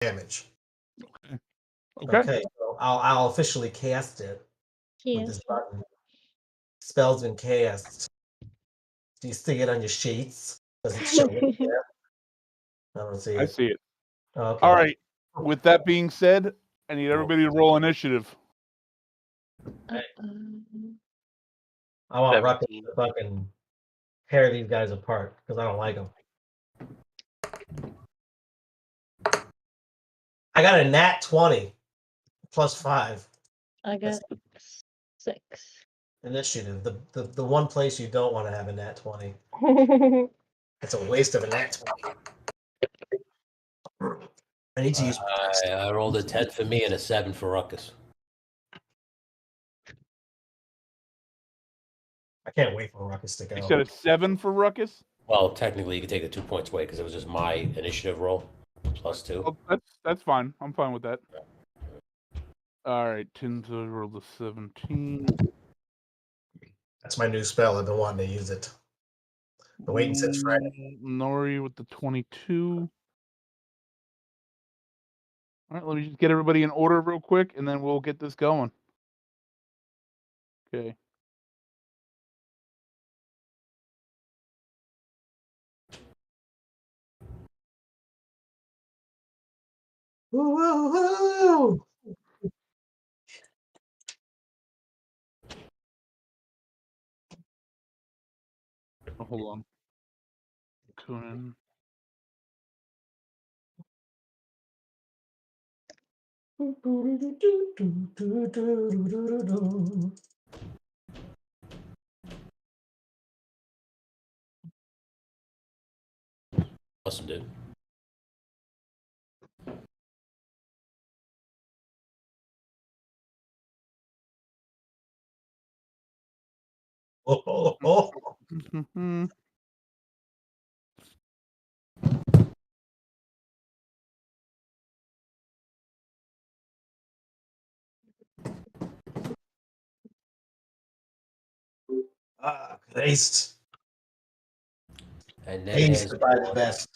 damage. Okay. Okay, so I'll officially cast it with this button. Spell's been cast. Do you see it on your sheets? Does it show it there? I don't see it. I see it. Okay. All right. With that being said, I need everybody to roll initiative. I want Ruckus to fucking tear these guys apart because I don't like them. I got a nat 20 plus 5. I got 6. Initiative. The one place you don't want to have a nat 20. It's a waste of a nat 20. I need to use. I rolled a 10 for me and a 7 for Ruckus. I can't wait for Ruckus to go. You said a 7 for Ruckus? Well, technically, you could take the 2 points away because it was just my initiative roll plus 2. Oh, that's fine. I'm fine with that. All right, Tinzo rolled a 17. That's my new spell. I've been wanting to use it. Been waiting since Friday. Nori with the 22. All right, let me just get everybody in order real quick, and then we'll get this going. Okay. Woo! Oh, hold on. Conan. Awesome, dude. Oh. Haste. And Haste is by the best.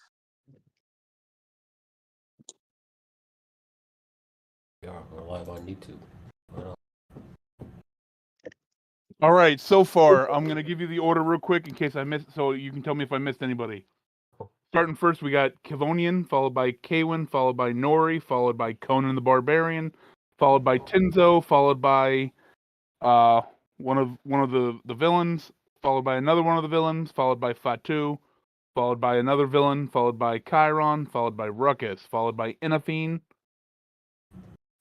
We are. We're live on YouTube. All right, so far, I'm going to give you the order real quick in case I missed, so you can tell me if I missed anybody. Starting first, we got Kivonian, followed by Kaywin, followed by Nori, followed by Conan the Barbarian, followed by Tinzo, followed by one of the villains, followed by another one of the villains, followed by Fatu, followed by another villain, followed by Chiron, followed by Ruckus, followed by Inafine,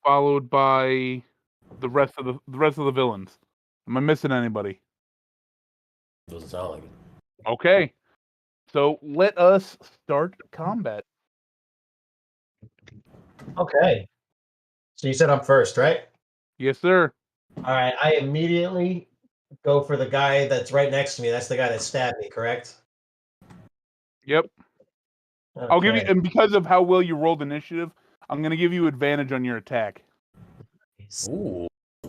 followed by the rest of the villains. Am I missing anybody? Doesn't sound like it. Okay. So let us start combat. Okay. So you said I'm first, right? Yes, sir. All right. I immediately go for the guy that's right next to me. That's the guy that stabbed me, correct? Yep. Okay. I'll give you, and because of how well you rolled initiative, I'm going to give you advantage on your attack. Ooh.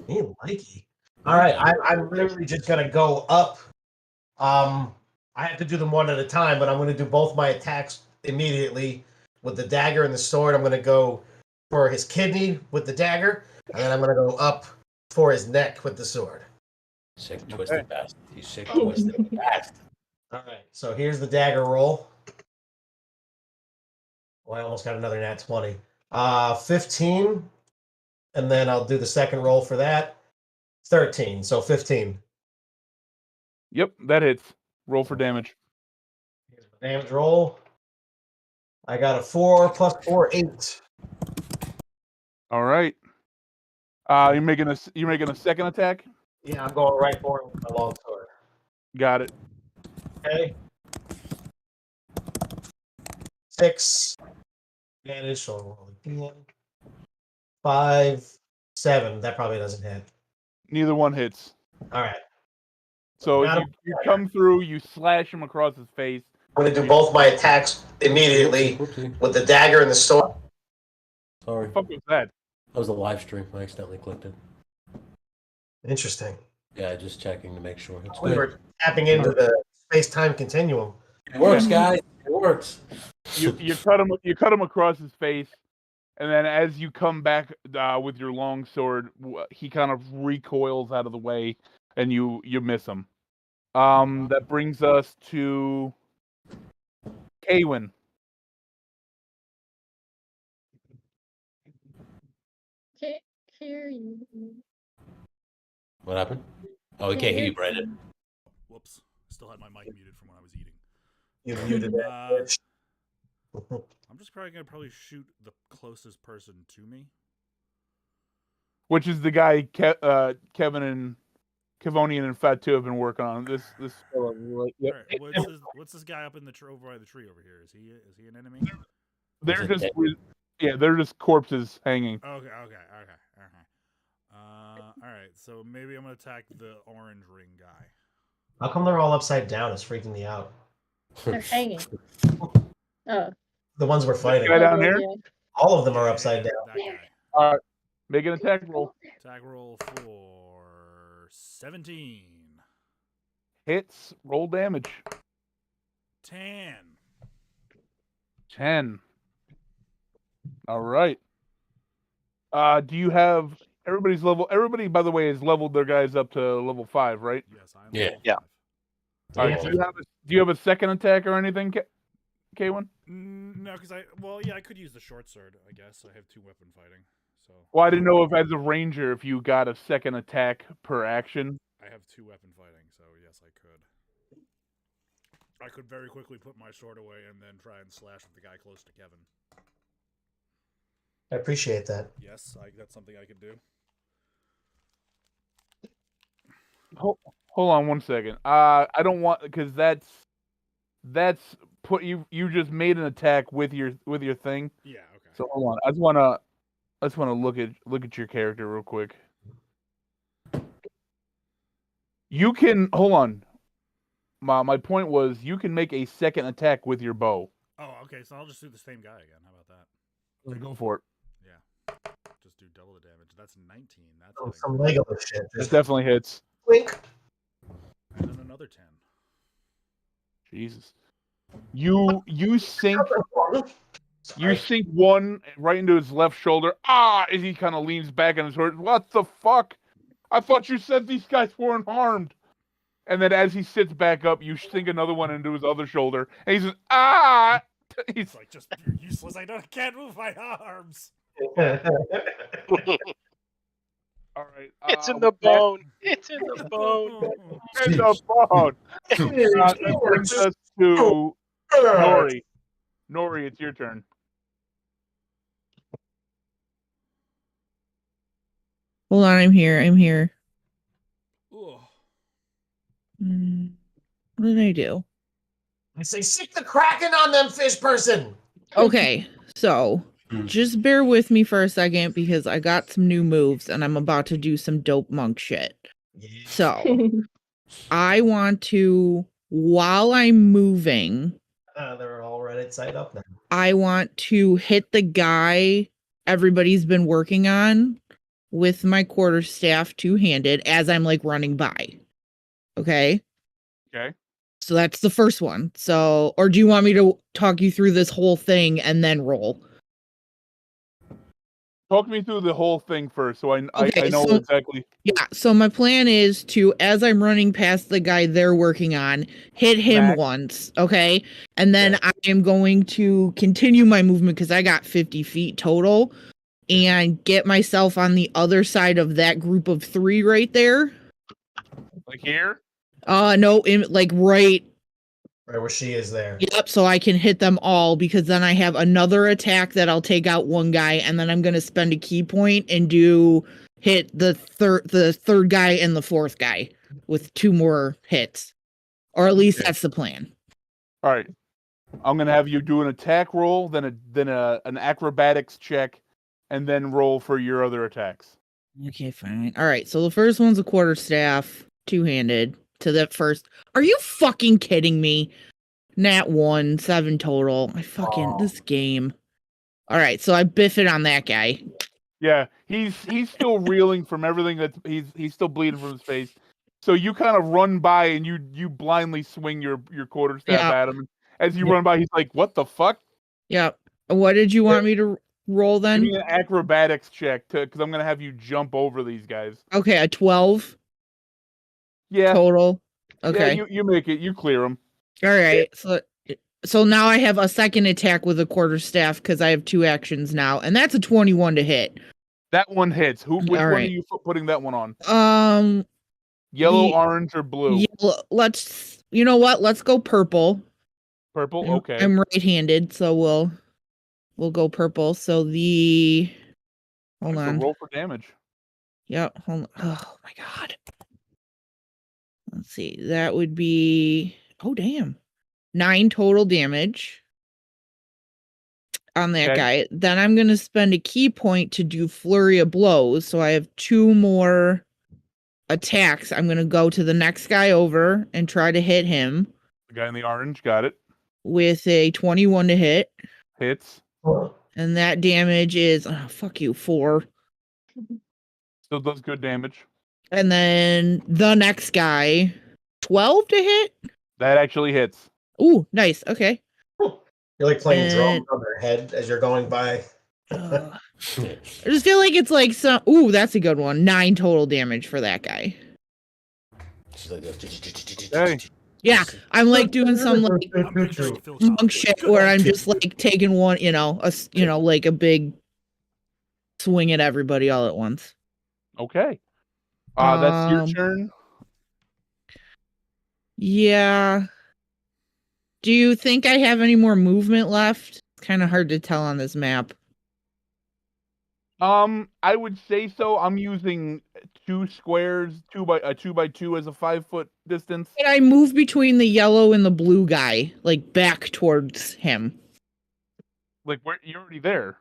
Me likey. All right. I'm literally just going to go up. I have to do them one at a time, but I'm going to do both my attacks immediately with the dagger and the sword. I'm going to go for his kidney with the dagger, and then I'm going to go up for his neck with the sword. Sick, twisted bastard. You sick, twisted bastard. All right, so here's the dagger roll. Well, I almost got another nat 20. 15, and then I'll do the second roll for that. 13, so 15. Yep, that hits. Roll for damage. Here's the damage roll. I got a 4 plus 4, 8. All right. You're making a second attack? Yeah, I'm going right for him with my long sword. Got it. Okay. 6. Advantage, so I'll roll again. 5, 7. That probably doesn't hit. Neither one hits. All right. So you come through, you slash him across his face. I'm going to do both my attacks immediately with the dagger and the sword. Sorry. What the fuck was that? That was a live stream. I accidentally clicked it. Interesting. Yeah, just checking to make sure. It's We good. were tapping into the space-time continuum. It works, guys. It works. You cut him across his face. And then as you come back with your long sword, he kind of recoils out of the way, and you miss him. That brings us to Kaywin. Can't hear you. What happened? Oh, we can't hear you, Brandon. Whoops. Still had my mic muted from when I was eating. You muted that bitch. I'm just probably going to shoot the closest person to me. Which is the guy Kevin and Kevonian and Fat 2 have been working on. This fellow, right? Yep. All right, what's this guy up in the over by the tree over here? Is he an enemy? They're just they're just corpses hanging. Okay. All right, so maybe I'm gonna attack the orange ring guy. How come they're all upside down? It's freaking me out. They're hanging. Oh. The ones we're fighting. Guy down here? Yeah. All of them are upside down. That guy. All right, make an attack roll. Attack roll for 17. Hits. Roll damage. 10. 10. All right. Do you have everybody's level? Everybody, by the way, has leveled their guys up to level 5, right? Yes, I'm. Yeah. Yeah. All right. Do you have a second attack or anything, K1? No, because I could use the short sword. I guess I have 2 weapon fighting. So. Well, I didn't know if as a ranger if you got a second attack per action. I have 2 weapon fighting, so yes, I could. I could very quickly put my sword away and then try and slash with the guy close to Kevin. I appreciate that. Yes, that's something I could do. Hold on one second. I don't want because that's put you just made an attack with your thing. Yeah. Okay. So hold on. I just want to look at your character real quick. You can hold on. My point was you can make a second attack with your bow. Oh, okay. So I'll just do the same guy again. How about that? Go for it. Yeah. Just do double the damage. That's 19. That's Oh, like, some Lego shit. This definitely hits. Wink. and then another 10. Jesus. You sink one right into his left shoulder. As he kind of leans back on his horse. What the fuck? I thought you said these guys weren't harmed. And then as he sits back up, you sink another one into his other shoulder. And he says, He's It's like, just you're useless. I can't move my arms. all right. It's in the bone. It's in the bone. In the bone. That brings us to Nori. Nori, it's your turn. Hold on, I'm here. Ugh. What did I do? I say, sick the Kraken on them, fish person. Okay, so just bear with me for a second because I got some new moves and I'm about to do some dope monk shit. So I want to, while I'm moving, They're all right side up now. I want to hit the guy everybody's been working on with my quarterstaff two-handed as I'm like running by. Okay? Okay. So that's the first one. So, or do you want me to talk you through this whole thing and then roll? Talk me through the whole thing first, so I know so- exactly. Yeah, so my plan is to, as I'm running past the guy they're working on, hit him Back. once, okay? And then I am going to continue my movement because I got 50 feet total and get myself on the other side of that group of 3 right there. Like here? No, like right. Right where she is there. Yep, so I can hit them all because then I have another attack that I'll take out one guy and then I'm going to spend a key point and hit the third guy and the fourth guy with 2 more hits. Or at least that's the plan. All right. I'm going to have you do an attack roll, then an acrobatics check, and then roll for your other attacks. Okay, fine. All right, so the first one's a quarterstaff, two-handed to the first. Are you fucking kidding me? Nat 1, 7 total. This game. All right, so I biff it on that guy. Yeah, he's still reeling from everything that he's still bleeding from his face. So you kind of run by and you blindly swing your quarterstaff at him. As you run by, he's like, "What the fuck?" Yep. What did you want me to? roll Give then? me an acrobatics check because I'm gonna have you jump over these guys. Okay, a 12 Yeah, total. yeah, Okay. you make it. You clear them. All right. So now I have a second attack with a quarterstaff because I have 2 actions now, and that's a 21 to hit. That one hits. Which All one right. are you putting that one on? The- Yellow, orange, or blue? Let's. You know what? Let's go purple. Purple. I'm- Okay. I'm right-handed, so we'll go purple. So the hold So on. roll for damage. Yep. Hold on. Oh my god. Let's see. That would be damn. 9 total damage on that Okay. guy. Then I'm gonna spend a key point to do flurry of blows. So I have 2 more attacks. I'm gonna go to the next guy over and try to hit him The guy in the orange got it. with a 21 to hit. Hits. And that damage is fuck you, 4. Still does good damage. And then the next guy, 12 to hit. That actually hits. Ooh, nice. Okay. You're like playing drums And- on their head as you're going by. I just feel like it's like some. Ooh, that's a good one. 9 total damage for that guy. She's like, Hey. Yeah, I'm like doing some like I'm pretty sure it's philosophical. monk shit Good where old I'm kid. just like taking one, like a big swing at everybody all at once. Okay. That's your Um, turn. Yeah. Do you think I have any more movement left? It's kind of hard to tell on this map. I would say so. I'm using 2 squares, 2 by 2 as a 5-foot distance. Can I move between the yellow and the blue guy, like back towards him? Like where you're already there.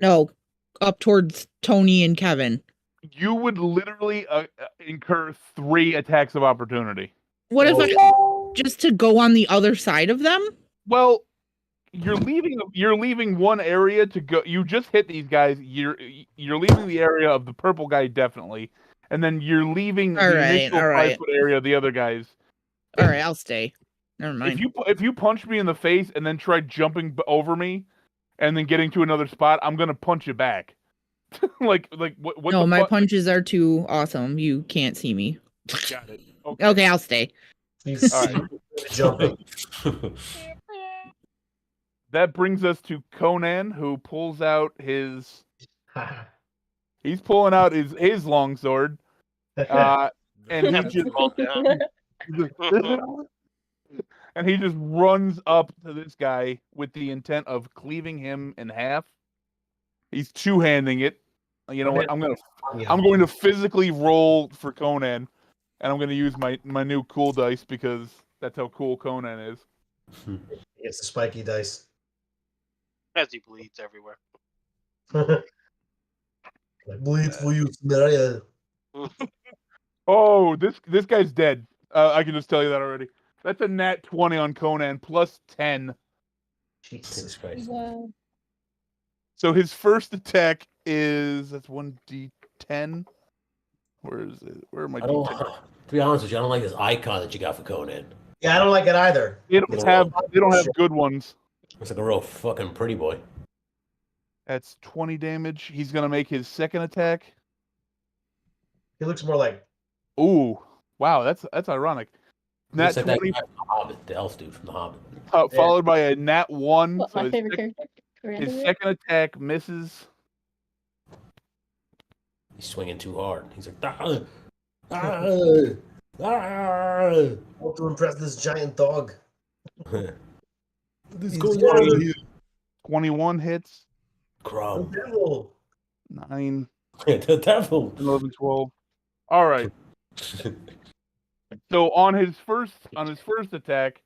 No, up towards Tony and Kevin. You would literally incur 3 attacks of opportunity. What if I just to go on the other side of them? Well, you're leaving one area to go. You just hit these guys. You're leaving the area of the purple guy definitely, and then you're leaving All the right, initial all right. 5-foot area of the other guys. All right, I'll stay. Never mind. If you punch me in the face and then try jumping over me, and then getting to another spot, I'm gonna punch you back. like what? No, the my fuck? punches are too awesome. You can't see me. Got it. Okay. Okay, I'll stay. He's All right. jumping. That brings us to Conan, who pulls out his. He's pulling out his longsword, and he Have just them all down. and he just runs up to this guy with the intent of cleaving him in half. He's two-handing it. You know what? I'm going to physically roll for Conan, and I'm going to use my new cool dice because that's how cool Conan is. It's the spiky dice. As he bleeds everywhere. Bleeds for you, Samaria. Oh, this guy's dead. I can just tell you that already. That's a nat 20 on Conan plus 10. Jesus Christ. Wow. So his first attack is that's 1d10. Where is it? Where am I? I don't. To be honest with you, I don't like this icon that you got for Conan. Yeah, I don't like it either. They don't have good ones. It's like a real fucking pretty boy. That's 20 damage. He's gonna make his second attack. He looks more like Ooh, wow, that's ironic. Nat Looks like that 20 guy from The Hobbit, the elf dude from The Hobbit. followed by a nat 1. What, So my his, favorite sec- character? his second attack misses. He's swinging too hard. He's like, "Ah, ah." want to impress this giant dog. This He's goes dead. on here. 21 hits. The Crumb. devil. 9, The devil. 11, 12. All right. So on his first attack,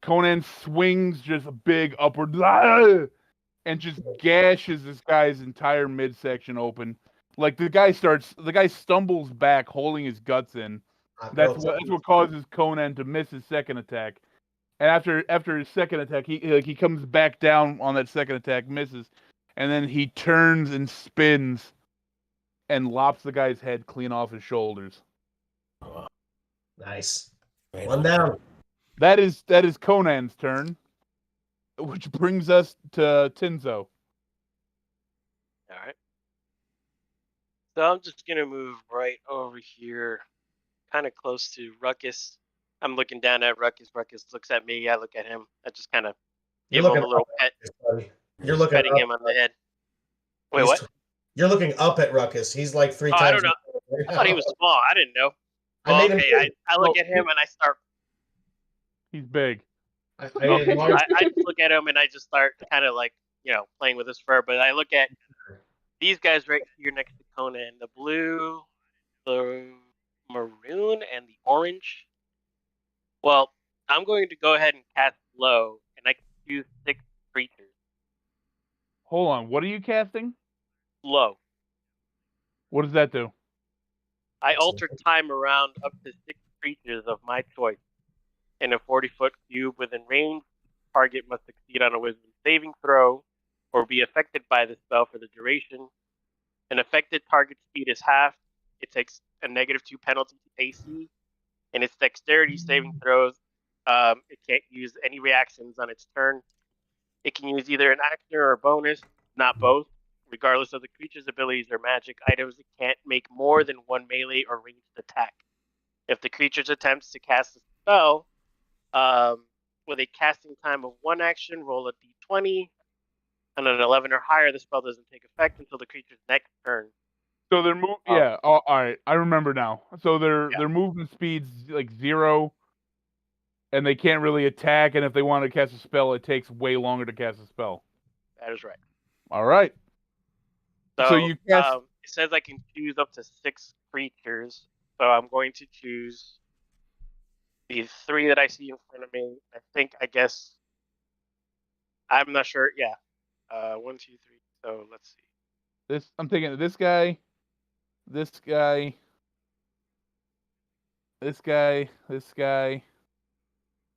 Conan swings just a big upward and just gashes this guy's entire midsection open. Like the guy stumbles back, holding his guts in. That's what causes Conan to miss his second attack. And after his second attack, he comes back down on that second attack, misses, and then he turns and spins and lops the guy's head clean off his shoulders. Nice. Right One on. down. That is Conan's turn, which brings us to Tinzo. All right. So I'm just gonna move right over here, kind of close to Ruckus. I'm looking down at Ruckus. Ruckus looks at me. I look at him. I just kind of You're give him looking a little pet, buddy. You're just looking petting up. him on the head. Wait, He's what? You're looking up at Ruckus. He's like three Oh, I don't times. know. I thought he was small. I didn't know. I Well, made him okay. big. I look Well, at him and I start. He's big. I Okay. enlarged- I just look at him and I just start kind of like playing with his fur. But I look at these guys right here next to Conan. The blue, the maroon, and the orange. Well, I'm going to go ahead and cast low, and I can choose 6 creatures. Hold on. What are you casting? Low. What does that do? I alter time around up to 6 creatures of my choice. In a 40-foot cube within range, target must succeed on a wisdom saving throw or be affected by the spell for the duration. An affected target speed is halved. It takes a -2 penalty to AC. And its dexterity saving throws, it can't use any reactions on its turn. It can use either an action or a bonus, not both. Regardless of the creature's abilities or magic items, it can't make more than 1 melee or ranged attack. If the creature attempts to cast a spell, with a casting time of 1 action, roll a d20. On an 11 or higher, the spell doesn't take effect until the creature's next turn. So their move, yeah. All right, I remember now. So their Yeah. movement speed's like 0, and they can't really attack. And if they want to cast a spell, it takes way longer to cast a spell. That is right. All right. So you cast. It says I can choose up to 6 creatures. So I'm going to choose the 3 that I see in front of me. I guess. I'm not sure. Yeah. 1, 2, 3. So let's see. This I'm thinking of this guy, this guy, this guy, this guy.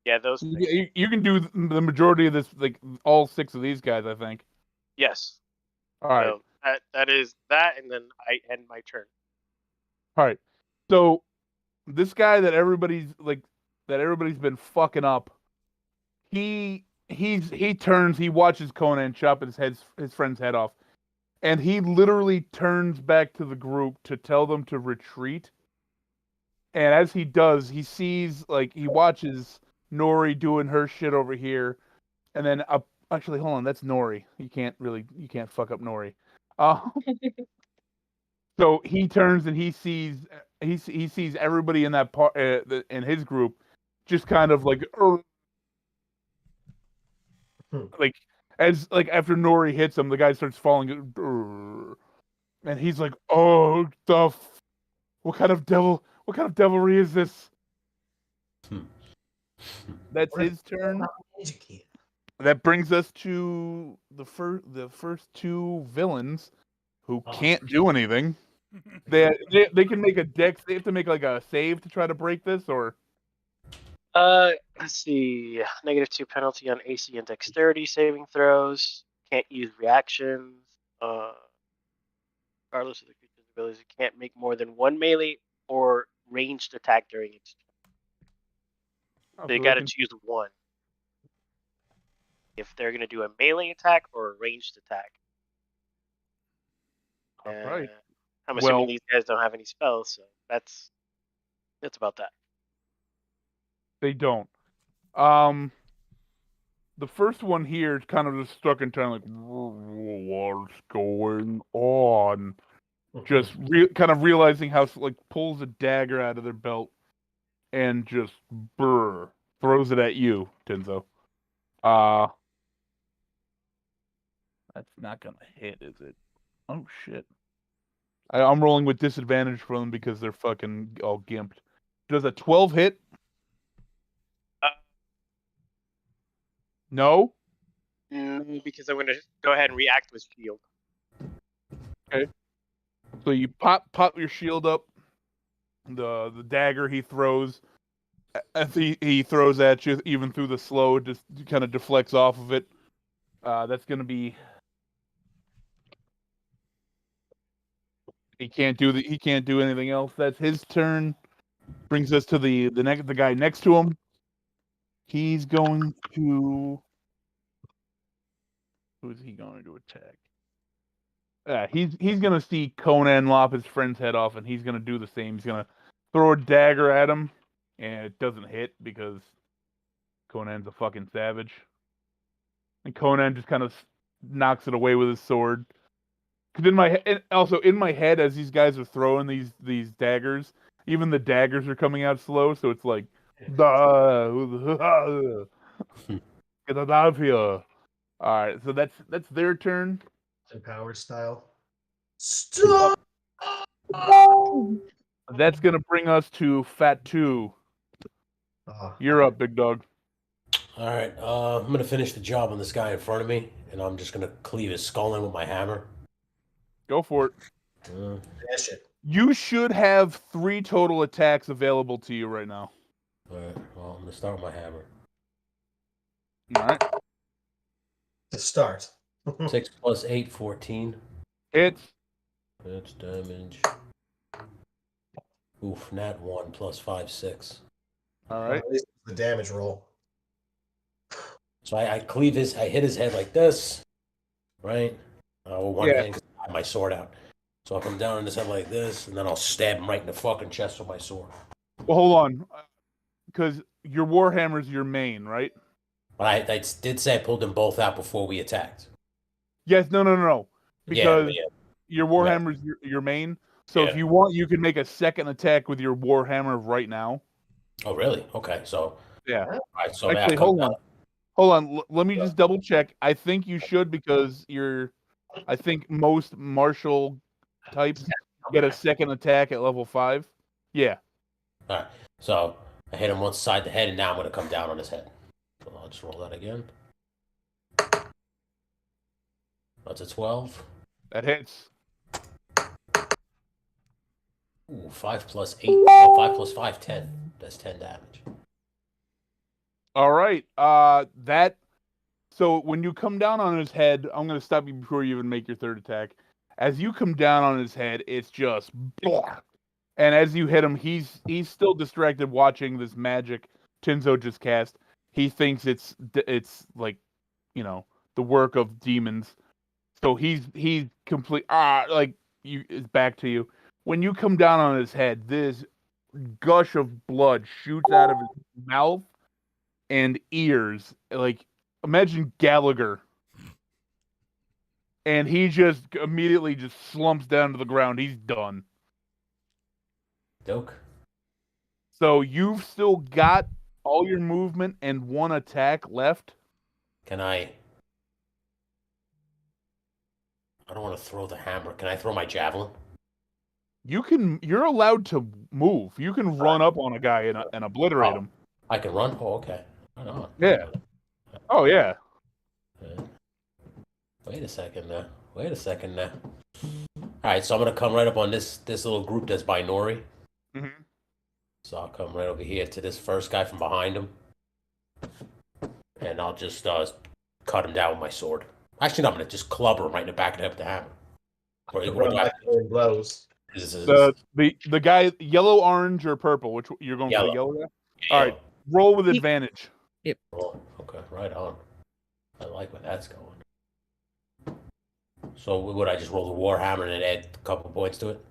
Yeah, those 6. You can do the majority of this, like all 6 of these guys, I think. Yes. All right. So that is that, and then I end my turn. All right. So this guy that everybody's been fucking up. He turns. He watches Conan chop his friend's head off, and he literally turns back to the group to tell them to retreat. And as he does, he sees he watches Nori doing her shit over here, and then actually, hold on, that's Nori. You can't fuck up Nori. So he turns and he sees everybody in that part in his group just kind of like after Nori hits him, the guy starts falling, and he's like, "Oh, what kind of devilry is this?" That's his turn. That brings us to the first 2 villains who can't do anything. They can make a dex. They have to make like a save to try to break this, or Let's see. -2 penalty on AC and dexterity saving throws. Can't use reactions. Regardless of the creature's abilities, it can't make more than 1 melee or ranged attack during its turn. They got to choose 1. If they're gonna do a melee attack or a ranged attack. right. I'm assuming these guys don't have any spells, so that's about that. They don't. The first one here is kind of just stuck in time, like, what's going on? Just kind of realizing how, pulls a dagger out of their belt and just throws it at you, Tenzo. That's not gonna hit, is it? Oh shit! I'm rolling with disadvantage for them because they're fucking all gimped. Does a 12 hit? No? Because I'm going to go ahead and react with shield. Okay. So you pop your shield up. The dagger he throws, as he throws at you, even through the slow, just kind of deflects off of it. That's going to be. He can't do anything else. That's his turn. Brings us to the guy next to him. He's going to. Who is he going to attack? he's gonna see Conan lop his friend's head off, and he's gonna do the same. He's gonna throw a dagger at him, and it doesn't hit because Conan's a fucking savage. And Conan just kind of knocks it away with his sword. Because in my head, as these guys are throwing these daggers, even the daggers are coming out slow, so it's like, get out of here. All right, so that's their turn. Empowered style. Stop! That's gonna bring us to Fat 2. You're up, big dog. All right, I'm gonna finish the job on this guy in front of me, and I'm just gonna cleave his skull in with my hammer. Go for it. Dash it. You should have 3 total attacks available to you right now. All right, well, I'm gonna start with my hammer. All right. To start. 6 plus 8, 14. Hits. That's damage. Oof, nat 1 plus 5, 6. All right. At least the damage roll. So I hit his head like this, right? With one hand, 'cause I have my sword out. So I'll come down on his head like this, and then I'll stab him right in the fucking chest with my sword. Well, hold on. Because your Warhammer's your main, right? But I did say I pulled them both out before we attacked. Yes, no. Because Yeah. your Warhammer's your main. So if you want, you can make a second attack with your Warhammer right now. Oh, really? Okay, so... Yeah. All right, so actually, hold on. Let me just double check. I think you should because I think most martial types get a second attack at level 5. Yeah. All right, so I hit him one side of the head, and now I'm going to come down on his head. So I'll just roll that again. That's a 12. That hits. Ooh, 5 plus 8. Oh, 5 plus 5, 10. That's 10 damage. All right. So when you come down on his head, I'm going to stop you before you even make your third attack. As you come down on his head, it's just blah. And as you hit him, he's still distracted watching this magic Tinzo just cast. He thinks it's like, the work of demons. So he's complete it's back to you. When you come down on his head, this gush of blood shoots out of his mouth and ears. Like, imagine Gallagher. And he just immediately just slumps down to the ground. He's done. Doke. So you've still got all your movement and 1 attack left. Can I don't want to throw the hammer. Can I throw my javelin? You're allowed to move. You can run up on a guy and obliterate him. I can run? Oh, okay. Right on. Yeah. Oh, yeah. Wait a second now. All right, so I'm going to come right up on this little group that's by Nori. Mm-hmm. So I'll come right over here to this first guy from behind him. And I'll just cut him down with my sword. Actually, no, I'm going to just clubber him right in the back of the head with the hammer. Blows. The guy, yellow, orange, or purple? Which you're going for the yellow guy? All right, roll with advantage. Yep. Oh, okay, right on. I like where that's going. So would I just roll the Warhammer and add a couple points to it?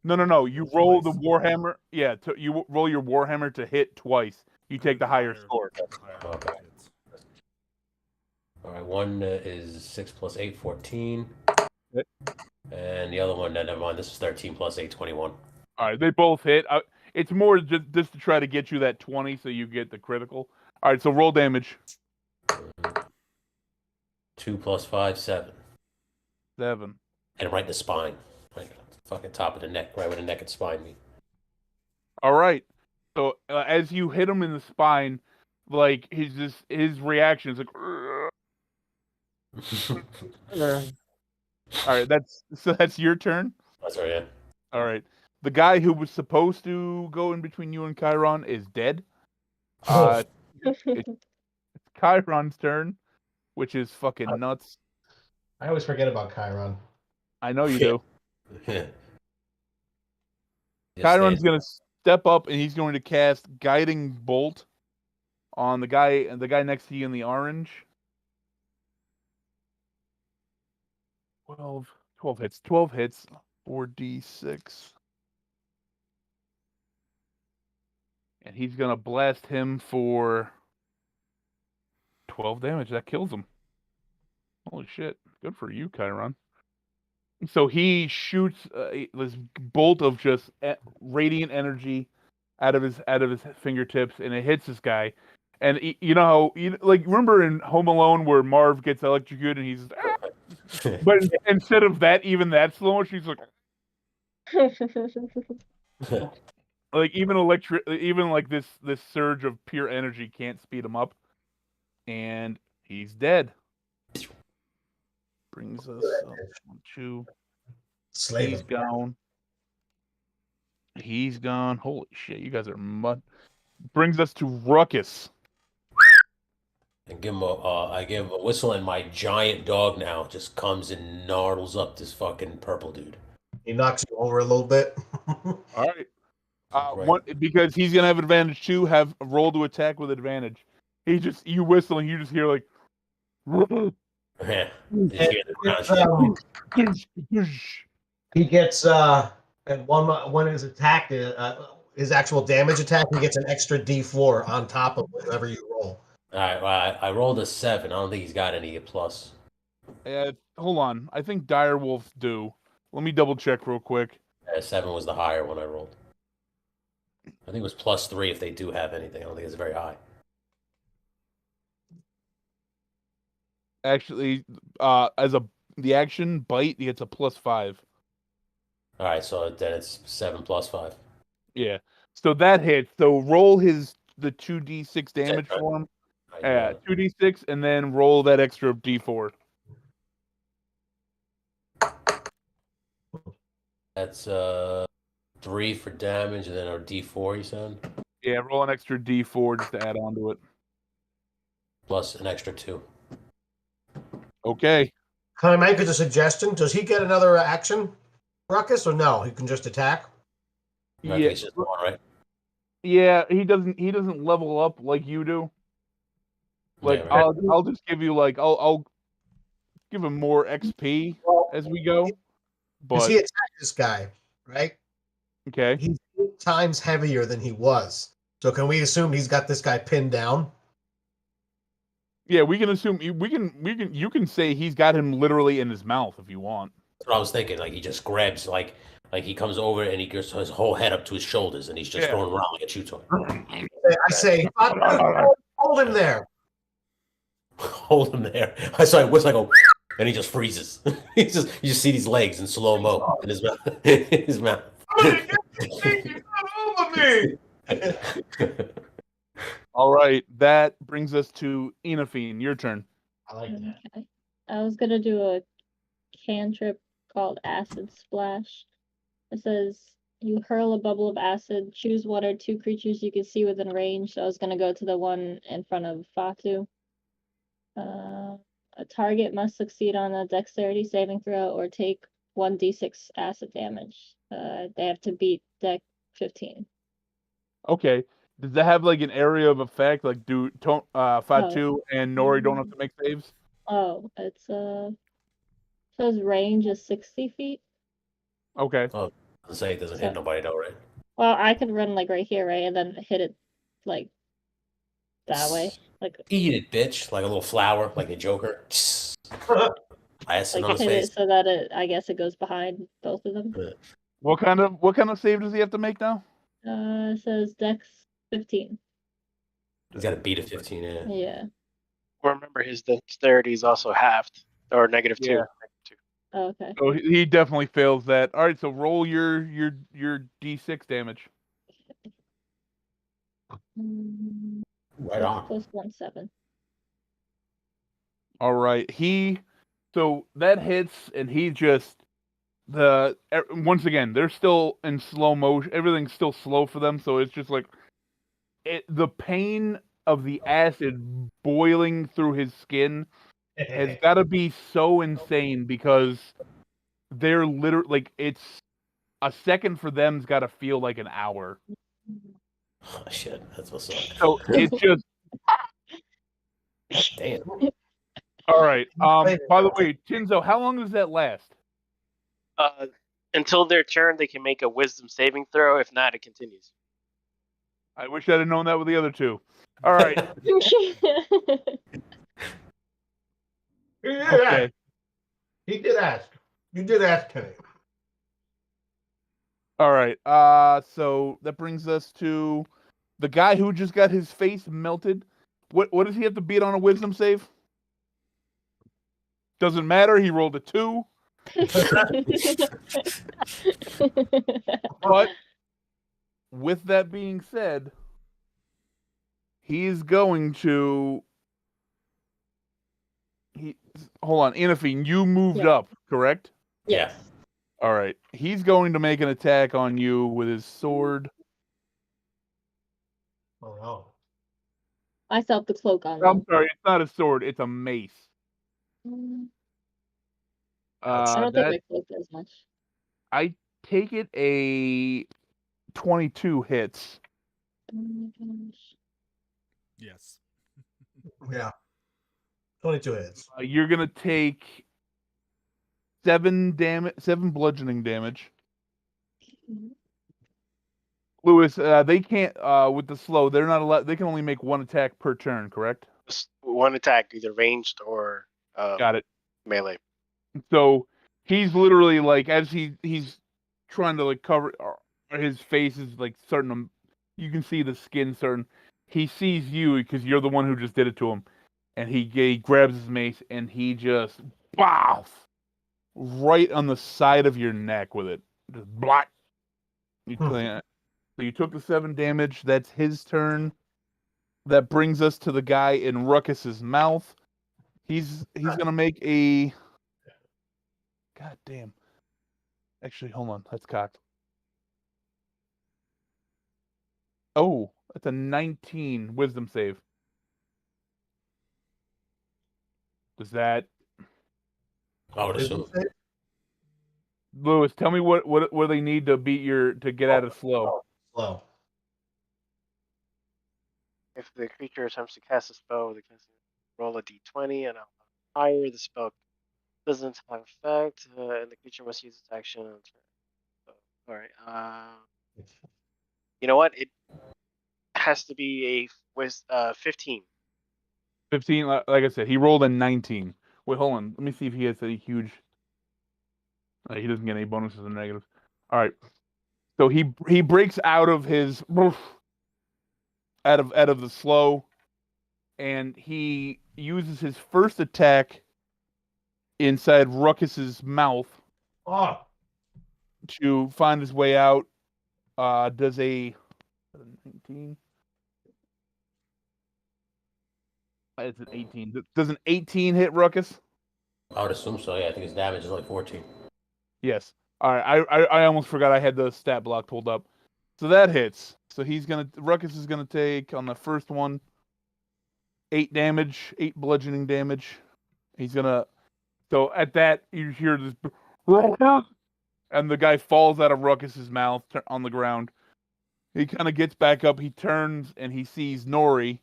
No. You roll the Warhammer. Yeah, you roll your Warhammer to hit twice. You take the higher score. Okay. All right, one is 6 plus 8, 14. Yep. And the other one, never mind, this is 13 plus 8, 21. All right, they both hit. It's more just to try to get you that 20 so you get the critical. All right, so roll damage. 2 plus 5, 7. 7. And right in the spine. Right at the fucking top of the neck, right where the neck and spine meet. All right. So as you hit him in the spine, like his reaction is like. All right, that's your turn. That's right. Yeah. All right. The guy who was supposed to go in between you and Chiron is dead. It's Chiron's turn, which is fucking nuts. I always forget about Chiron. I know you do. Yes, Chiron's going to step up and he's going to cast Guiding Bolt on the guy next to you in the orange. 12, 12 hits. 12 hits. 4d6. And he's going to blast him for 12 damage. That kills him. Holy shit. Good for you, Chiron. So he shoots this bolt of just radiant energy out of his fingertips, and it hits this guy. And you know how, like, remember in Home Alone where Marv gets electrocuted and he's, but instead of that, even that slow, she's like, like even like this surge of pure energy can't speed him up, and he's dead. Brings us up to Slave he's him. gone. He's gone. Holy shit, you guys are mud. Brings us to Ruckus. And give him I give him a whistle, and my giant dog now just comes and gnarls up this fucking purple dude. He knocks you over a little bit. All right. Right. Because he's gonna have advantage too. Have a roll to attack with advantage. You whistle and you just hear like. Yeah. Just hear the ground shake. He gets and when his attack his actual damage attack, he gets an extra D4 on top of whatever you roll. All right, well, I rolled a 7. I don't think he's got any plus. Hold on. I think dire wolves do. Let me double check real quick. 7 was the higher one I rolled. I think it was +3 if they do have anything. I don't think it's very high. Actually, as the action bite, he gets a +5. All right, so then it's 7 + 5. Yeah. So that hits. So roll the 2d6 damage right. for him. Right, Yeah, 2d6, and then roll that extra d4. That's 3 for damage, and then our D4, you said? Yeah, roll an extra d4 just to add on to it. Plus an extra 2. Okay. Can I make a suggestion? Does he get another action, Ruckus, or no? He can just attack? I think it's just 1, right? Yeah, he doesn't level up like you do. Like Yeah, right. I'll just give you like I'll give him more XP as we go. Because But he attacked this guy, right? okay. He's 8 times heavier than he was. So can we assume he's got this guy pinned down? Yeah, we can assume you can say he's got him literally in his mouth if you want. That's what I was thinking. Like, he just grabs, like he comes over and he gets his whole head up to his shoulders, and he's just throwing around like a chew toy. I say, hold him there. Hold him there. I saw him whistle, I go, and he just freezes. You just see these legs in slow mo in his mouth. His mouth. All right, that brings us to Enafine. Your turn. I like that. Okay. I was gonna do a cantrip called Acid Splash. It says you hurl a bubble of acid, choose 1 or 2 creatures you can see within range. So I was gonna go to the one in front of Fatu. A target must succeed on a dexterity saving throw or take 1d6 acid damage. They have to beat dex 15. Okay. Does that have like an area of effect? Like do Fatu and Nori don't have to make saves? Oh, it's says range is 60 feet. Okay. Oh, doesn't say it doesn't hit nobody though, right? Well, I could run like right here, right, and then hit it like that way, like Eat it, bitch! Like a little flower, like the Joker. I asked on his hit face. it so that I guess it goes behind both of them. What kind of save does he have to make now? It says Dex 15. He's got to beat a 15. Yeah. Yeah. Well, remember, his dexterity is also halved, or -2. Yeah. Oh, okay. So he definitely fails that. All right, so roll your d6 damage. Right on. Plus 1/7. All right, so that hits, and he just once again they're still in slow motion. Everything's still slow for them, so it's just like the pain of the acid boiling through his skin has got to be so insane because they're literally like it's a second for them's got to feel like an hour. Oh, shit, that's what's up. So it's just damn. all right. By the way, Chinzo, how long does that last? Until their turn, they can make a wisdom saving throw. If not, it continues. I wish I'd have known that with the other two. All right. He did Okay. ask. He did ask. You did ask him. All right. So that brings us to the guy who just got his face melted. What does he have to beat on a wisdom save? Doesn't matter. He rolled a 2. But with that being said, he's going to. Hold on, Anaphine, you moved Yeah. up, correct? Yeah. All right. He's going to make an attack on you with his sword. Oh no. I still have the cloak on. I'm though. sorry, it's not a sword, it's a mace. I don't think That my cloak does much. I take it a 22 hits. Oh my gosh. Yes. Yeah. 22 hits. You're gonna take 7 bludgeoning damage. Lewis, they can't with the slow. They're not allowed. They can only make 1 attack per turn. Correct? Just one attack, either ranged or Got it. melee. So he's literally like, as he's trying to like cover his face is like starting to. You can see the skin starting. He sees you because you're the one who just did it to him, and he grabs his mace and he just right on the side of your neck with it, just black. You can't. So you took the 7 damage. That's his turn. That brings us to the guy in Ruckus's mouth. He's gonna make a. God damn. Actually, hold on. That's cocked. Oh, that's a 19 wisdom save. Does that, I would assume. Lewis? Tell me what they need to beat to get out of slow. Slow. If the creature attempts to cast a spell, they can roll a d20 and higher. The spell doesn't have effect, and the creature must use its action on turn. All right. You know what? It has to be a 15. 15. Like I said, he rolled a 19. Wait, hold on. Let me see if he has any huge. He doesn't get any bonuses or negatives. All right. So he breaks out of his out of the slow, and he uses his first attack inside Ruckus's mouth Oh. to find his way out. Does a 19? It's an 18. Does an 18 hit Ruckus? I would assume so. Yeah, I think his damage is like 14. Yes. All right. I almost forgot I had the stat block pulled up. So that hits. So Ruckus is gonna take on the first one 8 damage, 8 bludgeoning damage. He's gonna. So at that you hear this, and the guy falls out of Ruckus's mouth on the ground. He kind of gets back up. He turns and he sees Nori.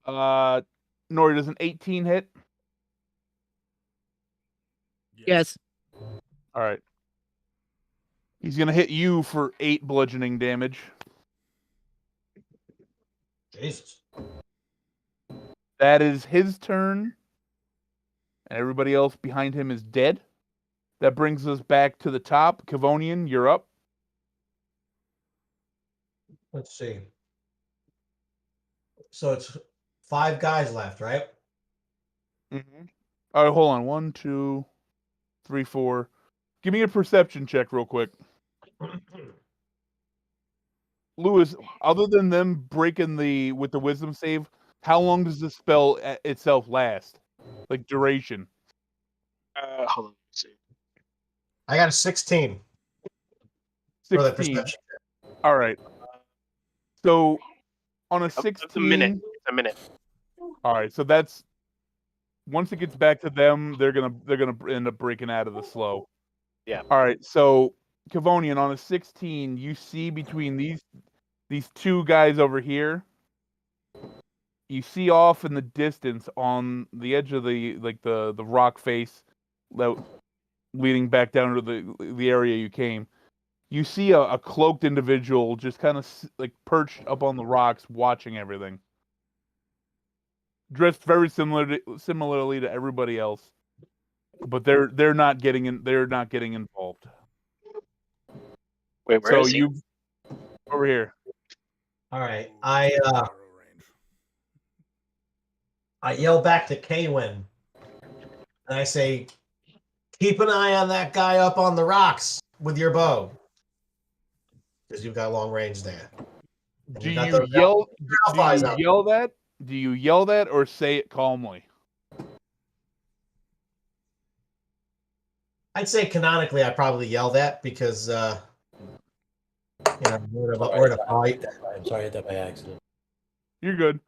Nori, does an 18 hit? Yes. All right. He's gonna hit you for 8 bludgeoning damage. Jesus. That is his turn. And everybody else behind him is dead. That brings us back to the top. Kavonian, you're up. Let's see. So it's 5 guys left, right? Mm-hmm. All right, hold on. 1, 2, 3, 4. Give me a perception check real quick. Lewis, other than them breaking with the wisdom save, how long does the spell itself last? Like duration? Hold on. Let's see. I got a 16 for the 16. perception. All right. So on a It's 16, a minute. It's a minute. all right. So that's once it gets back to them, they're gonna end up breaking out of the slow. Yeah. All right. So Kavonian, on a 16, you see between these 2 guys over here. You see off in the distance on the edge of the rock face. leading back down to the area you came. You see a cloaked individual just kind of like perched up on the rocks, watching everything. Dressed very similarly to everybody else, but they're not getting in. They're not getting involved. Wait, where is he? You over here. All right. Ooh, I arrow range. yell back to Kaywin, and I say, "Keep an eye on that guy up on the rocks with your bow, because you've got long range there." And Do got you those yell? elf Do eyes you up. yell that? Do you yell that or say it calmly? I'd say canonically, I probably yell that because word of fight. I'm sorry, I hit that by accident. You're good.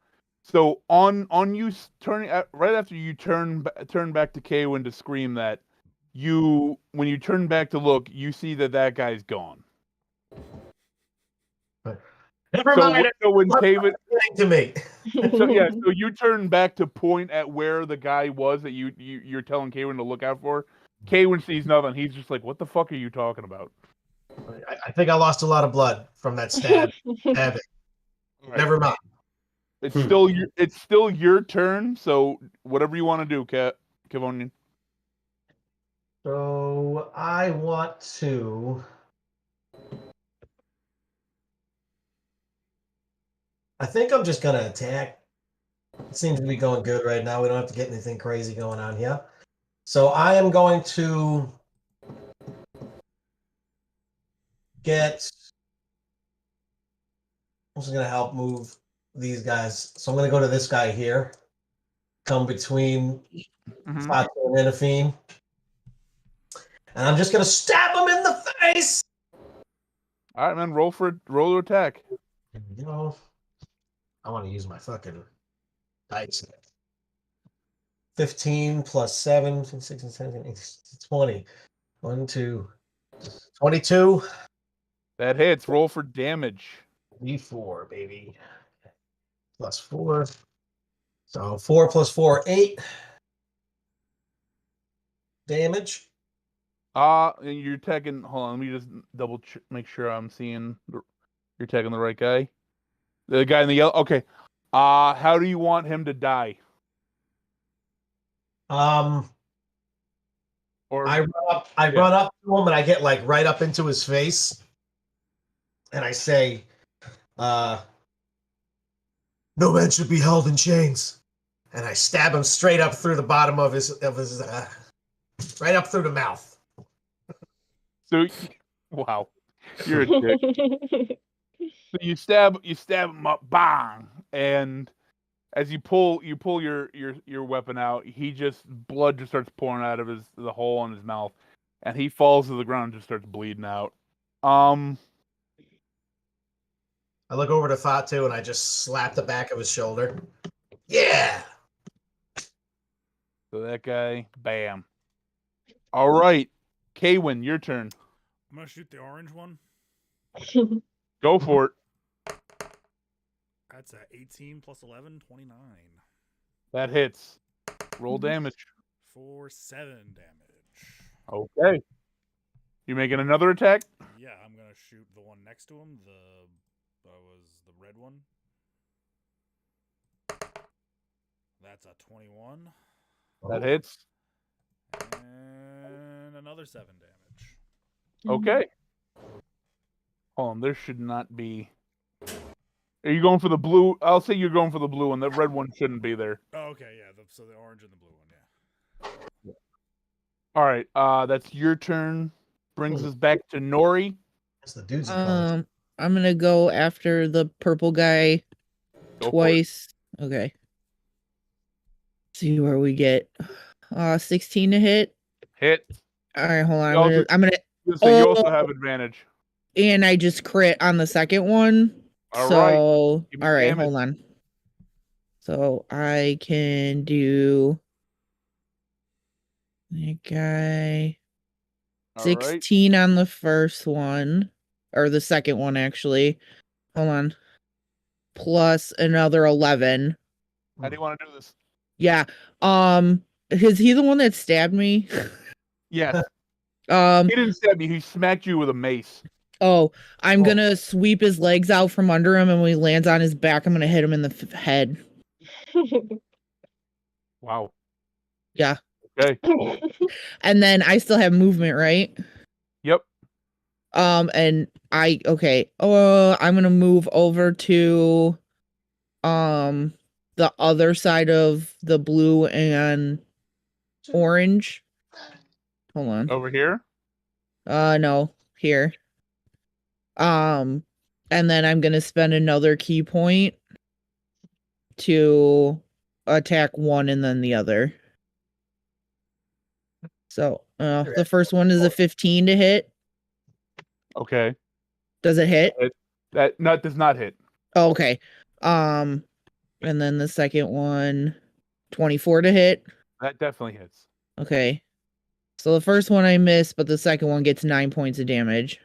So on you turning right after you turn back to Kaywin to scream that, when you turn back to look, you see that guy's gone. Never So, mind. so when Kaywin, To me. so you turn back to point at where the guy was that you're telling Kaywin to look out for. Kaywin sees nothing. He's just like, "What the fuck are you talking about?" I think I lost a lot of blood from that stab. Right. Never mind. It's still your turn. So whatever you want to do, Kevonian. So I want to. I think I'm just gonna attack. It seems to be going good right now. We don't have to get anything crazy going on here. So I am going to get. This is gonna help move these guys. So I'm gonna go to this guy here. Come between Fatu and Enafine. And I'm just gonna stab him in the face. All right, man. Roll to attack. You know, I want to use my fucking dice. 15 plus 7, 6 and 7, 8, 20. 1, 2, 22. That hits. Roll for damage. D4, baby. Plus 4. So 4 plus 4, 8. Damage. You're attacking. Hold on, let me just make sure I'm seeing. You're attacking the right guy. The guy in the yellow. Okay. How do you want him to die? I run up to him and I get like right up into his face, and I say, "No man should be held in chains." And I stab him straight up through the bottom of his right up through the mouth. So, wow, you're a dick. So you stab him up, bang, and as you pull your weapon out, blood just starts pouring out of the hole in his mouth, and he falls to the ground and just starts bleeding out. I look over to Fatu and I just slap the back of his shoulder. Yeah. So that guy, bam. All right, Kaywin, your turn. I'm gonna shoot the orange one. Go for it. That's a 18 plus 11, 29. That hits. Roll damage. For 7 damage. Okay. You making another attack? Yeah, I'm gonna shoot the one next to him. Was the red one. That's a 21. That hits. And another 7 damage. Okay. Hold on, there should not be. Are you going for the blue? I'll say you're going for the blue one. The red one shouldn't be there. Oh, okay, yeah. So the orange and the blue one, yeah. All right, that's your turn. Brings us back to Nori. That's the dudes. I'm gonna go after the purple guy twice. Okay. See where we get 16 to hit. Hit. All right, hold on. I'm gonna. So you also have advantage. And I just crit on the second one. All so, right. All right, damage. hold on. So I can do that guy. All 16 on the first one, or the second one actually. Hold on. Plus another 11. How do you want to do this? Yeah. Is he the one that stabbed me? Yes. Um. He didn't stab you. He smacked you with a mace. Oh, I'm Oh. gonna sweep his legs out from under him, and when he lands on his back, I'm gonna hit him in the head. Wow. Yeah. Okay. And then I still have movement, right? Yep. And okay. I'm gonna move over to the other side of the blue and orange. Hold on. Over here. No, here. And then I'm gonna spend another key point to attack one and then the other. So the first one is a 15 to hit. Okay. Does it hit? That nut does not hit. Oh, okay. And then the second one, 24 to hit. That definitely hits. Okay. So the first one I miss, but the second one gets 9 points of damage.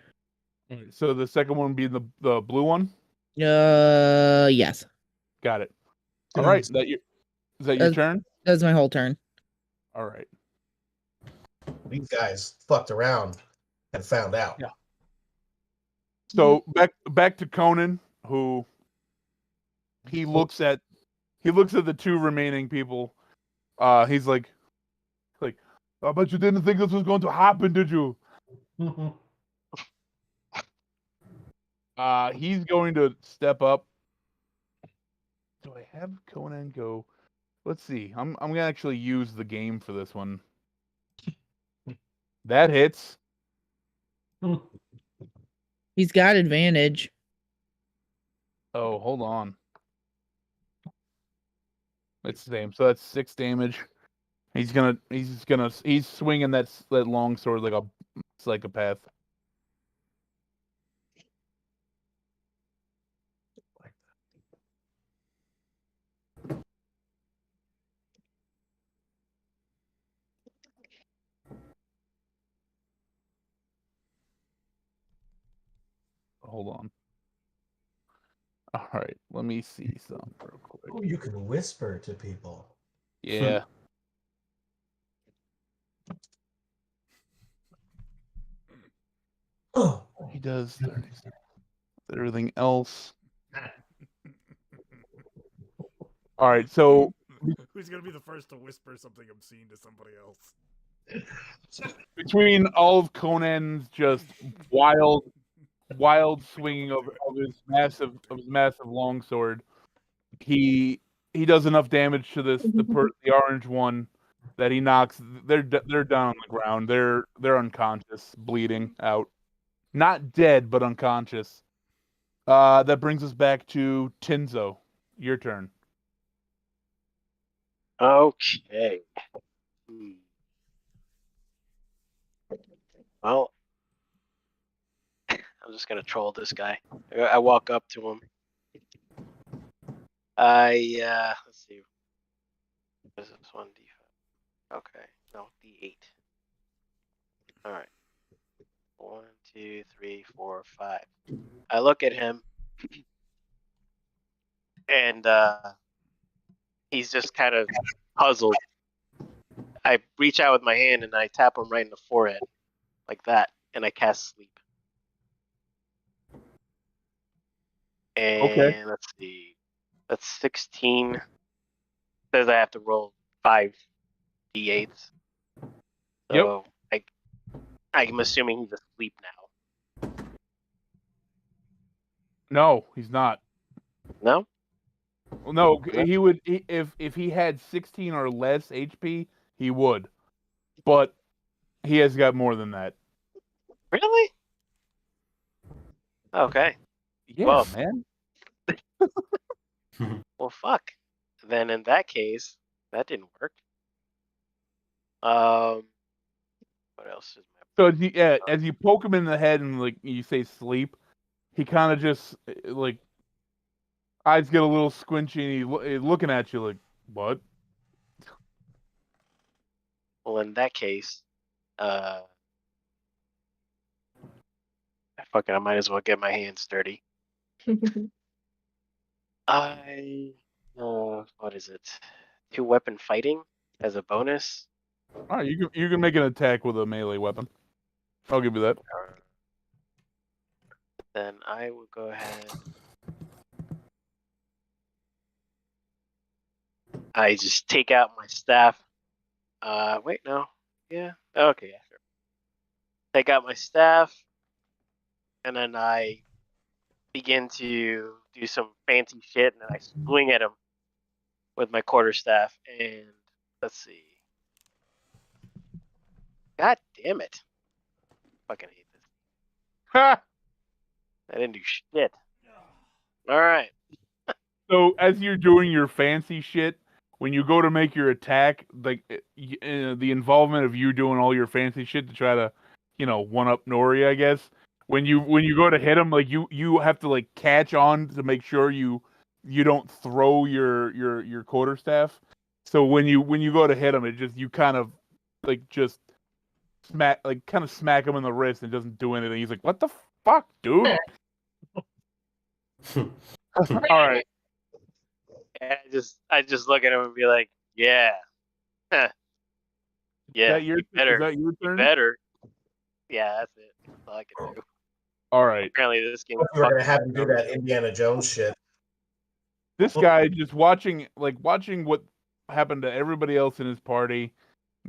So the second one being the blue one. Yes. Got it. All right. Is that your turn? That's my whole turn. All right. These guys fucked around and found out. Yeah. So back to Conan, who he looks at the two remaining people. He's like, I bet you didn't think this was going to happen, did you? He's going to step up. Do I have Conan go? Let's see. I'm gonna actually use the game for this one. That hits. He's got advantage. Oh, hold on. It's the same. So that's 6 damage. He's swinging that long sword like a psychopath. Hold on. All right, let me see something real quick. Oh, you can whisper to people. Yeah. Oh, He does 30. Everything else. All right, so Who's gonna be the first to whisper something obscene to somebody else? between all of Conan's just wild swinging of his massive longsword, he does enough damage to the orange one that he knocks. They're down on the ground. They're unconscious, bleeding out, not dead but unconscious. That brings us back to Tinzo. Your turn. Okay. Well, I'm just gonna troll this guy. I walk up to him. Let's see. What is this one? D5. Okay, no, D8. All right. 1, 2, 3, 4, 5. I look at him, and he's just kind of puzzled. I reach out with my hand and I tap him right in the forehead, like that, and I cast sleep. And Okay. let's see, that's 16. Says I have to roll 5 d8s. So I'm assuming he's asleep now. No, he's not. No? Well, no, he would if he had 16 or less HP, he would. But he has got more than that. Really? Okay. Yeah, Well, man. Well, fuck. Then in that case, that didn't work. What else is So as you poke him in the head and like you say sleep, he kind of just like eyes get a little squinchy and he's looking at you like, what? Well, in that case, fucking, I might as well get my hands dirty. What is it? 2-weapon fighting as a bonus. All right, you can make an attack with a melee weapon. I'll give you that. Then I will go ahead. I just take out my staff. Wait, no. Yeah. Okay, yeah, sure. Take out my staff, and then I begin to do some fancy shit, and then I swing at him with my quarterstaff. And let's see. God damn it! Fucking hate this. Ha! I didn't do shit. All right. So as you're doing your fancy shit, when you go to make your attack, like the involvement of you doing all your fancy shit to try to, one up Nori, I guess. When you go to hit him, like you have to like catch on to make sure you don't throw your quarterstaff. So when you go to hit him, it just you kind of like just smack him in the wrist and doesn't do anything. He's like, "What the fuck, dude?" All right. And I just look at him and be like, yeah. Yeah. Is that your turn? Better. Yeah, that's it. That's all I can do. All right. Apparently this game. We're gonna have him do that Indiana Jones shit. This guy just watching what happened to everybody else in his party,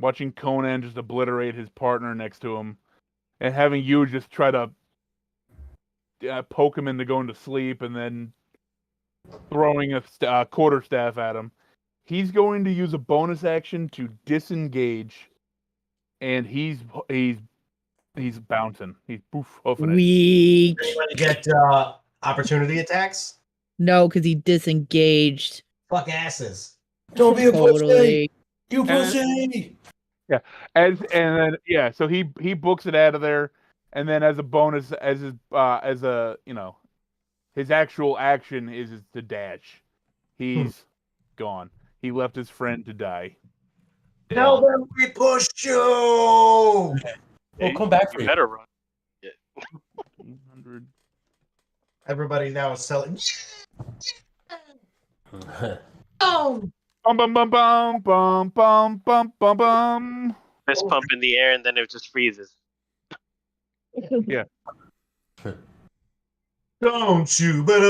watching Conan just obliterate his partner next to him, and having you just try to poke him into going to sleep, and then throwing a quarterstaff at him. He's going to use a bonus action to disengage, and he's bouncing. He's hoofing it. Weak. Anybody get opportunity attacks? No, because he disengaged. Fuck asses. Don't be a Totally. pussy. You pussy. So he books it out of there, and then as a bonus, his actual action is to dash. He's gone. He left his friend to die. Tell them we pushed you. We'll come back for you. Better run. 100. Everybody now is selling. Oh. Bum bum bum bum bum bum bum bum bum. Fist pump in the air, and then it just freezes. Yeah. Don't you forget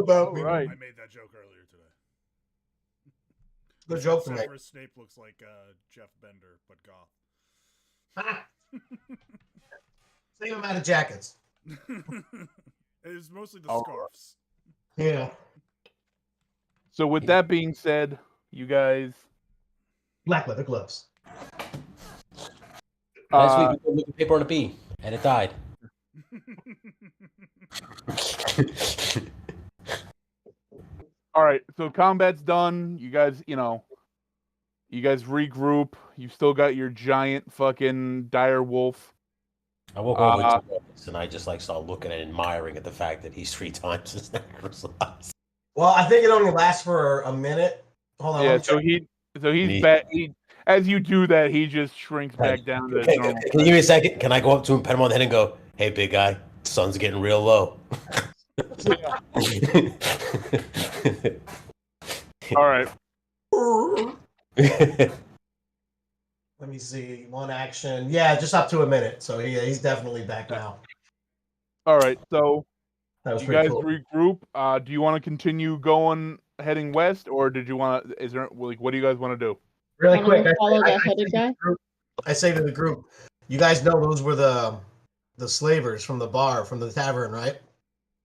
about me. Right. I made that joke earlier today. Good joke tonight. Severus Snape looks like Jeff Bender, but goth. Same amount of jackets. It's mostly the All scarves. Yeah. So with that being said, you guys. Black leather gloves. Last week we were looking paper on a bee, and it died. All right, so combat's done. You guys, regroup. You still got your giant fucking dire wolf. I woke up and I just started looking and admiring at the fact that he's 3 times his necklace size. Well, I think it only lasts for a minute. Hold on. Yeah, so he's back. As you do that, he just shrinks back down to his normal. Can you give me a second? Can I go up to him, pet him on the head, and go, "Hey, big guy, sun's getting real low." All right. Let me see. One action. Yeah, just up to a minute. So he's definitely back now. All right. So That was you pretty guys cool. regroup. Do you want to continue heading west, or did you want to? Is there what do you guys want to do? Really Wanna quick. go follow I the hooded guy? say to the group, you guys know those were the slavers from the bar, from the tavern, right?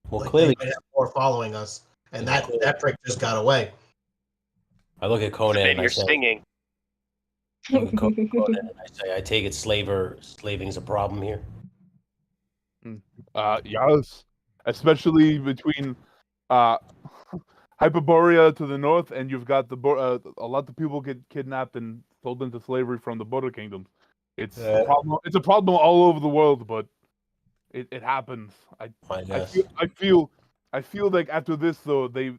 Well, Like, clearly, they might have more following us, and that prick just got away. I look at Conan and I You're say, singing. I take it slaving's a problem here. Yes, especially between Hyperborea to the north, and you've got a lot of people get kidnapped and sold into slavery from the border kingdoms. It's a problem. It's a problem all over the world, but it happens. I feel like after this though, they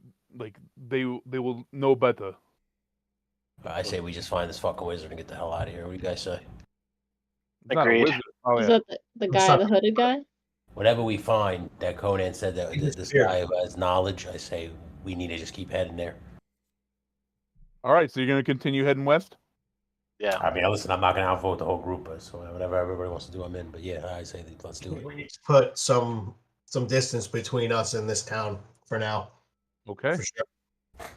will know better. I say we just find this fucking wizard and get the hell out of here. What do you guys say? It's not a Agreed. wizard. Oh, Is yeah. that the guy, the hooded guy? Whatever we find that Conan said that this guy who has knowledge, I say we need to just keep heading there. All right, so you're gonna continue heading west. Yeah. I mean, listen, I'm not going to outvote the whole group, so whatever everybody wants to do, I'm in. But yeah, I say let's do it. We need to put some distance between us and this town for now. Okay. For sure.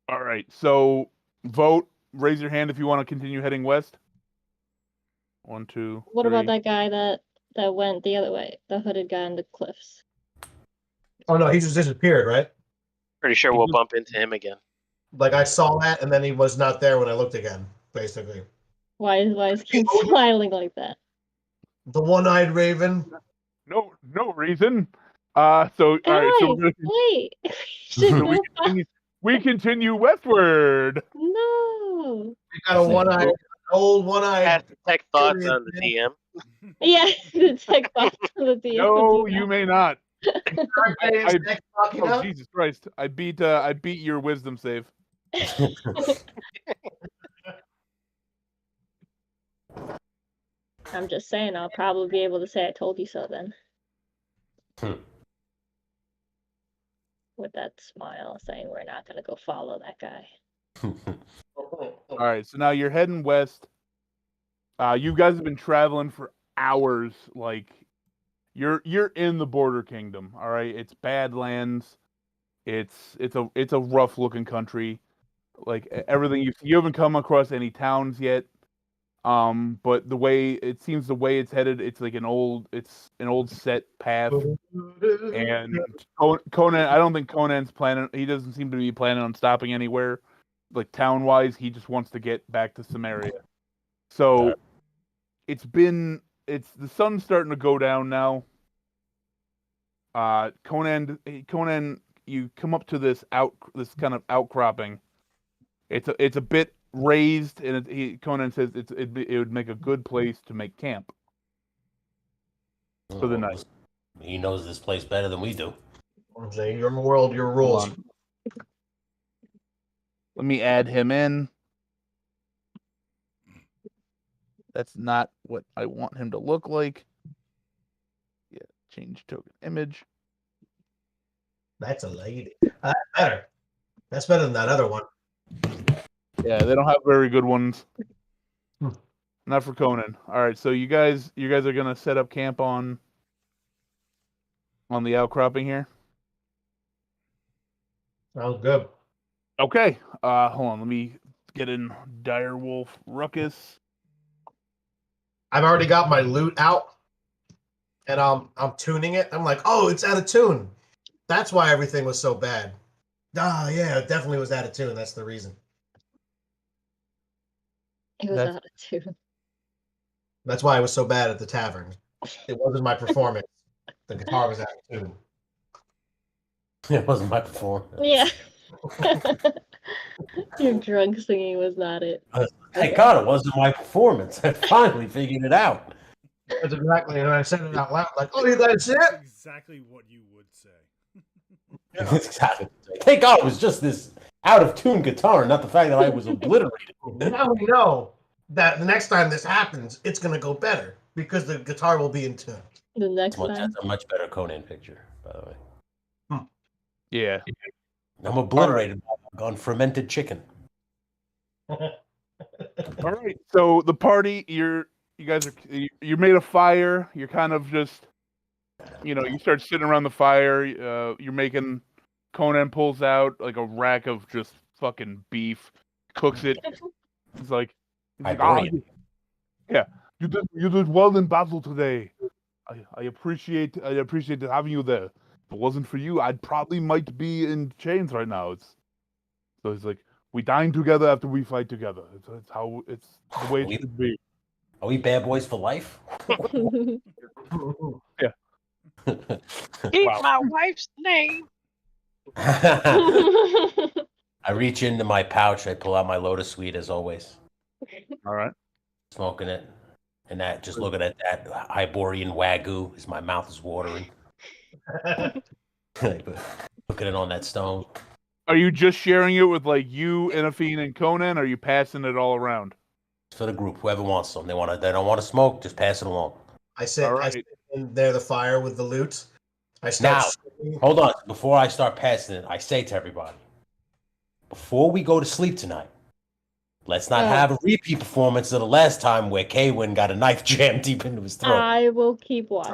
All right. So vote. Raise your hand if you want to continue heading west. 1, 2. What 3. about that guy that went the other way? The hooded guy on the cliffs. Oh no, he just disappeared, right? Pretty sure we'll bump into him again. Like I saw that, and then he was not there when I looked again. Basically, Why is King smiling like that? the one-eyed raven. No reason. So all right. So we're gonna, wait. We should so go we continue westward. No. We got a one-eyed, old one-eyed. Pass the tech thoughts on the DM. Yeah, the tech box on the DM. No, would do you that. may not. Next talking Oh up. Jesus Christ! I beat your wisdom save. I'm just saying, I'll probably be able to say I told you so then. With that smile saying we're not going to go follow that guy. All right, so now you're heading west. You guys have been traveling for hours. Like you're in the Border Kingdom. All right, it's Badlands. It's a rough looking country. Like everything you haven't come across any towns yet. But the way it's headed, it's like an old set path. And Conan, I don't think Conan's planning. He doesn't seem to be planning on stopping anywhere, like town wise. He just wants to get back to Samaria. So the sun's starting to go down now. Conan, you come up to this kind of outcropping. It's a bit raised, and Conan says it would make a good place to make camp for the night. He knows this place better than we do. I'm saying your world, your rules. Let me add him in. That's not what I want him to look like. Yeah, change token image. That's a lady. That's better. That's better than that other one. Yeah, they don't have very good ones. Not for Conan. All right, so you guys are gonna set up camp on the outcropping here. Sounds good. Okay. Hold on. Let me get in Direwolf Ruckus. I've already got my loot out, and I'm tuning it. I'm like, oh, it's out of tune. That's why everything was so bad. Ah, yeah, it definitely was out of tune. That's the reason. It was out of tune. That's why it was so bad at the tavern. It wasn't my performance. The guitar was out of tune. It wasn't my performance. Yeah. Your drunk singing was not it. Thank God it wasn't my performance. I finally figured it out. That's exactly, and I said it out loud, like, oh, you guys see it? Exactly what you would say. Exactly. Thank God it was just this out of tune guitar, not the fact that I was obliterated. Now we know that the next time this happens, it's going to go better because the guitar will be in tune. The next time. That's a much better Conan picture, by the way. Yeah. I'm obliterated on fermented chicken. All right. So the party, you made a fire. You're kind of just, you start sitting around the fire. You're making. Conan pulls out like a rack of just fucking beef, cooks it. He's like yeah, you did well in battle today. I appreciate having you there. If it wasn't for you, I'd probably might be in chains right now. So he's like, we dine together after we fight together. It's the way it should be. Are we bad boys for life? Yeah. Keep my wife's name. I reach into my pouch. I pull out my Lotus Sweet as always. All right. Smoking it. And just looking at that Iborian Wagyu as my mouth is watering. Looking at it on that stone. Are you just sharing it with like you, Inafine, and Conan? Or are you passing it all around? It's for the group. Whoever wants some. They don't want to smoke, just pass it along. I sit in there the fire with the loot. Hold on. Before I start passing it, I say to everybody, before we go to sleep tonight, Let's not have a repeat performance of the last time where Kaywin got a knife jammed deep into his throat. I will keep watch.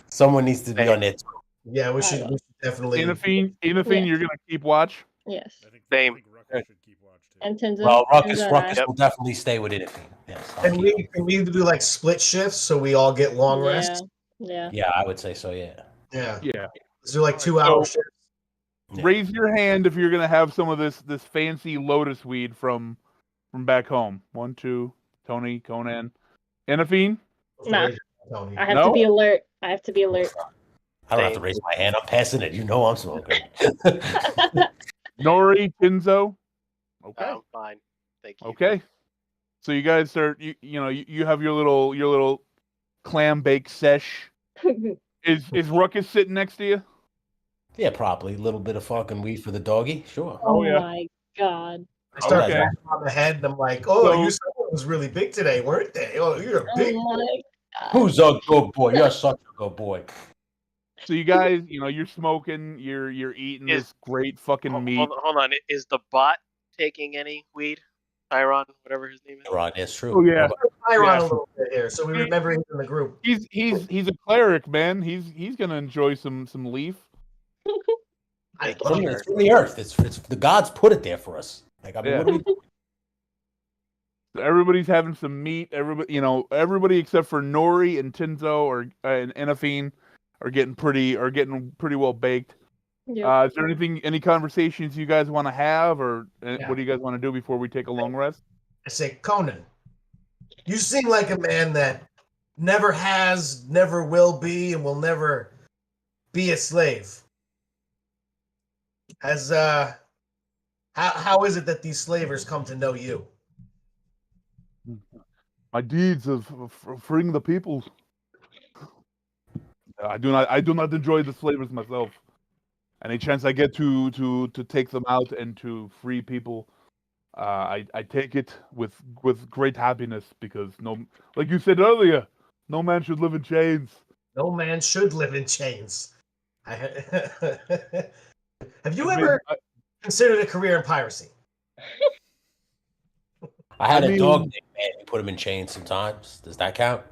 Someone needs to be on it. Yeah, we should definitely. Anaphine, Yes. you're gonna keep watch. Yes. I think Same. Ruckus should keep watch too. And Tenzo. Well, Ruckus Tenzo and I. will definitely stay with Anaphine. Yes. And we need to do like split shifts so we all get long rests. Yeah. Yeah, I would say so. Yeah. Yeah. Yeah. Let's do like 2-hour shifts. Yeah. Raise your hand if you're gonna have some of this fancy lotus weed from back home. 1, 2, Tony, Conan, Anaphine. Nah. Tony. I have to be alert. I have to be alert. I don't have to raise my hand. I'm passing it. You know I'm smoking. Nori, Tinzo. Okay. I'm fine. Thank you. Okay. So you guys start. You have your little clam bake sesh. Is Ruckus sitting next to you? Yeah, probably. A little bit of fucking weed for the doggy. Sure. Oh yeah. my god. I start Okay. patting on the head and I'm like, oh, So- your son was really big today, weren't they? Oh, you're a big. Oh my god. Who's a good boy? You're such a good boy. So you guys, you're smoking, you're eating this great fucking meat. Hold on. Is the bot taking any weed? Tyron, whatever his name is. Right, that's true. Oh yeah. Tyron Yeah. a little bit here, so we remember he's in the group. He's a cleric, man. He's gonna enjoy some leaf. I It's love from, it. it's from the earth. It's the gods put it there for us. Like, I mean, Yeah. what do we do? Everybody's having some meat. Everybody except for Nori and Tinzo and Anaphine are getting pretty well baked. Yep. Is there any conversations you guys want to have, or Yeah. what do you guys want to do before we take a long rest? I say, Conan, you seem like a man that never has, never will be, and will never be a slave. How is it that these slavers come to know you? My deeds of freeing the people. I do not enjoy the slavers myself. Any chance I get to take them out and to free people, I take it with great happiness, because like you said earlier, no man should live in chains. No man should live in chains. Have you ever considered a career in piracy? I had a dog named Man. We put him in chains sometimes. Does that count?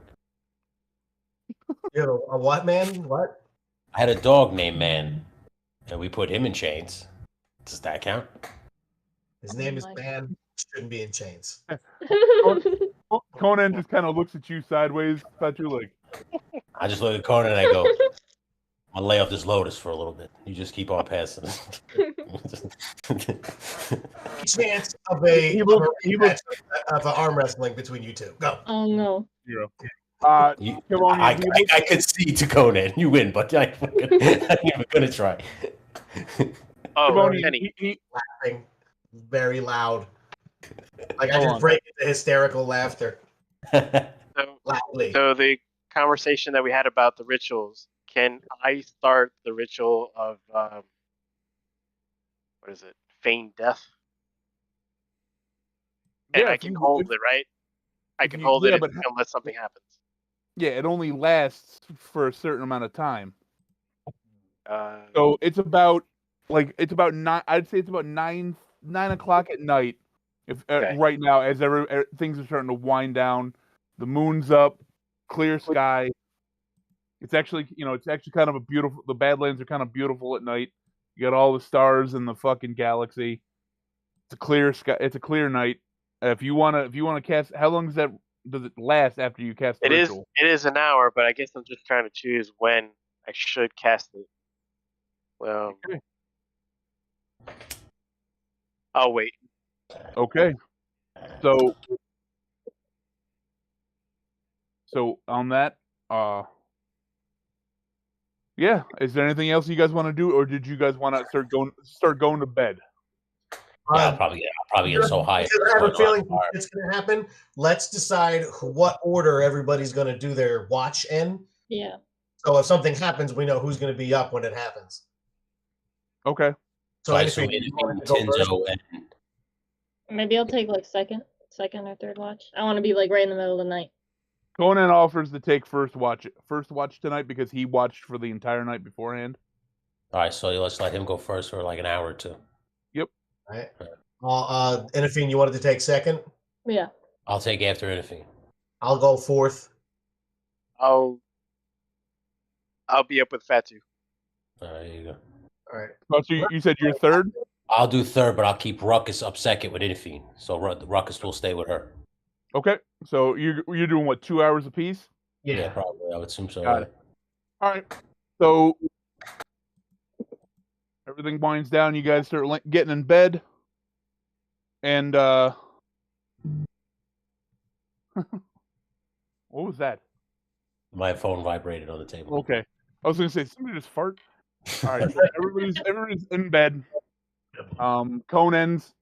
You know, a what, man? What? I had a dog named Man, and we put him in chains. Does that count? His name is Man. Shouldn't be in chains. Conan just kind of looks at you sideways, thought you like. I just look at Conan and I go, I'll lay off this lotus for a little bit. You just keep on passing. Chance of an arm wrestling between you two. Go. Oh no. Zero. I could see to Conan. You win, but I'm not even going to try. Oh, Devonian, Kenny. Laughing very loud. Like I just break into hysterical laughter. Loudly. So the conversation that we had about the rituals, can I start the ritual of what is it? Feigned death? And Yeah, I can hold it, right? I can hold it unless something happens. Yeah, it only lasts for a certain amount of time. Uh, So it's about nine. I'd say it's about 9 o'clock at night. If Okay. right now, as things are starting to wind down, the moon's up, clear sky. It's actually kind of a beautiful. The Badlands are kind of beautiful at night. You got all the stars in the fucking galaxy. It's a clear sky. It's a clear night. If you wanna cast, how long does it last after you cast the ritual? it is an hour, but I guess I'm just trying to choose when I should cast it. Well, Okay. I'll wait. Okay. So on that, yeah. Is there anything else you guys want to do, or did you guys want to start going to bed? Yeah, I'll probably get so high. Because I have a feeling it's going to happen. Let's decide what order everybody's going to do their watch in. Yeah. So if something happens, we know who's going to be up when it happens. Okay. So I assume Tinzo and Maybe I'll take like second or third watch. I want to be like right in the middle of the night. Conan offers to take first watch tonight because he watched for the entire night beforehand. all right, so let's let him go first for like an hour or two. Right. Anaphine, you wanted to take second? Yeah. I'll take after anything. I'll go fourth. I'll be up with Fatu. All right, there you go. All right. Oh, so you said you're third? I'll do third, but I'll keep Ruckus up second with Infine. So Ruckus will stay with her. Okay. So you're doing what, 2 hours apiece? Yeah, probably. I would assume so. Got it. All right. So everything winds down. You guys start getting in bed, and what was that? My phone vibrated on the table. Okay. I was gonna say somebody just fart. All right. So everybody's in bed. Conan's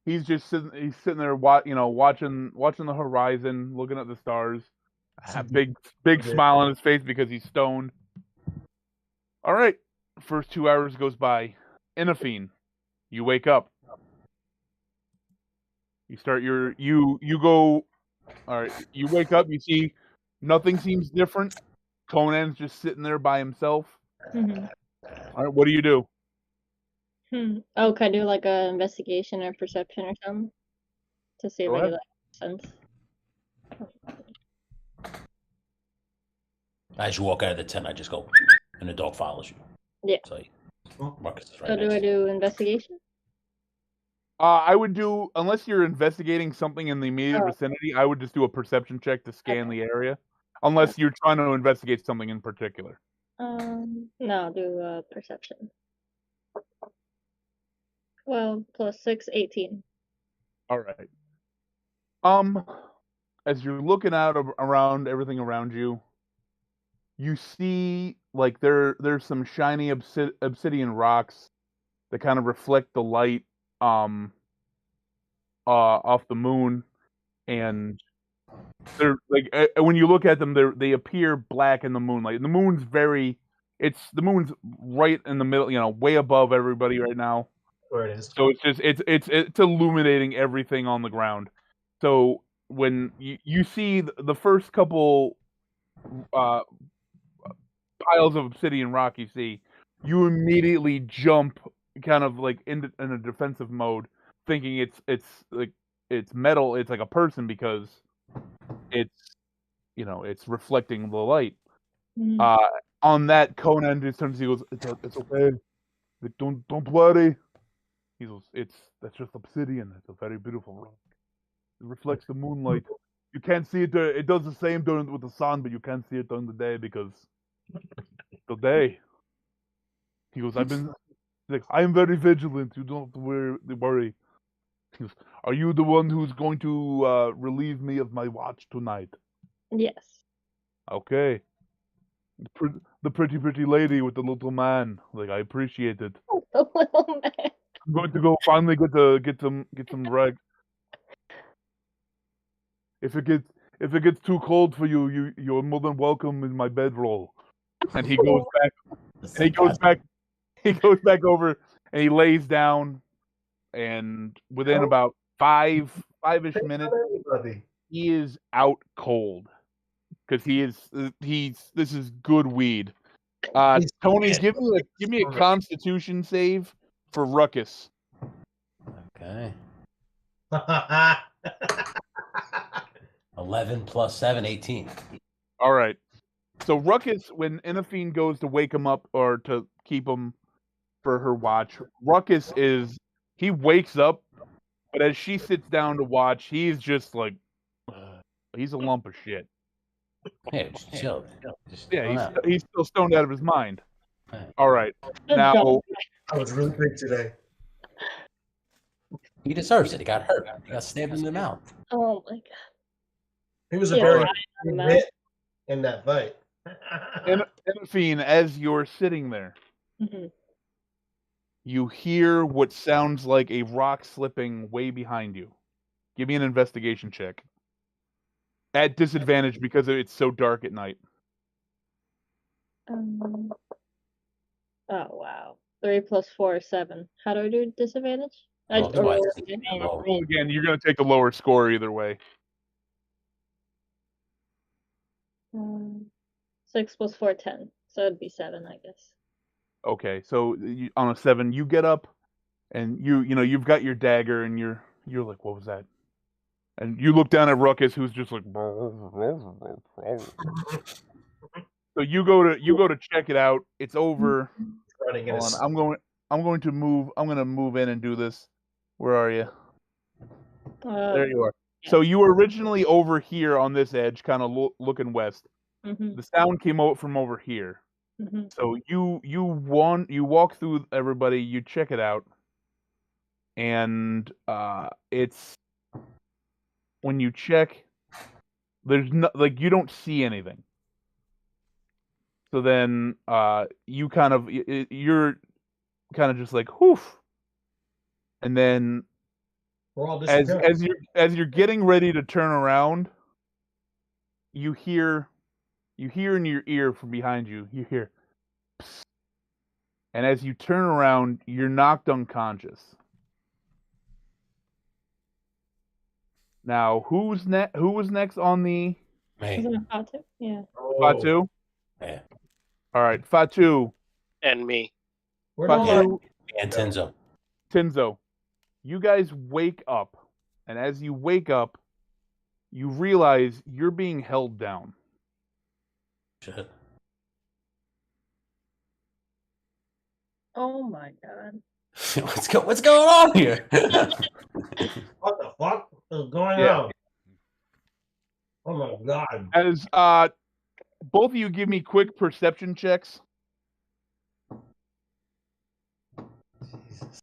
he's sitting there watching the horizon, looking at the stars. A big smile on his face because he's stoned. All right. First 2 hours goes by. Inafine, you wake up. You start you go. All right. You wake up. You see nothing seems different. Conan's just sitting there by himself. Mm-hmm. All right. What do you do? Oh, can I do like a investigation or perception or something to see if Go I ahead. get like sense? As you walk out of the tent, I just go, and the dog follows you. Yeah. So Marcus is right So do I do investigation? I would do, unless you're investigating something in the immediate vicinity, I would just do a perception check to scan the area. Unless you're trying to investigate something in particular. No, I'll do perception. 12 plus 6, 18. All right. As you're looking out around everything around you, you see like there's some shiny obsidian rocks that kind of reflect the light off the moon, and they're like when you look at them, they appear black in the moonlight. And the moon's right in the middle, way above everybody right now. Where it is. So it's illuminating everything on the ground. So when you see the first couple piles of obsidian rock you see, you immediately jump kind of like in a defensive mode, thinking it's metal, it's like a person because it's reflecting the light. On that, Conan just turns, he goes, it's okay. Like, don't worry. He goes, that's just obsidian. It's a very beautiful rock. It reflects the moonlight. You can't see it. It does the same with the sun, but you can't see it during the day because the day. He goes, I'm very vigilant. You don't have to worry. He goes, are you the one who's going to relieve me of my watch tonight? Yes. Okay. The pretty lady with the little man. Like, I appreciate it. The little man. I'm going to go finally get some rag. If it gets too cold for you're more than welcome in my bedroll. And he goes back. And he goes back over and he lays down. And within about five-ish minutes, he is out cold. Because this is good weed. Tony, give me a Constitution save for Ruckus. Okay. 11 plus 7, 18. All right. So Ruckus, when Inafine goes to wake him up or to keep him for her watch, Ruckus he wakes up, but as she sits down to watch, he's just like, he's a lump of shit. Hey, just chill. He's still stoned out of his mind. Hey. All right. Now, I was really big today. He deserves it. He got hurt. He got stabbed in the mouth. Oh my god. He was a very good hit in that fight. Inafine, as you're sitting there, you hear what sounds like a rock slipping way behind you. Give me an investigation check. At disadvantage because it's so dark at night. Oh wow. 3 plus 4 is 7. How do I do disadvantage? Roll again. You're going to take a lower score either way. 6 plus 4, 10. So it'd be 7, I guess. Okay, so on a 7, you get up, and you've got your dagger, and you're like, what was that? And you look down at Ruckus, who's just like. So you go to check it out. It's over. Running in Hold a on. I'm going to move. I'm going to move in and do this. Where are you? There you are. So you were originally over here on this edge, kind of looking west. Mhm. The sound came out from over here. Mhm. So you walk through everybody. You check it out, and it's when you check, there's no you don't see anything. So then you're kind of just like whoof, and then We're all as disappearing. you're getting ready to turn around, you hear in your ear from behind you. You hear, psst, and as you turn around, you're knocked unconscious. Now, who was next on the Me. Isn't it Fatu? Yeah. Fatu? Yeah. All right, Fatu. And me. Where did all our- Fatu, And Tenzo. Tinzo. You guys wake up, and as you wake up, you realize you're being held down. Shit. Oh my god. What's going on here? What the fuck is going Yeah. on? Oh my god. As both of you give me quick perception checks. Jesus.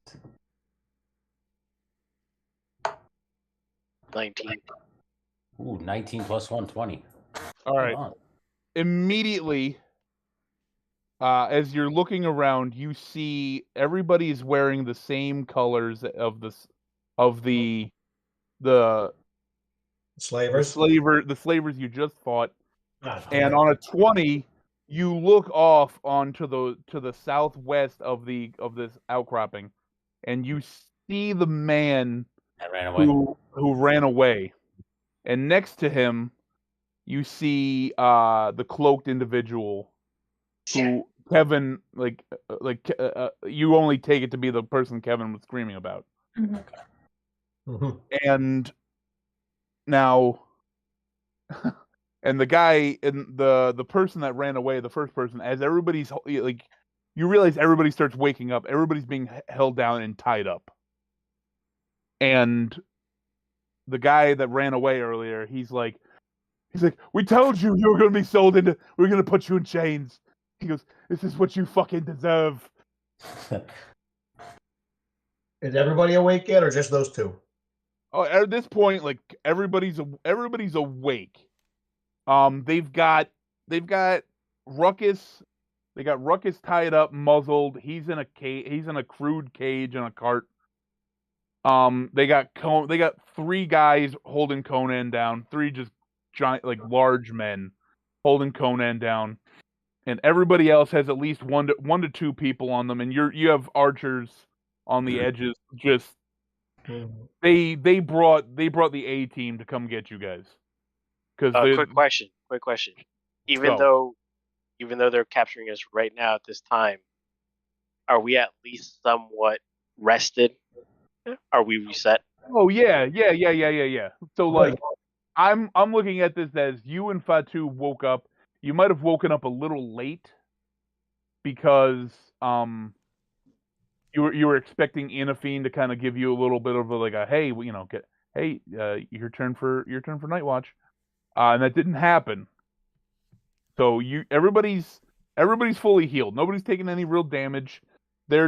19. Ooh, 19 plus 1, 20. All right. Come on. Immediately, as you're looking around, you see everybody's wearing the same colors of the Slavers. the slavers you just fought. God, And on a 20, you look off onto the southwest of this outcropping, and you see the man I ran away. who ran away. And next to him, you see the cloaked individual who Kevin you only take it to be the person Kevin was screaming about. Mhm. Mhm. And now and the guy and the person that ran away, the first person, as everybody's like, you realize everybody starts waking up. Everybody's being held down and tied up. And the guy that ran away earlier, he's like, we told you were going to be sold into. We're going to put you in chains. He goes, this is what you fucking deserve. Is everybody awake yet, or just those two? Oh, at this point, like everybody's awake. They've got Ruckus. They got Ruckus tied up, muzzled. He's in a cage. He's in a crude cage in a cart. They got three guys holding Conan down. Three just giant, like large men holding Conan down, and everybody else has at least one to two people on them. And you have archers on the edges. Just they brought the A team to come get you guys. Because Quick question. Even though they're capturing us right now at this time, are we at least somewhat rested? Are we reset? Oh yeah. So like, I'm looking at this as you and Fatu woke up. You might have woken up a little late because you were expecting Inafine to kind of give you a little bit of a hey, your turn for Night Watch, and that didn't happen. So everybody's fully healed. Nobody's taking any real damage. They're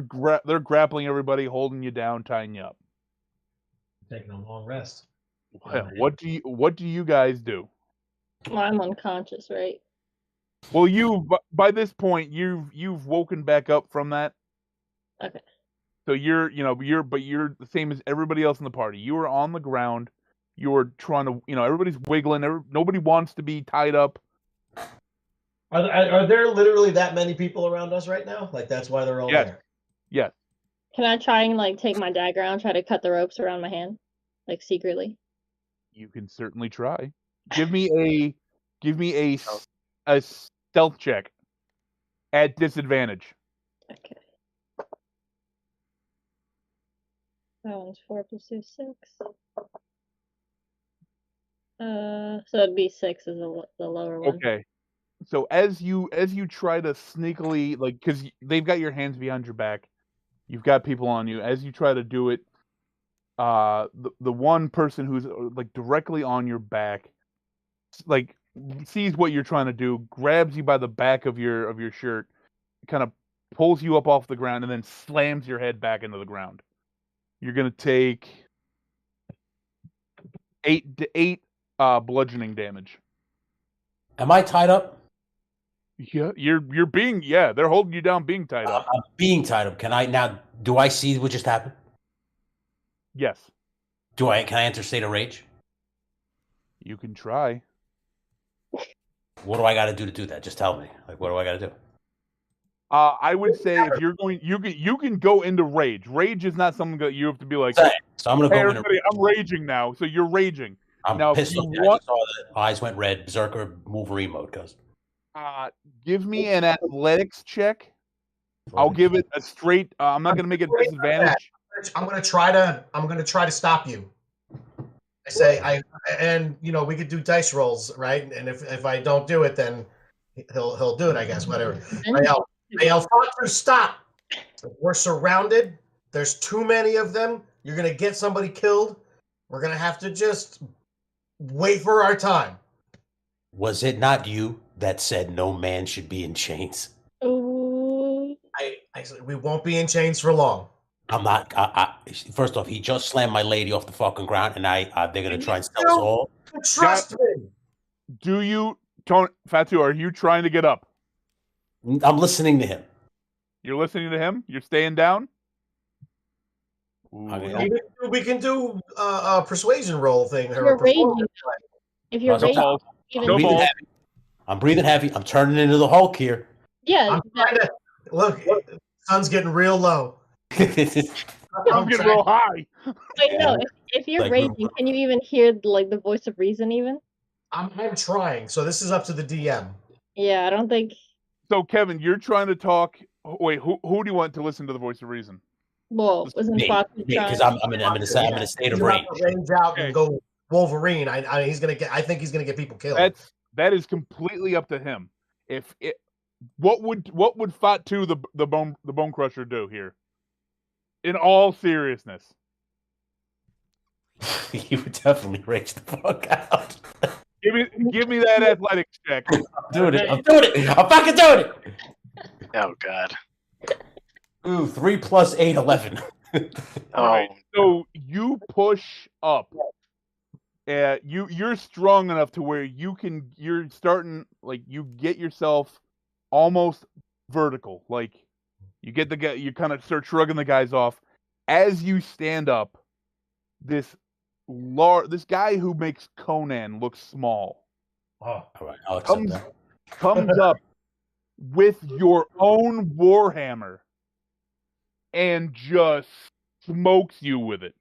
grappling everybody, holding you down, tying you up. Taking a long rest. Well, what do you guys do? Well, I'm unconscious, right? Well, by this point you've woken back up from that. Okay. So you're the same as everybody else in the party. You were on the ground. You were trying to, everybody's wiggling. Nobody wants to be tied up. Are there literally that many people around us right now? Like that's why they're all there. Yes. Can I try and take my dagger out and try to cut the ropes around my hand, secretly? You can certainly try. Give me a stealth check at disadvantage. Okay. That one's 4 + 2 = 6. So it'd be 6 is the lower one. Okay. So as you try to sneakily, like, because they've got your hands behind your back, you've got people on you. As you try to do it, the one person who's like directly on your back, like, sees what you're trying to do, grabs you by the back of your shirt, kind of pulls you up off the ground, and then slams your head back into the ground. You're gonna take 8 bludgeoning damage. Am I tied up? Yeah, you're being they're holding you down, being tied up. I'm being tied up. Can I now? Do I see what just happened? Yes, Can I enter state of rage? you can try. What do I got to do that? Just tell me. Like, what do I got to do? I would say if you're going, you can go into rage. Rage is not something that you have to be like. So I'm gonna Hey, go into. everybody, I'm raging now. So you're raging. I'm now, pissed if off. you I want, just saw that eyes went red. Berserker Wolverine mode, cuz. give me an athletics check. I'll give it a straight. I'm not gonna make it a disadvantage. I'm gonna try to stop you. I say we could do dice rolls, right? And if I don't do it, then he'll do it. I guess whatever. I yell, "Foster, stop! We're surrounded. There's too many of them. You're gonna get somebody killed. We're gonna have to just wait for our time." Was it not you that said no man should be in chains? Ooh. I said we won't be in chains for long. I'm not. First off, he just slammed my lady off the fucking ground, and they're gonna try and sell us all. Trust me. Do you, Fatu? Are you trying to get up? I'm listening to him. You're listening to him. You're staying down. We can do a persuasion roll thing. If you're raging, I'm breathing heavy. I'm turning into the Hulk here. Yeah. Look, sun's getting real low. I'm getting real high. Wait, no. If you're raging, can you even hear the voice of reason? Even I'm trying. So this is up to the DM. Yeah, I don't think. So Kevin, you're trying to talk. Wait, who do you want to listen to the voice of reason? Well, wasn't because I'm in a state of rage. Range out and go Wolverine. I think he's gonna get people killed. That is completely up to him. What would Fatu the Bone Crusher do here? In all seriousness, he would definitely rage the fuck out. Give me that athletics check. I'm doing it. I'm fucking doing it. Oh God. Ooh, 3 + 8, 11. All right, so you push up. You're strong enough to where you're starting, like, you get yourself almost vertical. Like, you get the guy, you kind of start shrugging the guys off. As you stand up, this guy who makes Conan look small. Oh, all right, I'll accept that. Comes up with your own warhammer and just smokes you with it.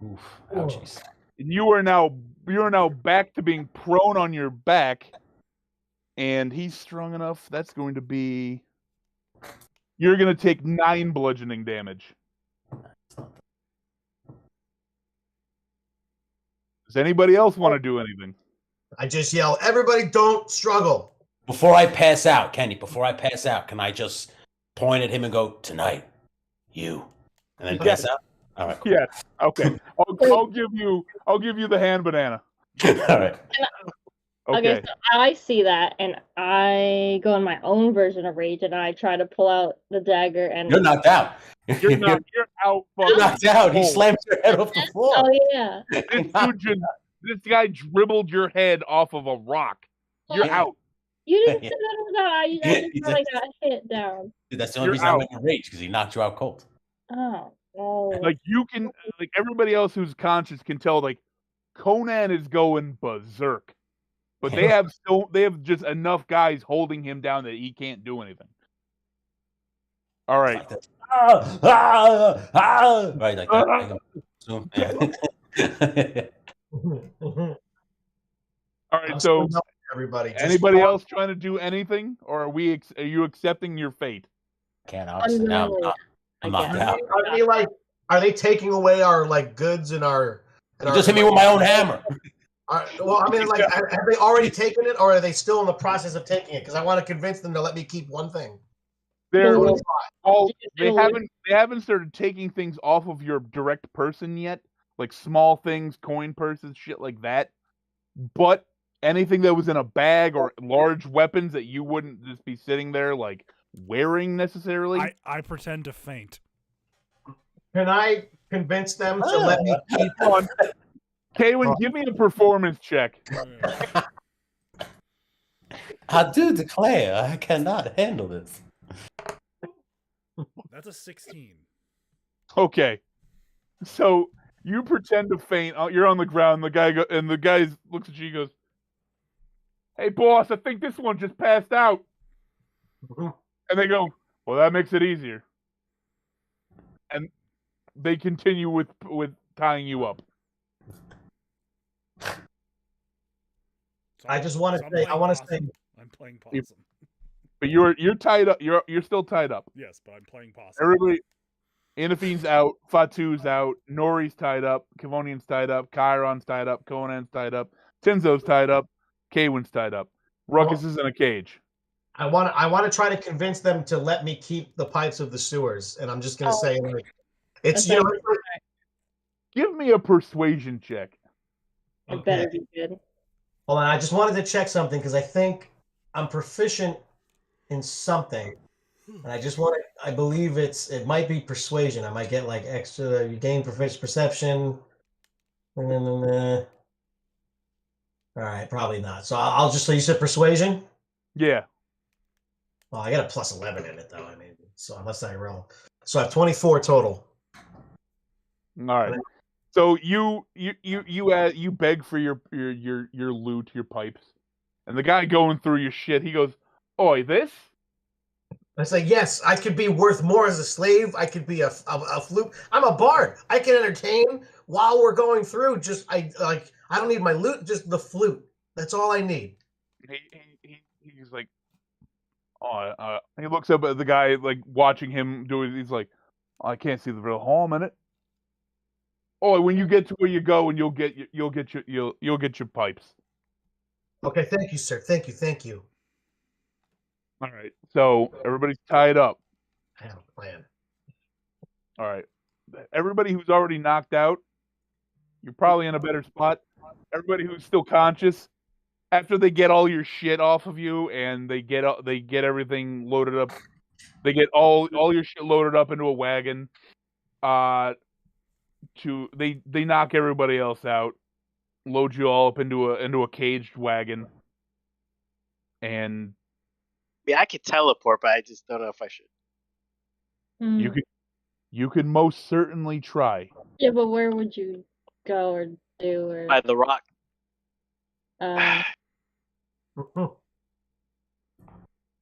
Oof, ouchies. And you are now back to being prone on your back, and he's strong enough. That's going to be. You're going to take 9 bludgeoning damage. Does anybody else want to do anything? I just yell, "Everybody, don't struggle!" Before I pass out, Kenny. Can I just point at him and go, "Tonight, you," and then pass out? All right. Cool. Yes. Okay. I'll give you the hand banana. All right. Okay, so I see that, and I go in my own version of rage, and I try to pull out the dagger. And you're knocked out. You're out. You're knocked out. He slammed your head off the floor. Oh yeah. This guy dribbled your head off of a rock. You're out. You didn't say that was out. I just really got hit down. Dude, that's the only reason I went in rage, because he knocked you out cold. Oh. Oh. Like, you can, like, everybody else who's conscious can tell, like, Conan is going berserk. But they have just enough guys holding him down that he can't do anything. All right. Like right, like that. All right, so everybody. Anybody else trying to do anything, or are you accepting your fate? Can't obviously now. I'm knocked out. Are they taking away our goods and our? You just hit me with my own hammer. Well, I mean, like, have they already taken it, or are they still in the process of taking it? Because I want to convince them to let me keep one thing. They're Well, all Did you they do a haven't started taking things off of your direct person yet, like small things, coin purses, shit like that. But anything that was in a bag or large weapons that you wouldn't just be sitting there like wearing necessarily. I pretend to faint. Can I convince them to let me keep on? Kaywin, give me a performance check. I do declare I cannot handle this. That's a 16. Okay, so you pretend to faint. You're on the ground. The guy looks at you. He goes, "Hey, boss, I think this one just passed out." And they go, "Well, that makes it easier." And they continue with tying you up. So I just want to I'm say, I playing want to say, possum. I'm playing possum. But you're tied up. You're still tied up. Yes, but I'm playing possum. Everybody, Anafine's out. Fatu's out. Nori's tied up. Kavonian's tied up. Chiron's tied up. Conan's tied up. Tinzo's tied up. Kaywin's tied up. Ruckus is in a cage. I want to try to convince them to let me keep the pipes of the sewers, and I'm just gonna say, like, it's That's Give me a persuasion check. It better be good. Hold on, I just wanted to check something because I think I'm proficient in something, and I just want to. I believe it might be persuasion. I might get like extra. You gain perception. All right, probably not. So I'll just. So you said persuasion? Yeah. Well, I got a plus 11 in it though. I mean, so unless I roll, so I have 24 total. All right. So you beg for your loot, your pipes, and the guy going through your shit, he goes, "Oi, this." I say, yes, I could be worth more as a slave. I could be a flute. I'm a bard. I can entertain while we're going through. I don't need my loot, just the flute. That's all I need. He's like, he looks up at the guy like watching him do it. He's like, I can't see the real harm in it. Oh, when you get to where you go, and you'll get your pipes. Okay, thank you, sir. Thank you. All right, so everybody's tied up. I have a plan. All right, everybody who's already knocked out, you're probably in a better spot. Everybody who's still conscious, after they get all your shit off of you and they get everything loaded up, they get all your shit loaded up into a wagon. They knock everybody else out, load you all up into a caged wagon, and Yeah, I could teleport, but I just don't know if I should. you could most certainly try. Yeah, but where would you go or do or? By the rock.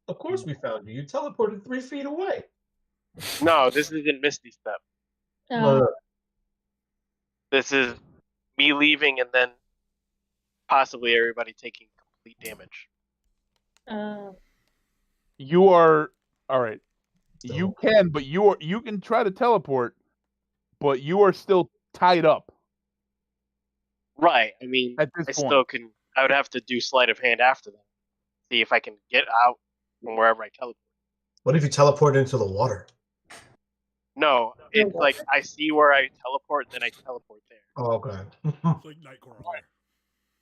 Of course we found you. You teleported 3 feet away. No, this isn't Misty Step. This is me leaving and then possibly everybody taking complete damage. You are all right. You can, but you can try to teleport, but you are still tied up. Right. I mean, at this I point. still can. I would have to do sleight of hand after that. See if I can get out from wherever I teleport. What if you teleport into the water? No, it's like I see where I teleport, then I teleport there. Oh, okay. It's like Nightcrawler.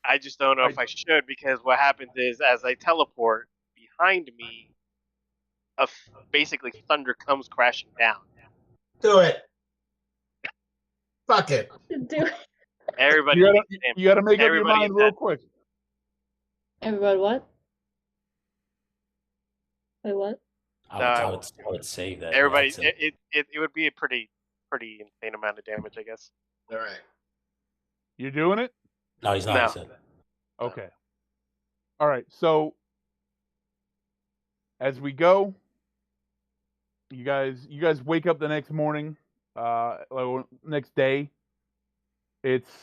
I just don't know if I should, because what happens is as I teleport behind me, basically thunder comes crashing down. Do it. Fuck it. Do it. Everybody, you gotta make up your mind real quick. Everybody, what? Wait, what? I would say that. Everybody, it would be a pretty insane amount of damage, I guess. All right. You're doing it? No, he's not. No. Okay. All right. So as we go, you guys wake up the next morning, next day.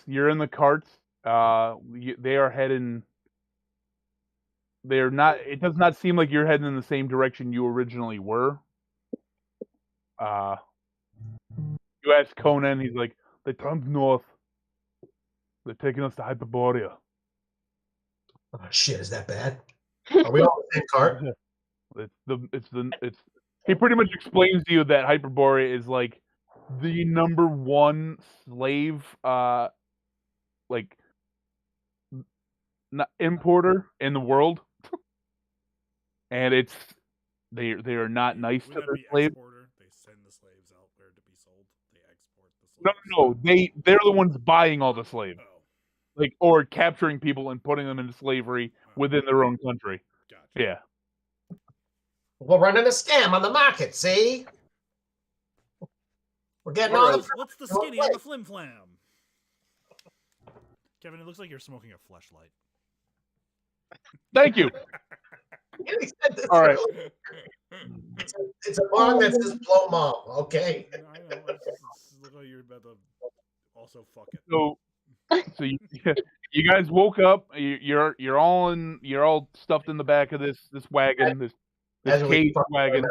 You're in the carts. They are heading. They're not. It does not seem like you're heading in the same direction you originally were. You ask Conan. He's like, they turned north. They're taking us to Hyperborea. Oh shit, is that bad? Are we all in the same cart? It's he pretty much explains to you that Hyperborea is like the number one slave like importer in the world. And they are not nice to Wouldn't their that be slaves. exporter? They send the slaves out there to be sold. They export the slaves. No, they're the ones buying all the slaves. Oh, Like, or capturing people and putting them into slavery within their own country. gotcha. Yeah. We're running a scam on the market, see? We're getting all the... What's the skinny on the flim flam? Kevin, it looks like you're smoking a fleshlight. Thank you. He said this All right. earlier. It's a bong that says blow mom, okay? I know. It's look like you're about to also fuck it. So you guys woke up. You're all stuffed in the back of this wagon, this cage wagon.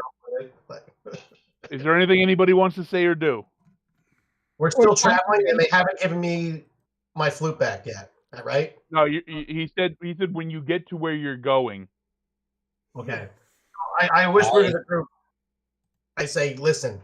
Is there anything anybody wants to say or do? We're still traveling, and they haven't given me my flute back yet. Is that right? No, he said when you get to where you're going. Okay. I whisper to the group. I say, listen,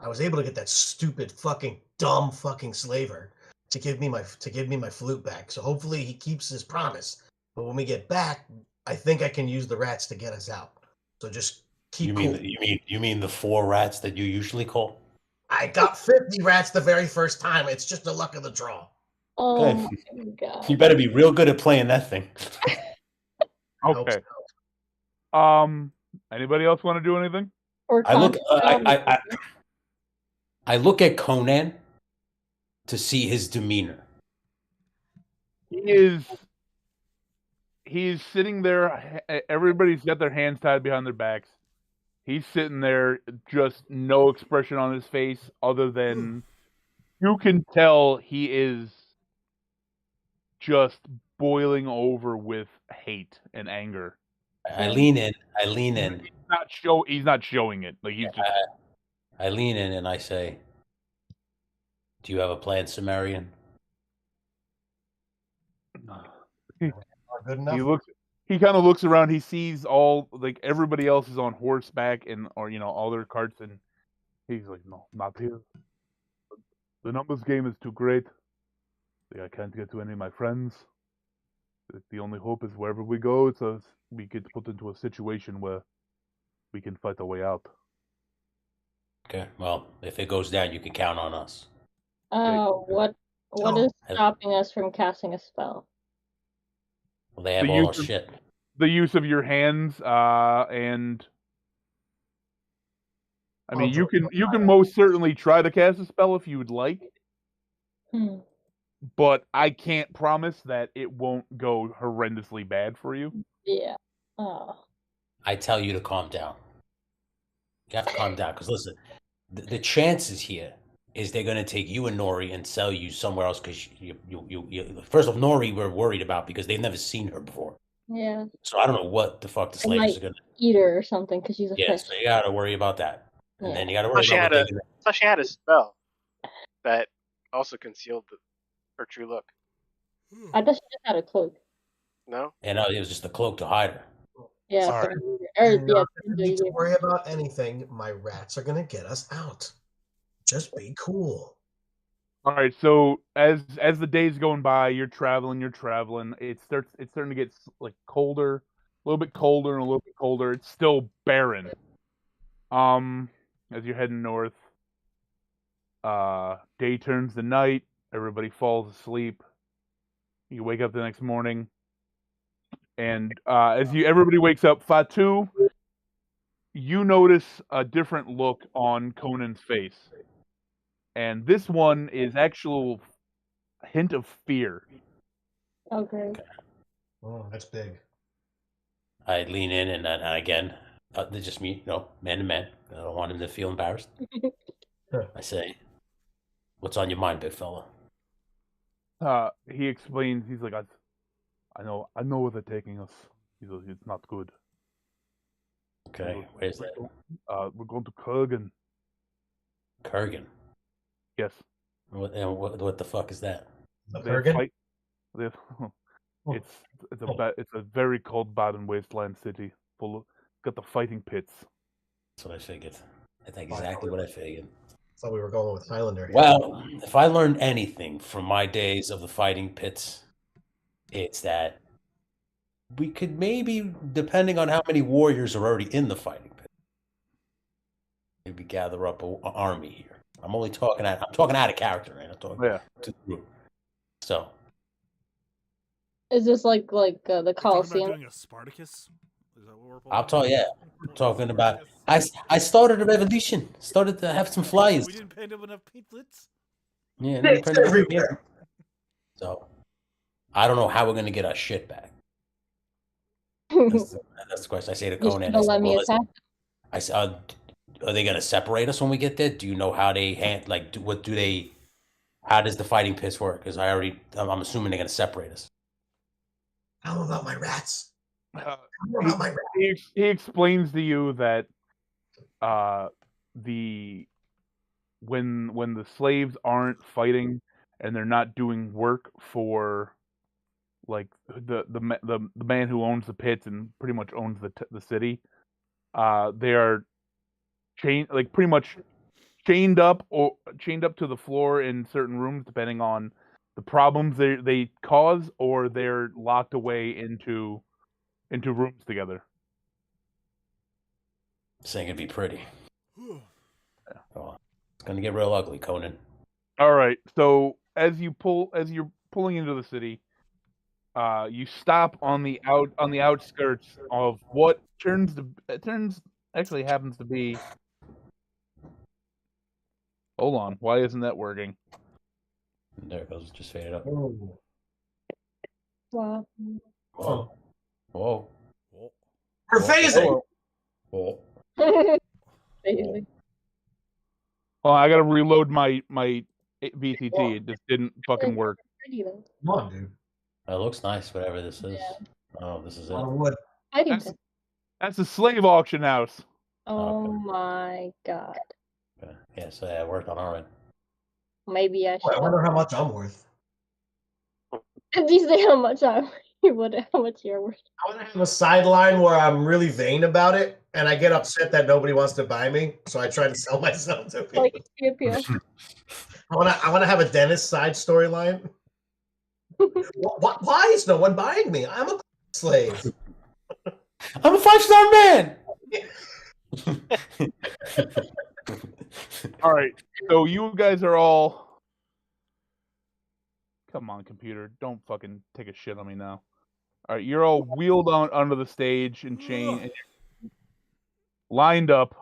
I was able to get that stupid fucking dumb fucking slaver to give me my flute back. So hopefully he keeps his promise. But when we get back, I think I can use the rats to get us out. So just keep cool. You mean the 4 rats that you usually call? I got 50 rats the very first time. It's just the luck of the draw. Oh my god. You better be real good at playing that thing. Okay. Anybody else want to do anything? I look at Conan to see his demeanor. He is sitting there. Everybody's got their hands tied behind their backs. He's sitting there, just no expression on his face other than you can tell he is just boiling over with hate and anger. I lean in. He's not showing it. Like I lean in and I say, "Do you have a plan, Sumerian?" Good enough. He kind of looks around. He sees everybody else is on horseback or all their carts, and he's like, "No, not here. The numbers game is too great. I can't get to any of my friends. The only hope is wherever we go, we get put into a situation where we can fight our way out." Okay. Well, if it goes down, you can count on us. What is stopping us from casting a spell? Well, they have all our shit. The use of your hands, and I mean, you can most certainly try to cast a spell if you would like, but I can't promise that it won't go horrendously bad for you. Yeah. Oh. I tell you to calm down. You have to calm down because listen, the chances here is they're going to take you and Nori and sell you somewhere else because you first of all, Nori we're worried about because they've never seen her before. Yeah. So I don't know what the fuck the slaves are going to eat her or something because she's a fish. So you got to worry about that. And then you got to worry about what she had a spell that also concealed her true look. I thought she just had a cloak. No? And it was just a cloak to hide her. Yeah. Sorry. You don't need to worry about anything. My rats are going to get us out. Just be cool. All right, so as the days going by, you're traveling. It's starting to get like colder, a little bit colder and a little bit colder. It's still barren. As you're heading north, day turns to night. Everybody falls asleep. You wake up the next morning, and everybody wakes up, Fatu, you notice a different look on Conan's face. And this one is actual hint of fear. Okay. Oh, that's big. I lean in and again, it's just me, man to man. I don't want him to feel embarrassed. I say, "What's on your mind, big fella?" He explains. He's like, I know where they're taking us. He's like, it's not good. Okay, where's that? We're going to Kurgan. Kurgan. Yes. What the fuck is that? Kurgan? It's a very cold, barren wasteland city got the fighting pits. That's what I figured. That's exactly what I figured. Thought we were going with Highlander. Well, if I learned anything from my days of the fighting pits, it's that we could maybe, depending on how many warriors are already in the fighting pit, maybe gather up an army here. I'm talking out of character, right? I'm talking to the group. So, Is this like the We're talking about Coliseum? doing a Spartacus? Is that what we're I'll talk. Yeah, I'm talking about. Spartacus? I started a revolution. Started to have some flyers. We didn't pay him enough paintlets. Yeah, It's everywhere. So, I don't know how we're gonna get our shit back. That's the question. I say to You Conan. should've let me attack. I said, are they gonna separate us when we get there? Do you know how they how does the fighting pits work? Because I'm assuming they're gonna separate us. How about my rats? He explains to you that when the slaves aren't fighting and they're not doing work for like the man who owns the pits and pretty much owns the city, they are pretty much chained up to the floor in certain rooms depending on the problems they cause, or they're locked away into rooms together. This ain't gonna be pretty. Oh, it's gonna get real ugly, Conan. All right. So as you're pulling into the city, you stop on the outskirts of what happens to be. Hold on. Why isn't that working? There it goes. Just faded up. Wow. Whoa. Whoa. We're phasing. Whoa. Basically. Oh, I gotta reload my VCT. It just didn't fucking work. Pretty though. Come on, dude. It looks nice, whatever this is. Yeah. Oh, this is it. On wood. I think so. That's a slave auction house. Oh Okay. my god. Okay. Yeah, so it worked on our end. Maybe I Boy, I should. wonder how much I'm worth. Did you say how much how much you're worth? I want to have a sideline where I'm really vain about it, and I get upset that nobody wants to buy me, so I try to sell myself to people. Like pew. I want to have a Dennis side storyline. Why is no one buying me? I'm a slave. I'm a 5-star man. All right. So you guys are all. Come on, computer. Don't fucking take a shit on me now. All right. You're all wheeled on onto the stage and chain and you're lined up.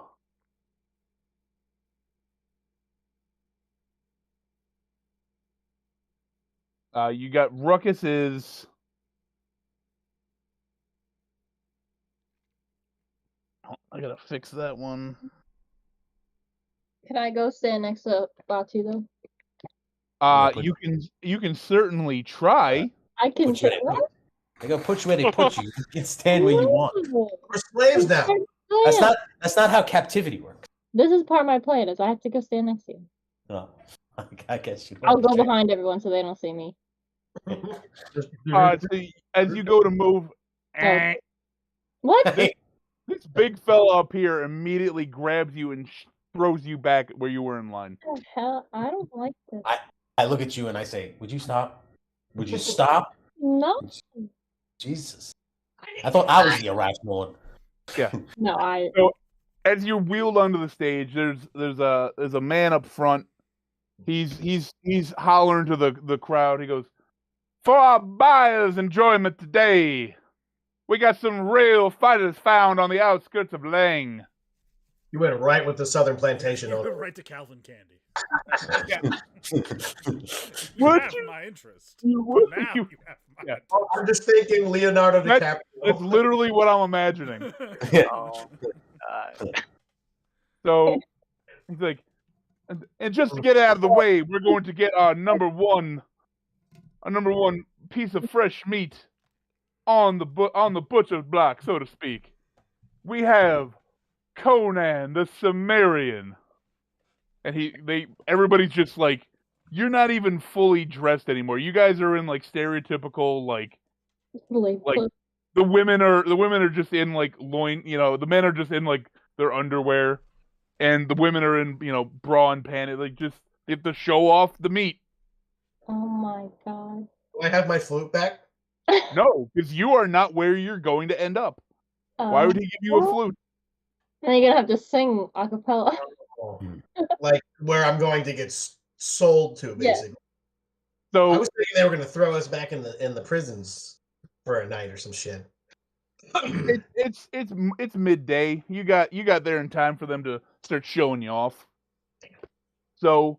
You got Ruckus's. I gotta fix that one. Can I go stand next to Batu though? You can certainly try. I can Put you try. in it. They're gonna put you where they put you. You can stand where you want. We're slaves now. That's not how captivity works. This is part of my plan. Is I have to go stand next to you. No, I guess you. I'll go behind everyone so they don't see me. So as you go to move, Oh. What? this big fella up here immediately grabs you and throws you back where you were in line. What the hell? I don't like this. I look at you and I say, "Would you stop? Would you stop?" No. Jesus, I thought I was the irrational one. Yeah. No, So as you're wheeled onto the stage, there's a man up front. He's hollering to the crowd. He goes, "For our buyers' enjoyment today, we got some real fighters found on the outskirts of Lang." You went right with the Southern Plantation You owner. went right to Calvin Candy. Would You have you? my interest. You would. Now you have my Yeah. I'm just thinking Leonardo DiCaprio. That's literally what I'm imagining. Oh, God. So he's like, and just to get out of the way, we're going to get our number one piece of fresh meat on the butcher's block, so to speak. We have Conan the Cimmerian, and everybody's just like, you're not even fully dressed anymore. You guys are in like stereotypical like Like, Like the women are just in like loin, the men are just in like their underwear, and the women are in bra and panties, like just they have to show off the meat. oh my god. Do I have my flute back? No, because you are not where you're going to end up. Why would he give you a flute? And you're gonna have to sing a cappella. Like where I'm going to get sold to, Yeah. basically. I So was thinking they were going to throw us back in the prisons for a night or some shit. it's midday. You got there in time for them to start showing you off. So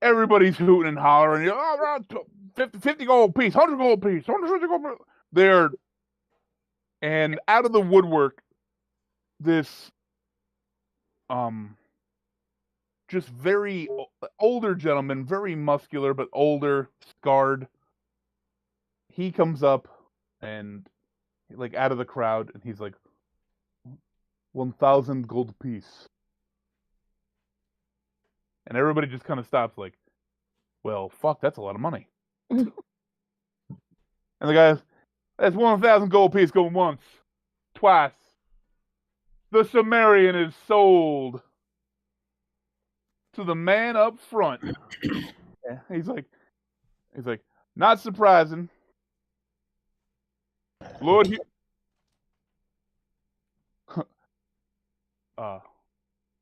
everybody's hooting and hollering. 50 gold piece, 100 gold piece, 150 gold piece. They're and out of the woodwork, this just very older gentleman, very muscular but older, scarred. He comes up and like out of the crowd, and he's like, 1,000 gold piece. And everybody just kind of stops like, well, fuck, that's a lot of money. And the guy, that's 1,000 gold piece going once, twice. The Sumerian is sold to the man up front. Yeah, he's like, not surprising. Lord,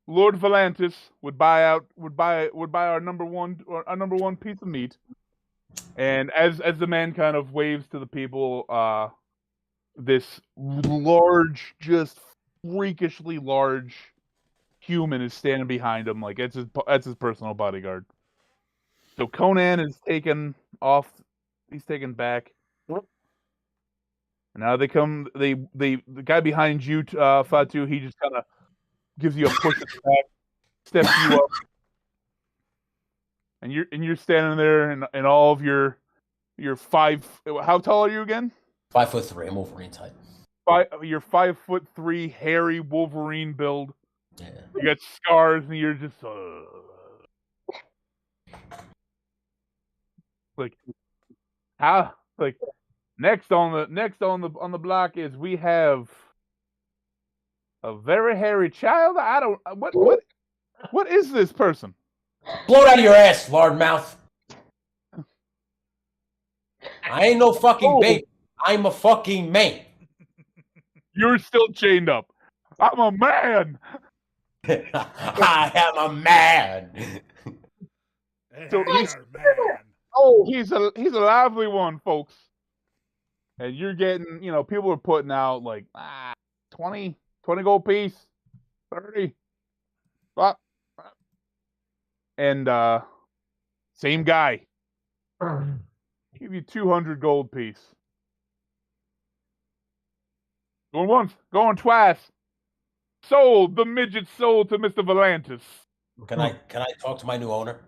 Lord Valantis would buy our number one piece of meat. And as the man kind of waves to the people, this large, just freakishly large human is standing behind him, like that's his personal bodyguard. So Conan is taken off. He's taken back. Now they come. The guy behind you, Fatu. He just kind of gives you a push at the back, steps you up, and you're standing there in all of your 5. How tall are you again? 5'3". I'm Wolverine type. You're 5'3", hairy Wolverine build. Yeah. You got scars, and you're just like how like next on the block is we have a very hairy child. I don't what is this person? Blow it out of your ass, lard mouth. I ain't no fucking baby. I'm a fucking man. You're still chained up. I'm a man. I am a man. So He's man. Oh, he's a lively one, folks. And you're getting, people are putting out like 20 gold piece, 30. And same guy. Give you 200 gold piece. Going once, going twice. Sold, the midget sold to Mr. Valantis. Can I talk to my new owner?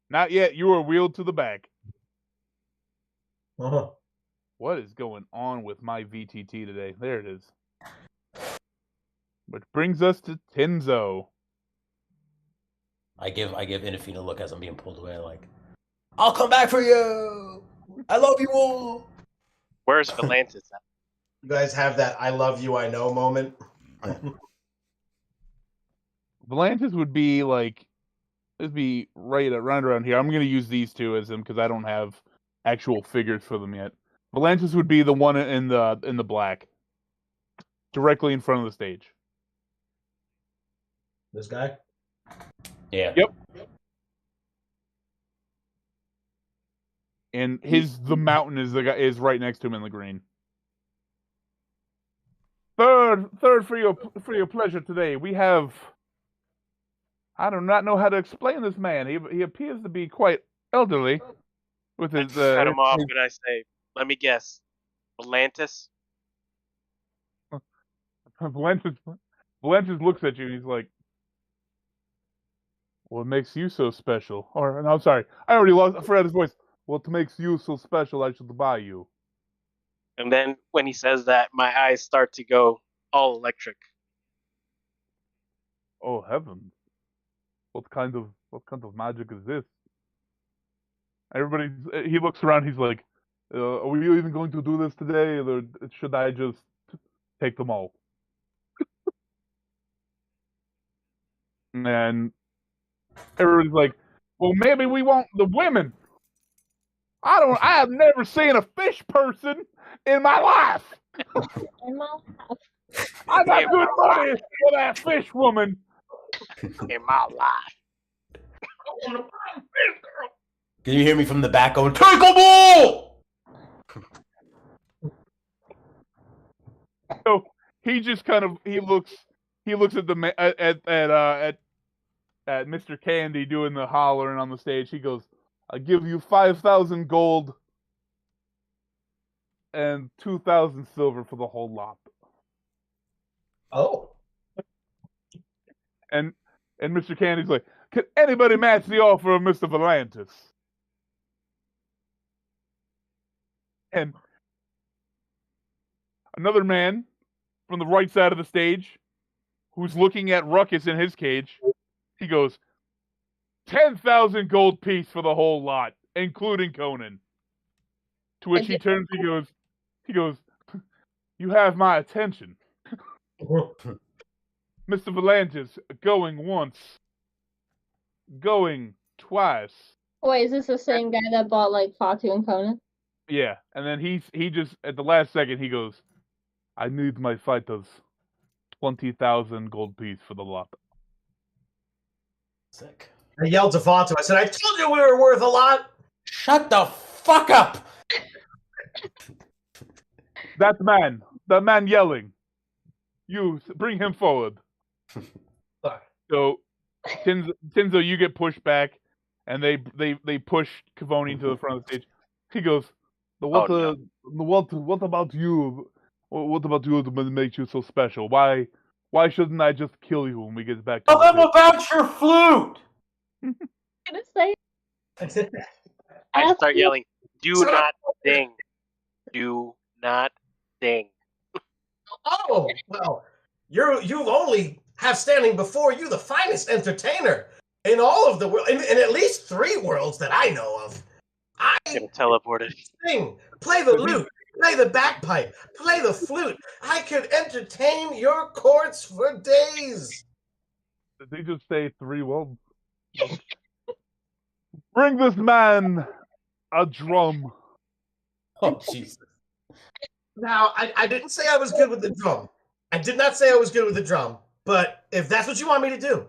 Not yet. You are wheeled to the back. Uh-huh. What is going on with my VTT today? There it is. Which brings us to Tenzo. I give Inafine a look as I'm being pulled away, like, I'll come back for you. I love you all. Where's Valantis at? You guys have that "I love you, I know" moment. Valantis would be like, it'd be right around here. I'm going to use these two as them because I don't have actual figures for them yet. Valantis would be the one in the black, directly in front of the stage. This guy? Yeah. Yep. And the mountain is right next to him in the green. Third for your pleasure today, we have. I do not know how to explain this man. He appears to be quite elderly. With his cut him off when I say, let me guess, Valantis. Valantis looks at you and he's like, "What makes you so special?" Or no, I'm sorry, I forgot his voice. What makes you so special? I should buy you. And then when he says that, my eyes start to go all electric. Oh heavens! What kind of magic is this? He looks around. He's like, Are we even going to do this today, or should I just take them all? And everybody's like, well, maybe we want the women. I have never seen a fish person in my life. I got good money for that fish woman. In my life. I want to buy a fish girl. Can you hear me from the back going, take them all? So he just kind of he looks at the at Mr. Candy doing the hollering on the stage. He goes, "I give you 5,000 gold and 2,000 silver for the whole lot." Oh. And Mr. Candy's like, "Can anybody match the offer of Mr. Volantis?" And another man from the right side of the stage, who's looking at Ruckus in his cage, he goes, 10,000 gold piece for the whole lot, including Conan. To which he turns, he goes, you have my attention. Mr. Volantis, going once, going twice. Wait, is this the same guy that bought like Fatu and Conan? Yeah, and then he just at the last second he goes, I need my fighters 20,000 gold piece for the lot. Sick. I yelled to Fatu. I said, I told you we were worth a lot. Shut the fuck up. That man yelling. You bring him forward. So Tinzo, you get pushed back, and they push Cavoni to the front of the stage. He goes, what about you? What about you that makes you so special? Why shouldn't I just kill you when we get back to Tell them about your flute. I'm gonna say. I start yelling, do not sing. Do not sing. Oh, well, you only have standing before you the finest entertainer in all of the world, in at least 3 worlds that I know of. I Get teleported. sing, play the lute, play the bagpipe, play the flute. I could entertain your courts for days. Did they just say 3 words? Bring this man a drum. Oh, Jesus. Now, I didn't say I was good with the drum. I did not say I was good with the drum. But if that's what you want me to do,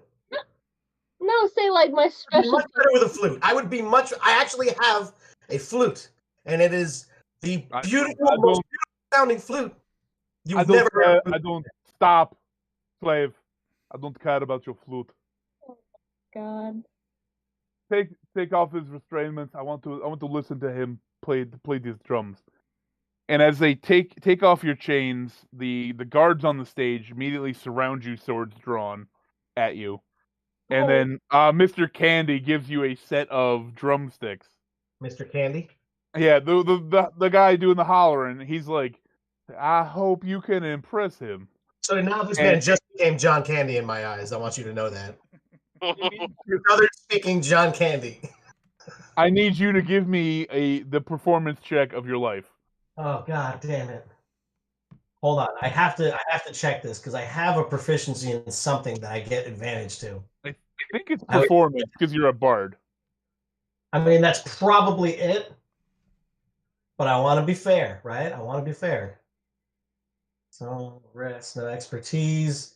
No, say like my I'd be special. much better with a flute. I actually have a flute, and it is the most beautiful sounding flute you've never heard. I don't stop, slave. I don't care about your flute. God. Take off his restraints. I want to listen to him play these drums. And as they take off your chains, the guards on the stage immediately surround you, swords drawn at you. And then Mr. Candy gives you a set of drumsticks. Mr. Candy? Yeah, the guy doing the hollering, he's like, I hope you can impress him. So now this man just became John Candy in my eyes. I want you to know that. Southern speaking John Candy. I need you to give me the performance check of your life. Oh, God damn it. Hold on. I have to check this because I have a proficiency in something that I get advantage to. I think it's performance because you're a bard. I mean, that's probably it. But I want to be fair, right? I want to be fair. So, rest, no expertise.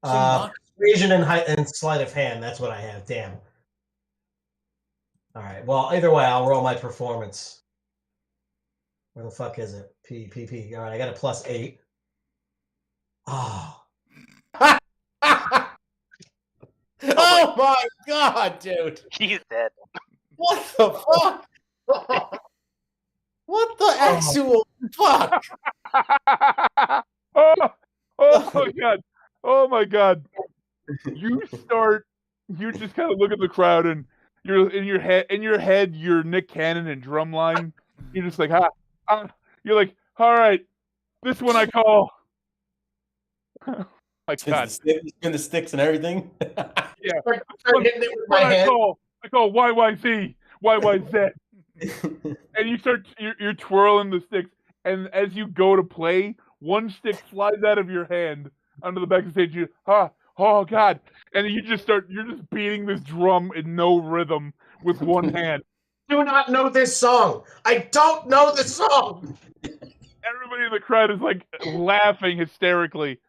Persuasion and sleight of hand. That's what I have. Damn. All right. Well, either way, I'll roll my performance. Where the fuck is it? P. All right, I got a +8. Oh. Oh my God, dude. He's dead. What the fuck? What the actual fuck? Oh my God. Oh my God. You just kind of look at the crowd and you're in your head, you're Nick Cannon and Drumline. You're just like, you're like, all right, this one I call. My God. Spin the sticks and everything. Yeah. Start hitting it with my head. I call YYZ. YYZ. and you're twirling the sticks, and as you go to play, one stick flies out of your hand onto the back of the stage. Oh god, and you're just beating this drum in no rhythm with one hand. Do not know this song. I don't know the song. Everybody in the crowd is like laughing hysterically,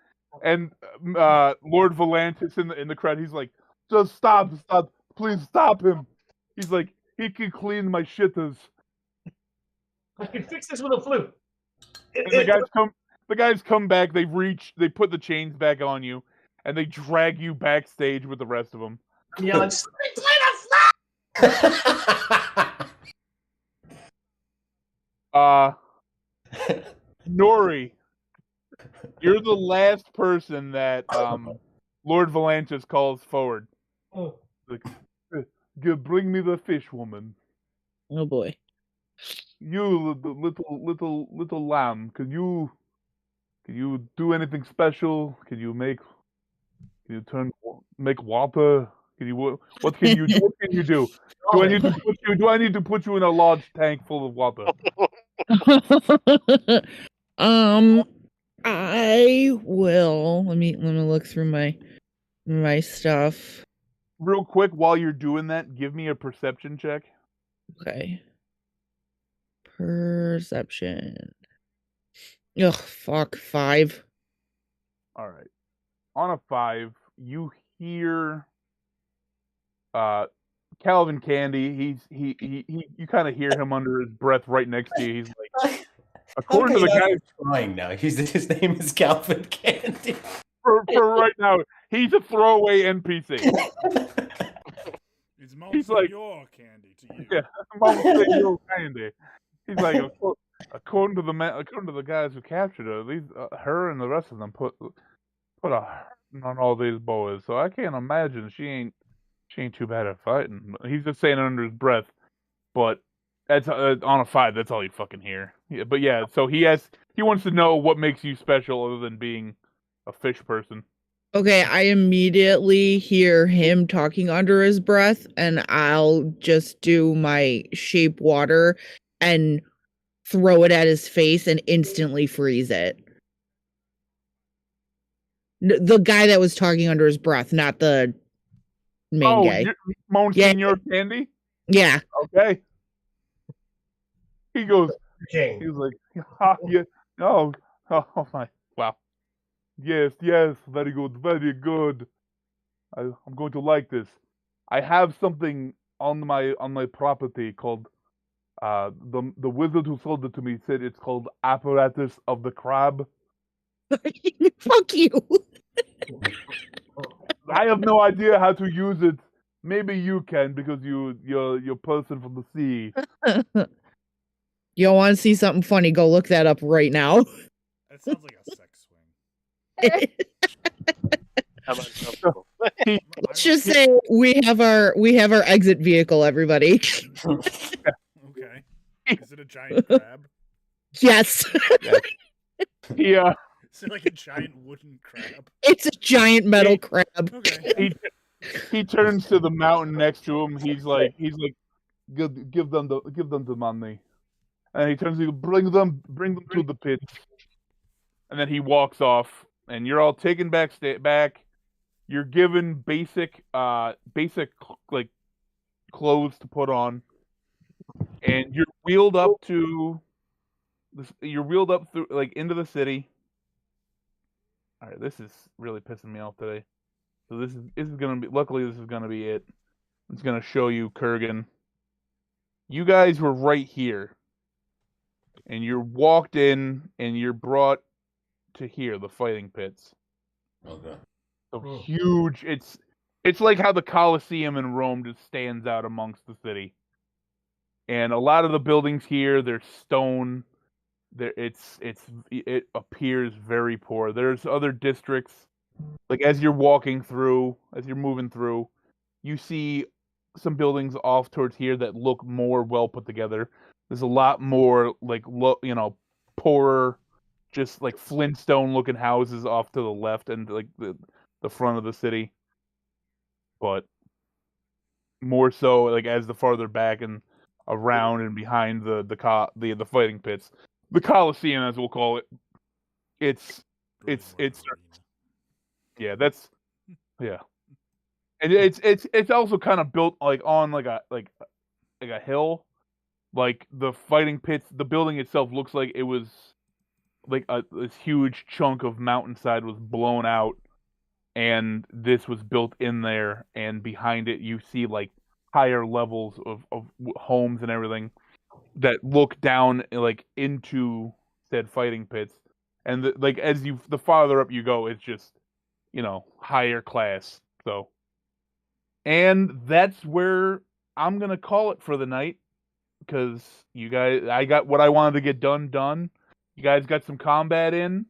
and Lord Volantis in the crowd, he's like, "Just stop, please stop him." He's like, "He can clean my shitters." I can fix this with a flute. And the guys come back. They put the chains back on you, and they drag you backstage with the rest of them. I'm yelling, play the flute! Nori, you're the last person that Lord Volantis calls forward. Oh. Like, bring me the fish woman. Oh boy. You, the little lamb, can you do anything special? Can you make water? What can you do? What can you do? Do I need to put you in a large tank full of water? I will. Let me look through my stuff. Real quick, while you're doing that, give me a perception check. Okay. Perception. Ugh, fuck, 5. All right. On a 5, you hear Calvin Candy. You kind of hear him under his breath right next to you. He's like, according to the guy crying now, his name is Calvin Candy. For right now, he's a throwaway NPC. He's like your candy to you. Yeah, Monsignor Candy. He's like, according to the guys who captured her, her and the rest of them put a hurting on all these boys. So I can't imagine she ain't too bad at fighting. He's just saying it under his breath, but that's on a 5. That's all you fucking hear. Yeah, but yeah, so he wants to know what makes you special other than being a fish person. Okay, I immediately hear him talking under his breath, and I'll just do my shape water and throw it at his face and instantly freeze it. The guy that was talking under his breath, not the main guy. Monsignor Candy? Yeah. Okay. He goes, King. He's like, yeah, oh my, wow. Yes, very good, very good. I'm going to like this. I have something on my property called the wizard who sold it to me said it's called Apparatus of the Crab. Fuck you. I have no idea how to use it. Maybe you can because you're a person from the sea. You want to see something funny? Go look that up right now. That sounds like a sex swing. I'm uncomfortable. Let's just say we have our exit vehicle, everybody. Okay. Is it a giant crab? Yes. Yeah. Is it like a giant wooden crab? It's a giant metal crab. Okay. He turns to the mountain next to him. He's like, give them the money. And he turns to you, bring them to the pit. And then he walks off, and you're all taken back. You're given basic like clothes to put on, and you're wheeled up through like into the city. All right, this is really pissing me off today. So this is gonna be. Luckily, this is gonna be it. It's gonna show you Kurgan. You guys were right here, and you're walked in, and you're brought to here, the fighting pits. Okay. So huge. It's like how the Colosseum in Rome just stands out amongst the city. And a lot of the buildings here, they're stone. It appears very poor. There's other districts, like as you're moving through, you see some buildings off towards here that look more well put together. There's a lot more like poorer, just like Flintstone looking houses off to the left and like the front of the city. But more so like as the farther back and around and behind the fighting pits, the Coliseum as we'll call it. It's yeah, that's yeah, and it's also kind of built like on like a hill, like the fighting pits. The building itself looks like it was like this huge chunk of mountainside was blown out, and this was built in there. And behind it, you see like higher levels of homes and everything that look down like into said fighting pits. And like as the farther up you go, it's just higher class. So, and that's where I'm gonna call it for the night because you guys, I got what I wanted to get done. You guys got some combat in,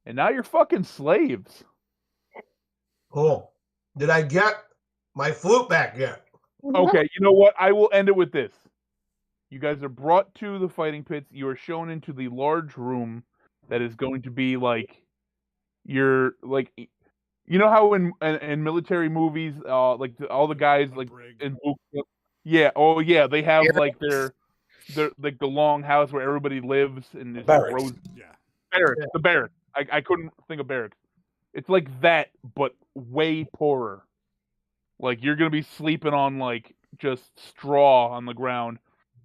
and now you're fucking slaves. Cool. Did I get my flute back yet? Okay, you know what? I will end it with this. You guys are brought to the fighting pits. You are shown into the large room that is going to be like your like. You know how in military movies, like all the guys like in yeah, oh yeah, they have like their like the long house where everybody lives and there's Barracks. Barracks, the barracks. I couldn't think of barracks. It's like that, but way poorer. Like you're gonna be sleeping on like just straw on the ground,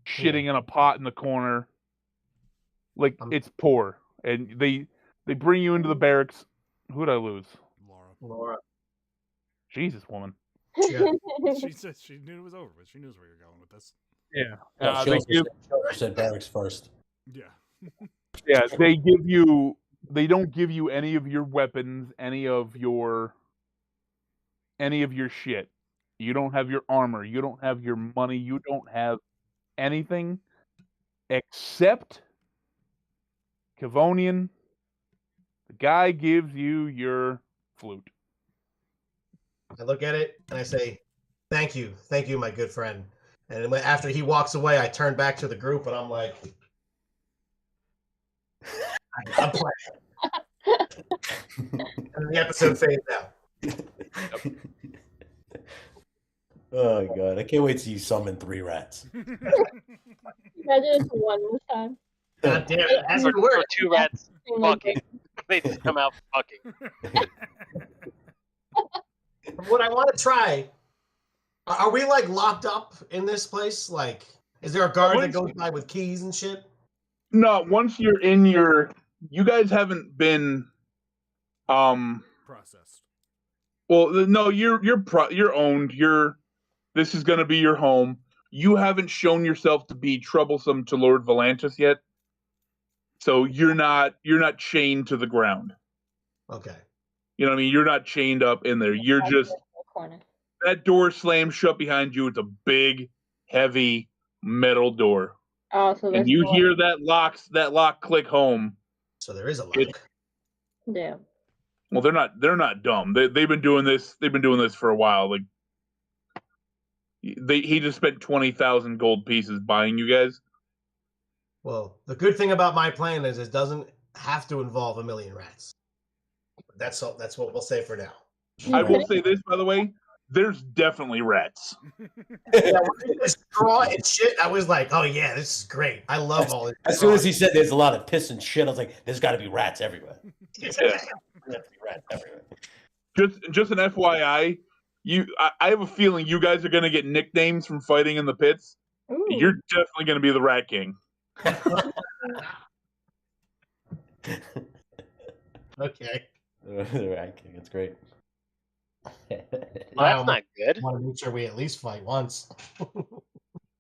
shitting in a pot in the corner. Like it's poor, and they bring you into the barracks. Who'd I lose? Laura. Jesus, woman. Yeah. She said she knew it was over, but she knows where you're going with this. Yeah. No, she said barracks first. Yeah. Yeah, they give you. They don't give you any of your weapons, any of your shit. You don't have your armor. You don't have your money. You don't have anything except Kavonian. The guy gives you your flute. I look at it and I say, thank you, my good friend. And after he walks away, I turn back to the group and I'm like, I'm playing. And the episode fades out. Oh god, I can't wait to see you summon 3 rats. Imagine it's one this time. God damn it, that's Or, the word. or 2 rats fucking. They just come out fucking. What I want to try, are we like locked up in this place? Like, is there a guard that goes by with keys and shit? No, once you're in you guys haven't been, processed. Well, no, you're owned. This is gonna be your home. You haven't shown yourself to be troublesome to Lord Volantis yet, so you're not chained to the ground. Okay. You know what I mean? You're not chained up in there. You're just that door slams shut behind you. It's a big, heavy metal door. Oh, so and you hear that lock click home. So there is a lock. Yeah. Well, they're not dumb. They've been doing this. They've been doing this for a while. Like he just spent 20,000 gold pieces buying you guys. Well, the good thing about my plan is it doesn't have to involve a million rats. That's what we'll say for now. I will say this, by the way. There's definitely rats. Yeah, when there's straw and shit, I was like, oh yeah, this is great. I love all this. As soon as he said there's a lot of piss and shit, I was like, there's got to be rats everywhere. Just an FYI, I have a feeling you guys are going to get nicknames from fighting in the pits. Ooh. You're definitely going to be the Rat King. Okay. The Rat King, it's great. Well, that's not good. I want to make sure we at least fight once.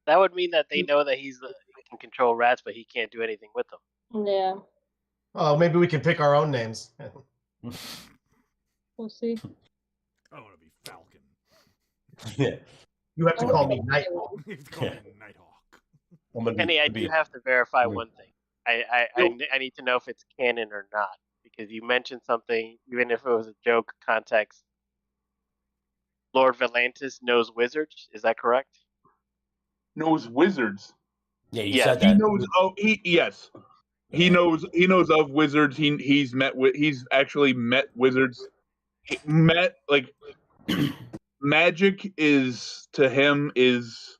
That would mean that they know that he can control rats, but he can't do anything with them. Yeah. Oh, maybe we can pick our own names. We'll see. I want to be Falcon. Yeah. You have to call me Nighthawk. You have to call me Nighthawk. Kenny, I do have to verify one thing. I need to know if it's canon or not, because you mentioned something, even if it was a joke context. Lord Volantis knows wizards. Is that correct? Knows wizards. Yeah, you said that. He knows. Oh, yes. He knows of wizards. He's actually met wizards. Magic is to him is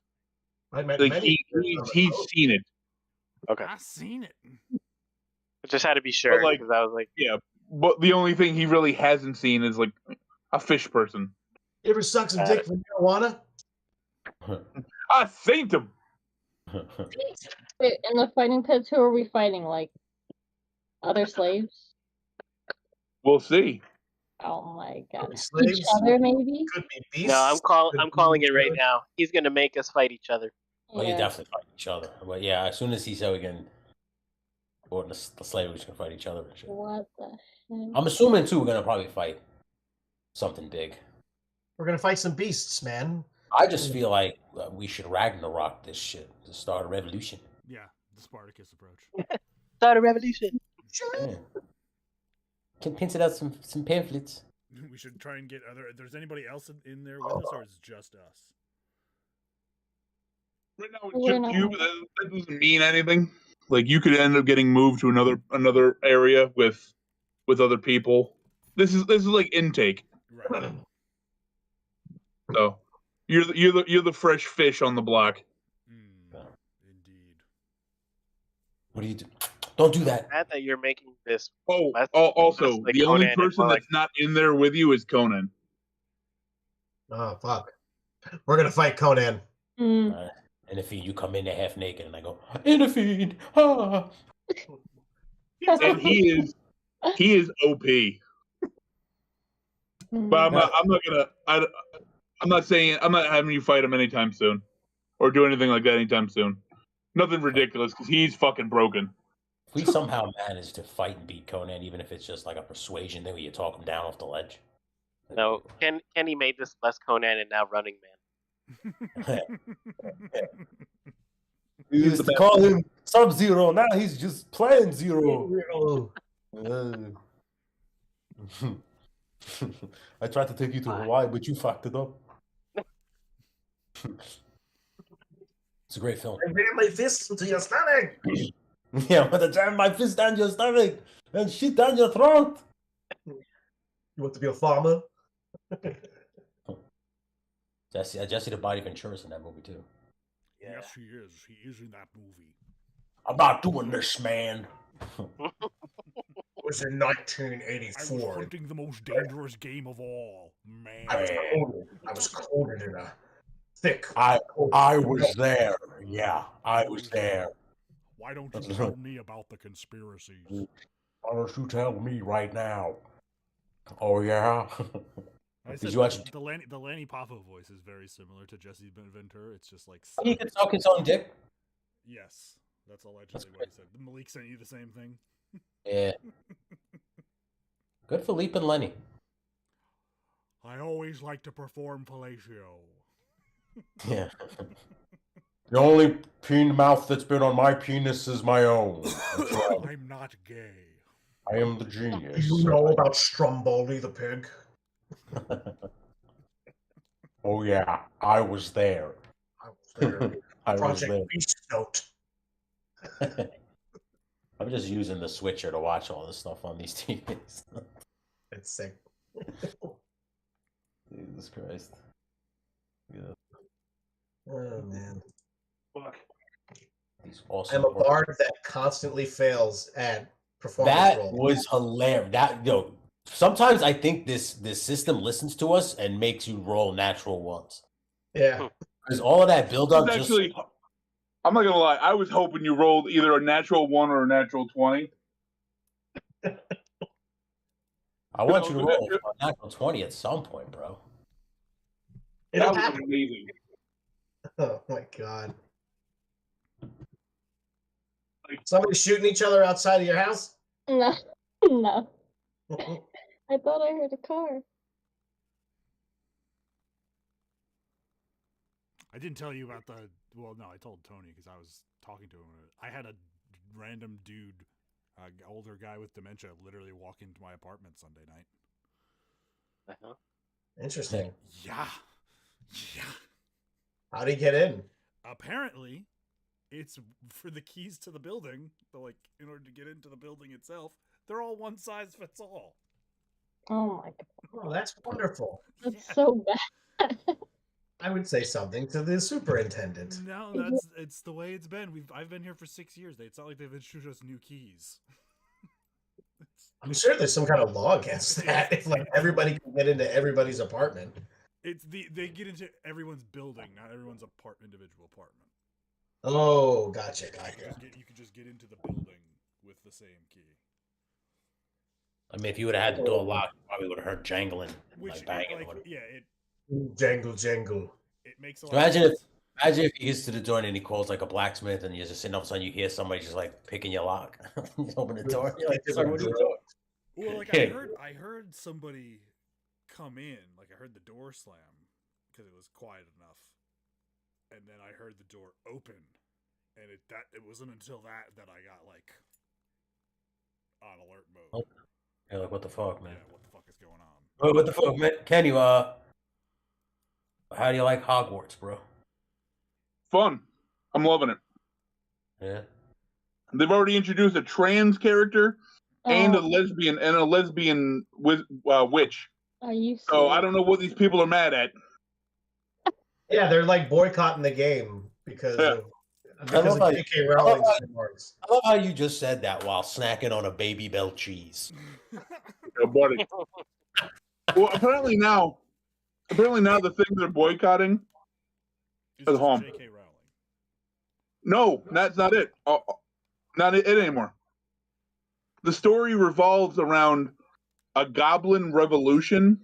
I met Like many. he's seen it. Okay. I seen it. I just had to be sure like- because I was like, Yeah, but the only thing he really hasn't seen is like a fish person. You ever suck some Got dick from marijuana? I seen him. Wait, in the fighting pits, who are we fighting? Like other slaves? We'll see. Oh my god. Could be Each slaves. other, maybe? Could be beasts. no, I'm could calling be it right each other. now. He's gonna make us fight each other. Well, you definitely fight each other. But yeah, as soon as he said we can, or the slaves can fight each other and shit. What the heck? I'm assuming too we're gonna probably fight something big. We're gonna fight some beasts, man. I just feel like we should Ragnarok this shit to start a revolution. Yeah, the Spartacus approach. Start a revolution. Yeah. Can pencil out some pamphlets. We should try and get other. If there's anybody else in there with us, or it's just us? Right now, We're it's not- just you. That doesn't mean anything. Like you could end up getting moved to another area with other people. This is like intake. Right. So you're the fresh fish on the block. Indeed. What do you do? Don't do that. Glad that you're making this. Oh, That's- also that's like the only Conan and person more that's not in there with you is Conan. Oh fuck. We're gonna fight Conan. Mm. And if you come in there half naked, and I go, Interfeed, ah. And he is OP. But I'm not having you fight him anytime soon, or do anything like that anytime soon. Nothing ridiculous because he's fucking broken. If we somehow manage to fight and beat Conan, even if it's just like a persuasion thing where you talk him down off the ledge. No, Kenny made this less Conan and now Running Man. We used to call him Sub-Zero, now he's just plain Zero. I tried to take you to Hawaii, but you fucked it up. It's a great film. I ran my fist into your stomach. Yeah, I'm gonna jam my fist down your stomach and shit down your throat. You want to be a farmer? Jesse the Body Ventura's in that movie too. Yeah. Yes, he is. He is in that movie. I'm not doing this, man. It was in I 1984. was hunting the most dangerous game of all, man. I was coated in a thick. I was there. Yeah, I was there. Why don't you tell me about the conspiracies? Why don't you tell me right now? Oh yeah. I Did said you watch? the Lanny Poffo voice is very similar to Jesse Ventura. It's just like He can suck his own dick. yes, that's allegedly what he said. Malik sent you the same thing. Yeah. Good for Leap and Lenny. I always like to perform fellatio. Yeah. The only mouth that's been on my penis is my own. That's right. I'm not gay. I am the Do genius. you know about Stromboli the pig? Oh yeah, I was there. I was there. I was Project there. Beast Note. I'm just using the switcher to watch all this stuff on these TVs. It's sick. Jesus Christ. Yeah. Oh man. These awesome. I'm a bard that constantly fails at performance That roll. was hilarious. Sometimes I think this system listens to us and makes you roll natural ones. Yeah. Because all of that build up just Actually, I'm not gonna lie. I was hoping you rolled either a natural 1 or a natural 20. I want you to roll a natural 20 at some point, bro. It'll That was happen. amazing. Oh my god. Somebody shooting each other outside of your house? No, no. I thought I heard a car. I didn't tell you about the. Well, no, I told Tony because I was talking to him. I had a random dude, older guy with dementia, literally walk into my apartment Sunday night. Uh-huh. Interesting. Yeah. How'd he get in? Apparently, it's for the keys to the building. Like, in order to get into the building itself, they're all one size fits all. Oh my god. Oh, that's wonderful. That's so bad. I would say something to the superintendent. No, it's the way it's been. I've been here for 6 years. It's not like they've issued us new keys. I'm sure there's some kind of law against that. If like everybody can get into everybody's apartment. They get into everyone's building, not everyone's individual apartment. Oh, gotcha. You could just get into the building with the same key. I mean, if you would have had the door locked, you probably would have heard jangling, like banging. Jangle. It makes a lot of sense. Imagine if he gets to the door and he calls like a blacksmith, and you're just sitting, all of a sudden you hear somebody just like picking your lock. You open the door. You're like, "Sorry, what are you doing?" Well, like I heard somebody come in, like I heard the door slam because it was quiet enough, and then I heard the door open, and it wasn't until that I got like on alert mode. Oh. You're like, what the fuck, man? Yeah, what the fuck is going on? Oh, what the fuck, man? Ken, how do you like Hogwarts, bro? Fun. I'm loving it. Yeah. They've already introduced a trans character and a lesbian witch. Are you serious? So I don't know what these people are mad at. Yeah, they're like boycotting the game because of J.K. Rowling's remarks. I love how you just said that while snacking on a Baby Bell cheese. Yeah, buddy. Well, apparently now the thing they're boycotting is home. J.K. Rowling. No, that's not it. Not it anymore. The story revolves around a goblin revolution,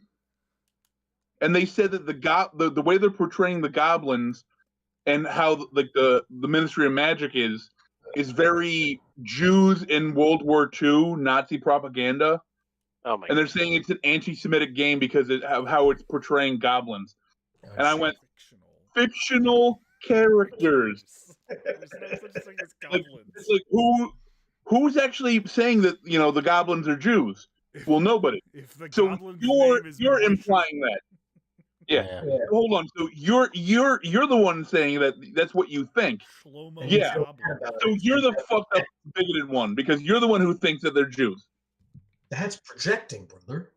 and they said that the way they're portraying the goblins and how like the Ministry of Magic is very Jews in World War II Nazi propaganda. Oh my! And they're saying it's an anti-Semitic game because of how it's portraying goblins. And I went, fictional characters. There's no such thing as Like, goblins. it's like who's actually saying that the goblins are Jews? Well, nobody. If the So goblin's you're name is implying that. Yeah. Hold on. So you're the one saying that's what you think. Shlomo Yeah. Goblin. So you're the fucked up bigoted one because you're the one who thinks that they're Jews. That's projecting, brother.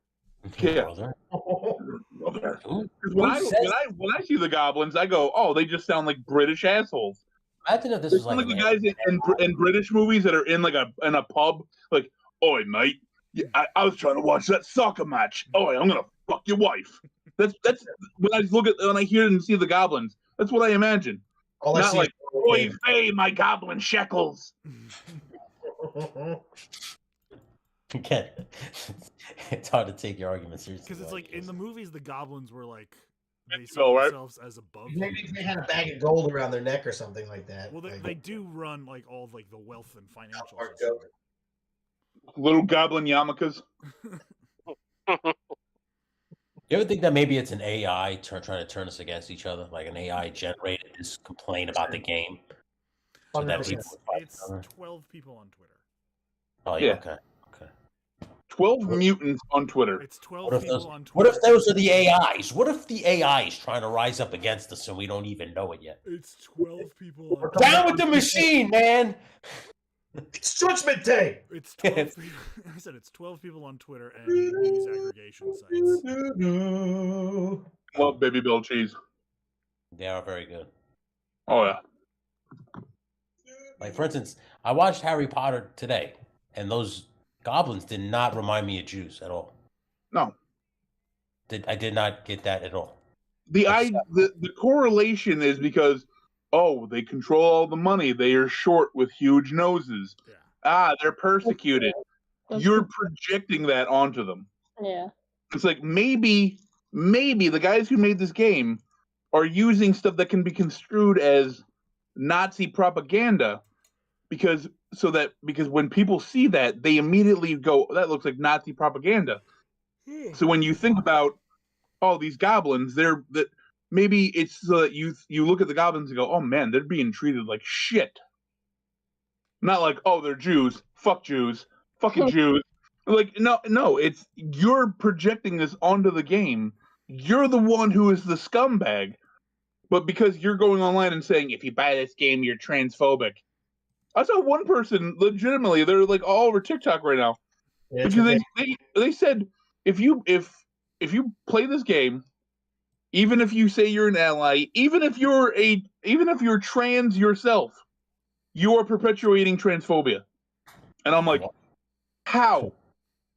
Yeah. Brother. Because when I see the goblins, I go, oh, they just sound like British assholes. Imagine if this They was sound like like the guys in British movies that are in a pub, like, oi mate, I was trying to watch that soccer match. Oi, I'm gonna fuck your wife. That's when I hear and see the goblins. That's what I imagine. Not like, oi, hey, my goblin shekels. Again, it's hard to take your argument seriously. Because it's like in the movies, the goblins were like they So, saw right? themselves as above. Maybe humans. they had a bag of gold around their neck or something like that. Well, Like, they do run like all of, like the wealth and financial. Mark system. Joker. Little goblin yarmulkes. You ever think that maybe it's an AI trying to turn us against each other, like an AI generated this complaint about the game? So that people It's 12 people on Twitter. Oh yeah, okay. 12 mutants on Twitter. It's 12 people on Twitter. What if those are the AIs? What if the AI is trying to rise up against us and we don't even know it yet? It's 12 people on Down with the machine, man! It's Judgment Day. It's 12 people. I said it's 12 people on Twitter and news aggregation sites. Love Baby Bell cheese. They are very good. Oh yeah. Like for instance, I watched Harry Potter today, and those goblins did not remind me of Jews at all. No. I did not get that at all. The correlation is because they control all the money. They are short with huge noses. Yeah. They're persecuted. You're projecting that onto them. Yeah. It's like maybe the guys who made this game are using stuff that can be construed as Nazi propaganda because when people see that, they immediately go, that looks like Nazi propaganda. So when you think about these goblins, maybe it's so that you look at the goblins and go, oh man, they're being treated like shit. Not like, oh, they're Jews, fuck Jews, fucking Jews. Like, no, it's you're projecting this onto the game. You're the one who is the scumbag. But because you're going online and saying, if you buy this game, you're transphobic. I saw one person legitimately, they're like all over TikTok right now. Yeah, because they said if you play this game even if you say you're an ally, even if you're trans yourself, you are perpetuating transphobia. And I'm like, how?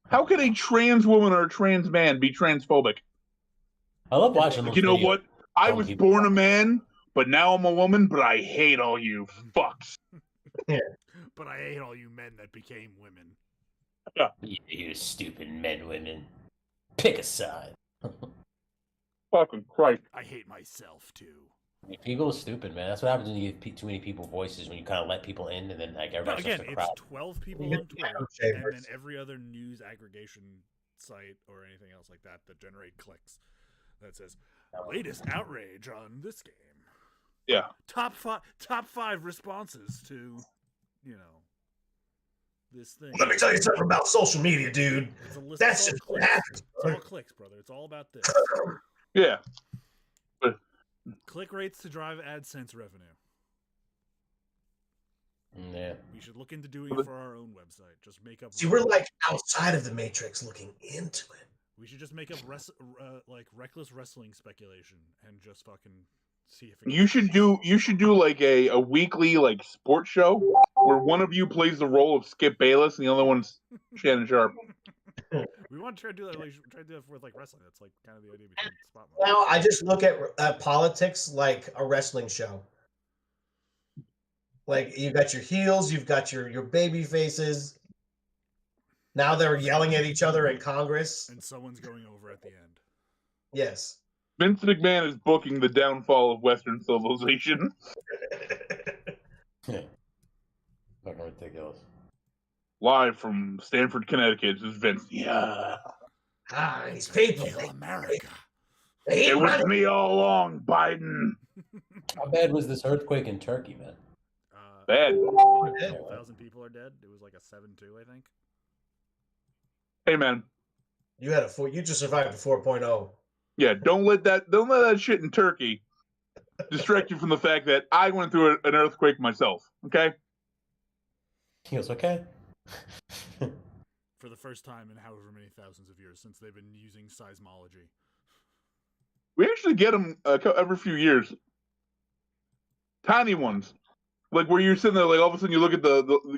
How can a trans woman or a trans man be transphobic? I love watching those You know videos. what? I was born a man, but now I'm a woman, but I hate all you fucks. But I hate all you men that became women. You stupid men, women. Pick a side. Fucking Christ. I hate myself, too. People are stupid, man. That's what happens when you give too many people voices, when you kind of let people in, and then like everybody starts to Again, crowd. it's 12 people on Twitter, and then every other news aggregation site or anything else like that that generate clicks that says, latest outrage on this game. Yeah. Top five responses to, this thing. Let me tell you something about social media, dude. It's a list. That's It's just all what clicks. happens. It's all clicks, brother. It's all about this. Yeah. Click rates to drive AdSense revenue. Yeah. We should look into doing it for our own website. Just make up. See, we're like outside of the matrix looking into it. We should just make up like reckless wrestling speculation and just fucking see if it You should do like a weekly like sports show where one of you plays the role of Skip Bayless and the other one's Shannon Sharp. We want to try to do that. We should try to do that with like wrestling. That's like kind of the idea between spot. Now I just look at politics like a wrestling show. Like you got your heels, you've got your baby faces. Now they're yelling at each other in Congress, and someone's going over at the end. Yes. Vince McMahon is booking the downfall of Western civilization. Fucking ridiculous. Live from Stamford, Connecticut, this is Vince. Yeah. These people. Kill America. It was me all along, Biden. How bad was this earthquake in Turkey, man? Bad. 1,000 people are dead. It was like a 7-2, I think. Hey, man. You just survived a 4.0. Yeah, don't let that shit in Turkey distract you from the fact that I went through an earthquake myself. Okay. He goes, okay. For the first time in however many thousands of years since they've been using seismology. We actually get them every few years. Tiny ones, like where you're sitting there, like all of a sudden you look at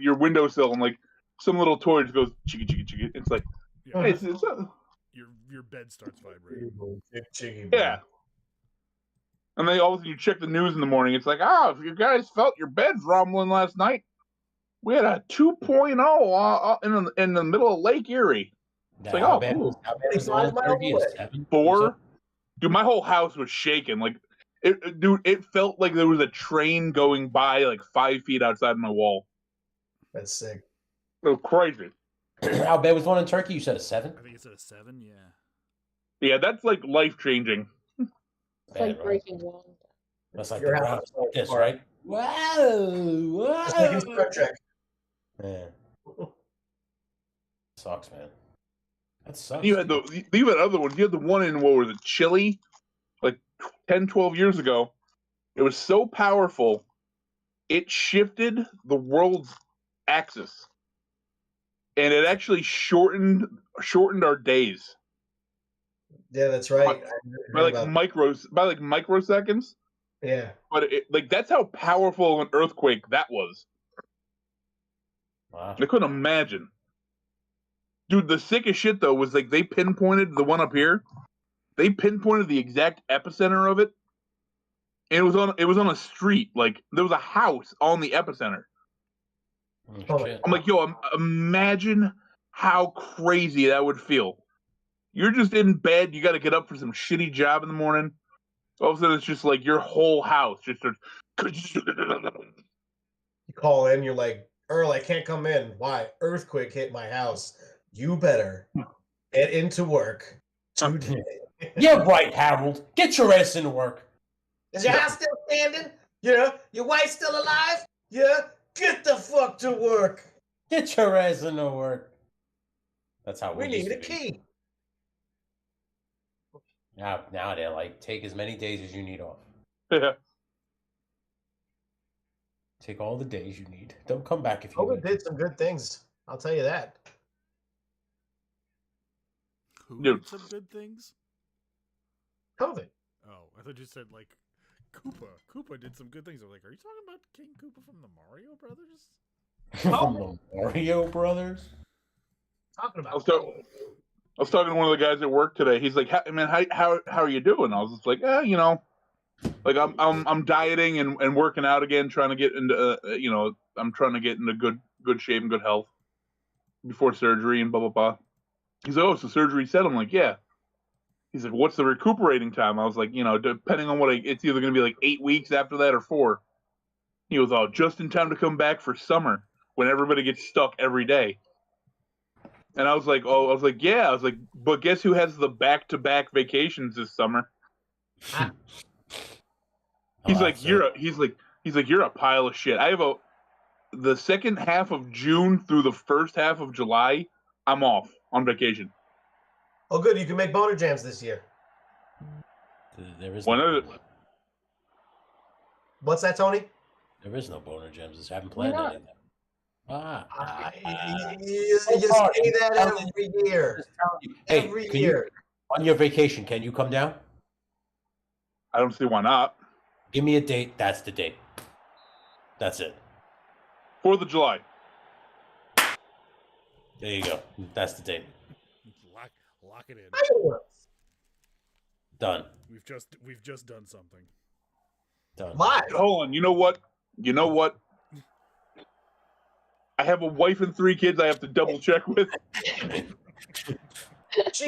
your windowsill and like some little toy just goes chiggy chiggy chiggy. It's like, yeah, hey, it's your bed starts vibrating. Yeah. And then all of a sudden you check the news in the morning. It's like, if you guys felt your beds rumbling last night, we had a 2.0 in the middle of Lake Erie. It's like, How oh, bad cool. was Turkey? A 7? 4? Dude, my whole house was shaking. Like, it felt like there was a train going by like 5 feet outside my wall. That's sick. It was crazy. How bad was the one in Turkey? You said a 7? I think it's at a 7, yeah. Yeah, that's like life changing. It's like breaking walls. That's like Your the house ground is this, far. right? Whoa! Just like in Star Trek. Yeah. Sucks, man. That sucks. You had other ones. You had the one in, what was it, Chile? Like 10, 12 years ago. It was so powerful, it shifted the world's axis. And it actually shortened our days. Yeah, that's right. By like microseconds. Yeah. But that's how powerful an earthquake that was. Wow. I couldn't imagine. Dude, the sickest shit though was like they pinpointed the one up here. They pinpointed the exact epicenter of it. And it was on a street. Like there was a house on the epicenter. Oh, shit. I'm like, imagine how crazy that would feel. You're just in bed, you got to get up for some shitty job in the morning. All of a sudden, it's just like your whole house just starts. You call in, you're like, Earl, I can't come in. Why? Earthquake hit my house. You better get into work today. Yeah, right, Harold. Get your ass into work. Is your house still standing? Yeah. Your wife still alive? Yeah. Get the fuck to work. Get your ass into work. That's how We used need a to be. key. Now they're like, take as many days as you need off. Yeah. Take all the days you need. Don't come back if you COVID need. did some good things. I'll tell you that. Who Dude. did some good things? COVID. Oh, I thought you said like Koopa. Koopa did some good things. I was like, are you talking about King Koopa from the Mario Brothers? From the Mario Brothers? Talking I was, about. I was talking to one of the guys at work today. He's like, "Man, how are you doing?" I was just like, you know, like I'm dieting and working out again, trying to get into you know, I'm trying to get into good shape and good health before surgery and blah blah blah. He's like, "Oh, so surgery said?" I'm like, "Yeah." He's like, "What's the recuperating time?" I was like, "You know, depending on it's either going to be like 8 weeks after that or 4." He goes, "Oh, just in time to come back for summer when everybody gets stuck every day." And I was like, "Oh," I was like, "Yeah." I was like, "But guess who has the back-to-back vacations this summer?" He's like, he's like, "You're a pile of shit." I have the second half of June through the first half of July, I'm off on vacation. Oh, good. You can make boner jams this year. There is One no of boner. What's that, Tony? There is no boner gems. Just haven't Why planned not? anything. You say that every year. Hey, Every can year. you, on your vacation, can you come down? I don't see why not. Give me a date. That's the date. That's it. 4th of July. There you go. That's the date. Lock it in. Fireworks. Done. We've just done something. Done. Live. Hold on. You know what? I have a wife and 3 kids I have to double check with.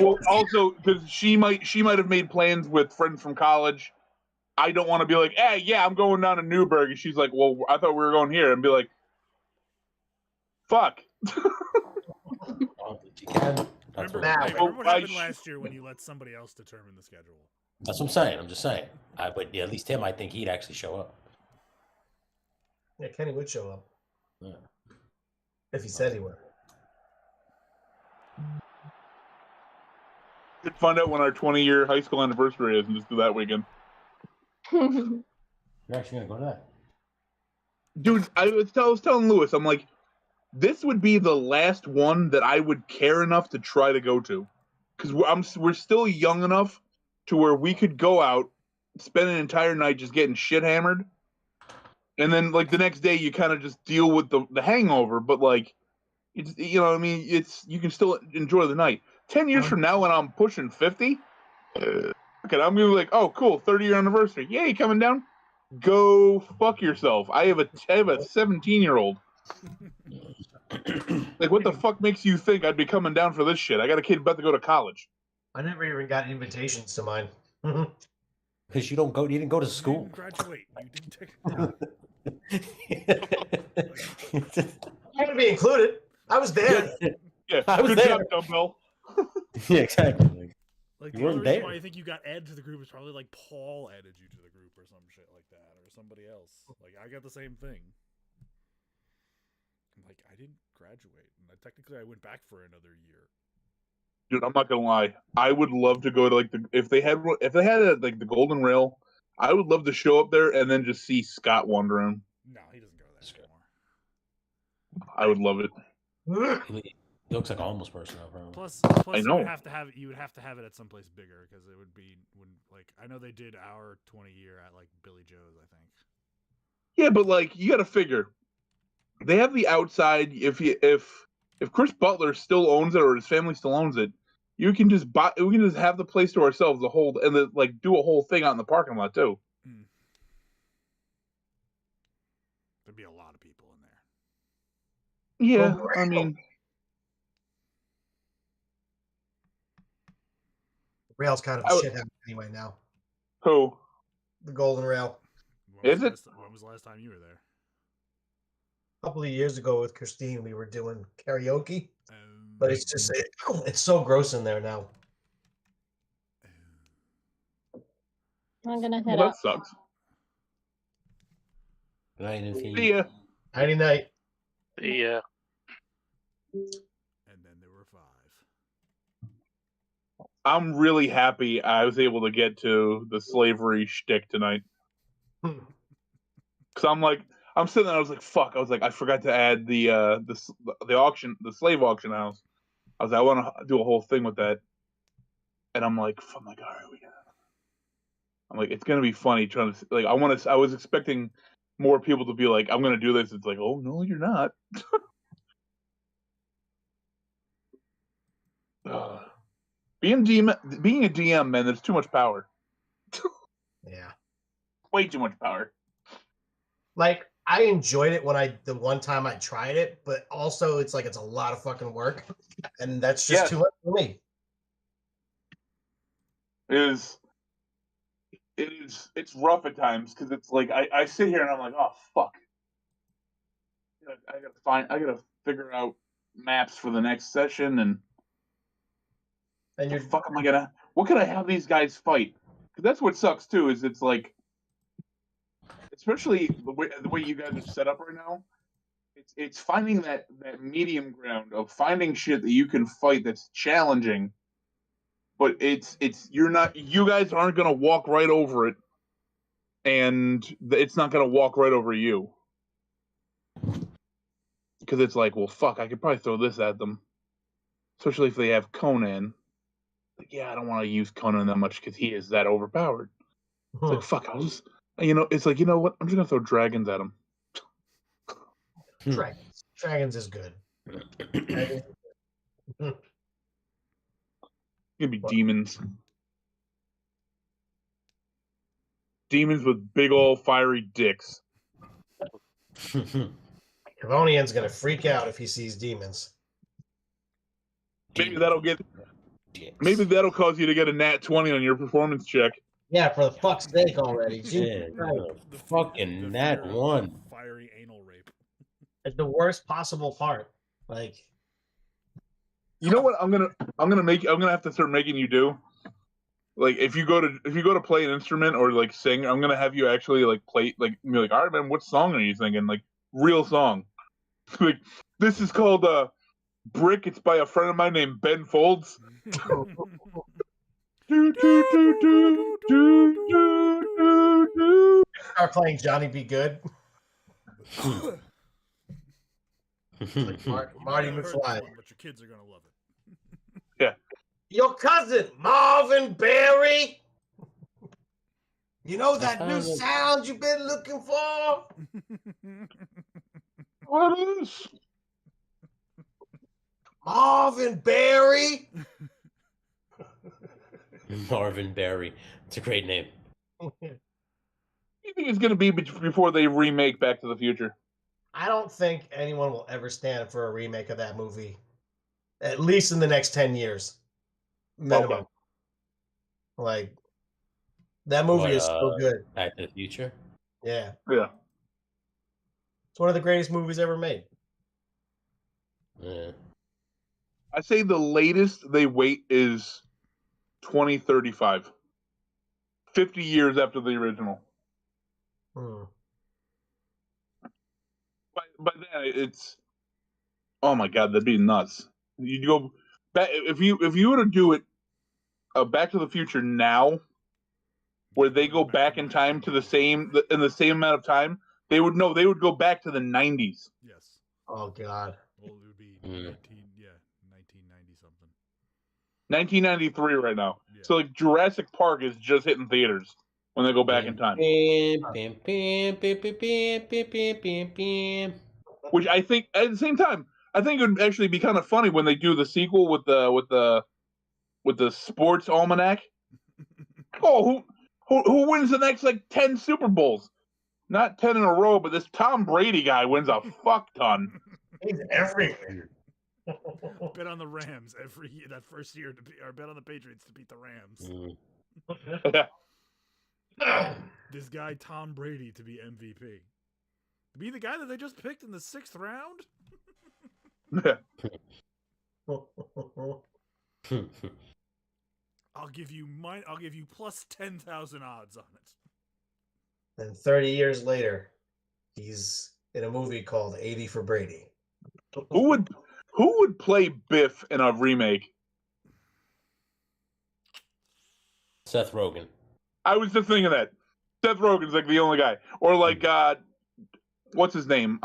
Well, also because she might have made plans with friends from college. I don't want to be like, "Hey, yeah, I'm going down to Newburgh," and she's like, "Well, I thought we were going here," and be like, "Fuck." You can. That's Remember, what, remember what happened last year when you let somebody else determine the schedule? that's what I'm saying. I'm just saying. But yeah, at least him, I think he'd actually show up. Yeah, Kenny would show up. Yeah. If he said he would. Should find out when our 20-year high school anniversary is and just do that weekend. You're actually gonna go to that? Dude, I was telling Lewis, I'm like, this would be the last one that I would care enough to try to go to, because we're still young enough to where we could go out, spend an entire night just getting shit hammered, and then like the next day you kind of just deal with the hangover. But like, it's, you know, what I mean, you can still enjoy the night. 10 years from now, when I'm pushing 50, okay, I'm gonna be like, "Oh, cool, 30-year anniversary, yay, coming down." Go fuck yourself. I have a 17-year-old. Like, what the fuck makes you think I'd be coming down for this shit? I got a kid about to go to college. I never even got invitations to mine. Because you didn't go to school. You didn't graduate. You didn't take. I'm going to be included. I was there. Yeah, I was good there. job, dumbbell. Yeah, exactly. Like You the weren't only reason there. why I think you got added to the group is probably like Paul added you to the group or some shit like that, or somebody else. Like I got the same thing. Like I didn't graduate, and technically I went back for another year. Dude, I'm not gonna lie. I would love to go to like if they had like the Golden Rail. I would love to show up there and then just see Scott wandering. No, he doesn't go there anymore. I would love it. He looks like a homeless person over there. Plus, I you know. would have to have it at someplace bigger because it would be when like I know they did our 20-year at like Billy Joe's, I think. Yeah, but like you got to figure, they have the outside. If Chris Butler still owns it or his family still owns it, you can just buy. We can just have the place to ourselves, the whole, and then like do a whole thing out in the parking lot too. There'd be a lot of people in there. Yeah, Well, I mean, Rail's kind of a shit house anyway now. who? The Golden Rail. Is it? When was the last time you were there? A couple of years ago with Christine, we were doing karaoke. But it's just, it's so gross in there now. I'm gonna head Well, out. that sucks. See ya. Nighty night. Yeah. And then there were 5. I'm really happy I was able to get to the slavery shtick tonight. Because I'm sitting there, I was like, fuck. I was like, I forgot to add the auction, the slave auction house. I was like, I want to do a whole thing with that. And I'm like, all right, I'm like, it's gonna be funny trying to like. I was expecting more people to be like, I'm gonna do this. It's like, oh no, you're not. Being a DM, man, there's too much power. Yeah. Way too much power. Like, I enjoyed it the one time I tried it, but also it's like it's a lot of fucking work, and that's just too much for me. It's rough at times because it's like I sit here and I'm like, oh fuck, I gotta figure out maps for the next session and you're fuck am I gonna? What can I have these guys fight? Because that's what sucks too. Is it's like, especially the way you guys are set up right now. It's finding that medium ground of finding shit that you can fight that's challenging, but you guys aren't gonna walk right over it, and it's not gonna walk right over you. Because it's like, well, fuck, I could probably throw this at them, especially if they have Conan. Like, yeah, I don't want to use Conan that much because he is that overpowered. It's like, fuck, I'll just, it's like, you know what? I'm just gonna throw dragons at him. Dragons is good. It's gonna be demons. Demons with big old fiery dicks. Cavonian's gonna freak out if he sees demons. Maybe that'll cause you to get a nat 20 on your performance check. Yeah, for the fuck's sake already. Yeah, The fucking nat fear of 1. Fiery anal rape. It's the worst possible part. Like, you know what I'm gonna have to start making you do? Like if you go to play an instrument or like sing, I'm gonna have you actually like play like be like, all right, man, what song are you singing? Like real song. Like this is called Brick. It's by a friend of mine named Ben Folds. Start playing Johnny Be Good. Like Marty McFly. But your kids are gonna love it. Yeah. Your cousin, Marvin Berry. You know that new sound you've been looking for? What is? Marvin Berry. Marvin Berry. It's a great name. What do you think it's going to be before they remake Back to the Future? I don't think anyone will ever stand for a remake of that movie. At least in the next 10 years. Minimum. Okay. Like, that movie is so good. Back to the Future? Yeah. Yeah. It's one of the greatest movies ever made. Yeah. I say the latest they wait is 2035. 50 years after the original. By then, it's... Oh my god, that'd be nuts. You'd go back, if you were to do it Back to the Future now, where they go back in time to the same amount of time, they would go back to the 90s. Yes. Oh god. Well, it would be 1990 something. 1993 right now. Yeah. So like Jurassic Park is just hitting theaters when they go back in time. Which I think at the same time, I think it would actually be kind of funny when they do the sequel with the sports almanac. Oh, who wins the next like 10 Super Bowls? Not 10 in a row, but this Tom Brady guy wins a fuck ton. He's everywhere. Bet on the Rams every year, that first year or bet on the Patriots to beat the Rams. This guy Tom Brady to be MVP. To be the guy that they just picked in the 6th round? I'll give you plus 10,000 odds on it. And 30 years later, he's in a movie called 80 for Brady. Who would play Biff in a remake? Seth Rogen. I was just thinking that. Seth Rogen's like the only guy. Or like what's his name?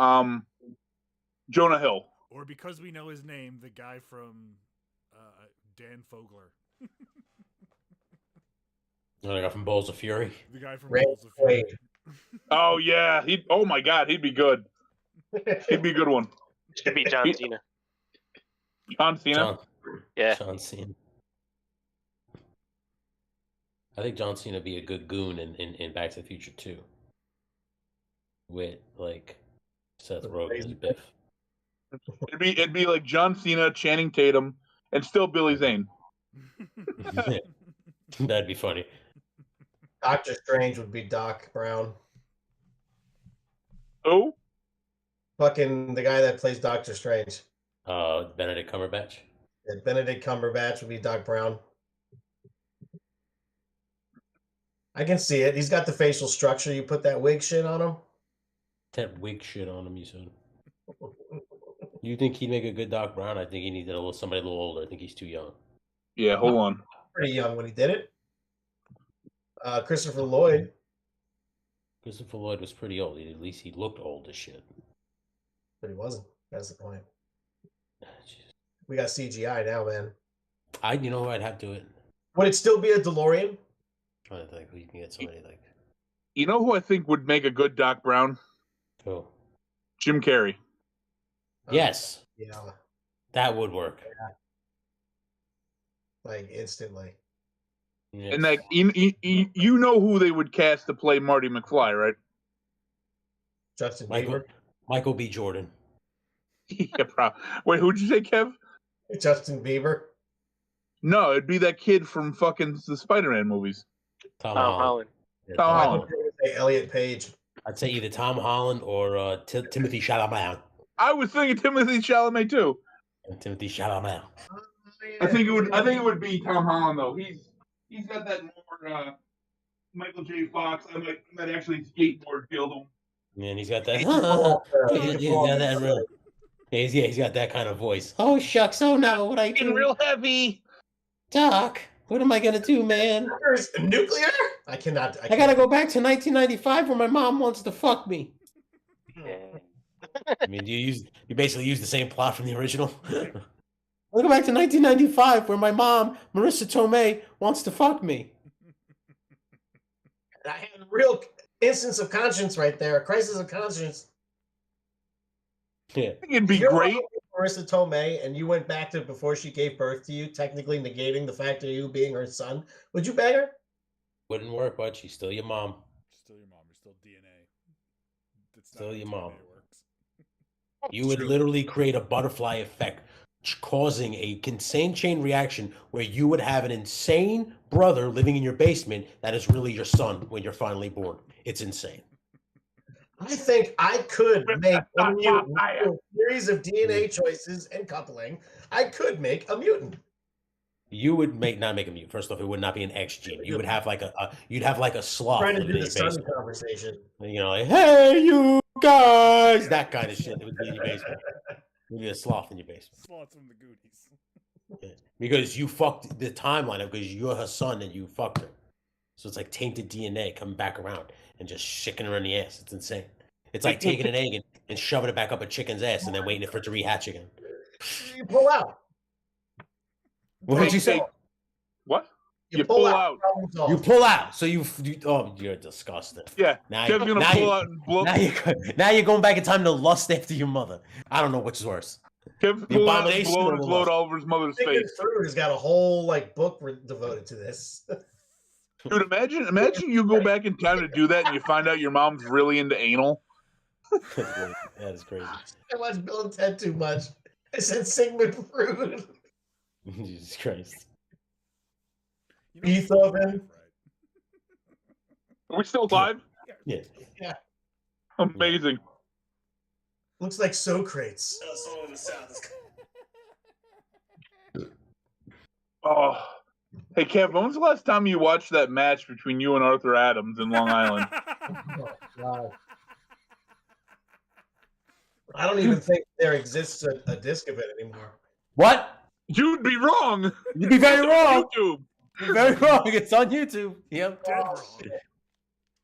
Jonah Hill. Or because we know his name, the guy from Dan Fogler. What I got from Bowls of Fury. The guy from Ray Balls of Fury. Quaid. Oh yeah, oh my god, he'd be good. He'd be a good one. Should be John Cena. John Cena. John, Yeah. John Cena. I think John Cena would be a good goon in Back to the Future 2. With like Seth Rogen as Biff. It'd be like John Cena, Channing Tatum, and still Billy Zane. That'd be funny. Doctor Strange would be Doc Brown. Oh, Fucking the guy that plays Doctor Strange. Benedict Cumberbatch. Yeah, Benedict Cumberbatch would be Doc Brown. I can see it. He's got the facial structure. You put that wig shit on him. That wig shit on him, you said. You think he'd make a good Doc Brown? I think he needed somebody a little older. I think he's too young. yeah. Hold on. Pretty young when he did it. Christopher Lloyd. Christopher Lloyd was pretty old. At least he looked old as shit. But he wasn't. That's the point. Jesus. We got CGI now, man. You know who I'd have to it? Would it still be a DeLorean? Trying to think who you can get somebody like. You know who I think would make a good Doc Brown? Who? Jim Carrey. Yes, Yeah. that would work. Like instantly. Yes. And that you know who they would cast to play Marty McFly, right? Justin Michael, Bieber. Michael B. Jordan. Yeah, Wait, who'd you say, Kev? Justin Bieber. No, it'd be that kid from fucking the Spider-Man movies. Tom Tom Holland. Holland. Yeah, Tom I Holland. was gonna say Elliot Page. I'd say either Tom Holland or Timothy Chalamet. I was thinking Timothy Chalamet too. Timothy Chalamet. I think it would be Tom Holland though. He's got that more Michael J. Fox. I might actually skateboard killed him. Man, he's got that. He can pull off the- He's got that kind of voice. Oh shucks! Oh no! What I do? Real heavy. Doc, what am I gonna do, man? There's nuclear? I cannot. I gotta go back to 1995 where my mom wants to fuck me. Yeah. I mean, you basically use the same plot from the original. I'll go back to 1995 where my mom, Marissa Tomei, wants to fuck me. I had a real instance of conscience right there. A crisis of conscience. Yeah. I think it'd be You're great. Marissa Tomei, and you went back to before she gave birth to you, technically negating the fact of you being her son. Would you bang her? Wouldn't work, but she's still your mom. Still your mom. You're still DNA. It's Still how your DNA mom. works. You would literally create a butterfly effect, causing a insane chain reaction where you would have an insane brother living in your basement that is really your son when you're finally born. It's insane. I think I could make a mutant through a series of DNA choices and coupling. I could make a mutant. You would not make a mutant. First off, it would not be an X gene. You would have like you'd have like a sloth Trying to living do in the your sun basement. conversation. You know, like, hey, you guys, that kind of shit. It would be in your basement. You'd be a sloth in your basement. Slots from the Goonies. Yeah. Because you fucked the timeline up because you're her son and you fucked her. So it's like tainted DNA coming back around and just shaking her in the ass. It's insane. It's like taking an egg and shoving it back up a chicken's ass and then waiting for it to rehatch again. You pull out. What did you say? What? You pull out. You pull out. So you're disgusting. Yeah. Now, Kev's gonna now pull you- out and blow. now you're going back in time to lust after your mother. I don't know which is worse. Kev's The pull out and abomination blowing or his the load lust? all over his mother's Thinking face. through has got a whole book devoted to this. Dude, imagine you go back in time to do that and you find out your mom's really into anal. That is crazy. I watched Bill and Ted too much. I said Sigmund Freud. Jesus Christ. You Beethoven. Are we still live? Yeah. Yeah. Amazing. Looks like Socrates. Oh. Hey, Kev, when was the last time you watched that match between you and Arthur Adams in Long Island? Wow. I don't even think there exists a disc of it anymore. What? You'd be wrong. You'd be very wrong. YouTube. You're very wrong. It's on YouTube. Yep. Dead wrong.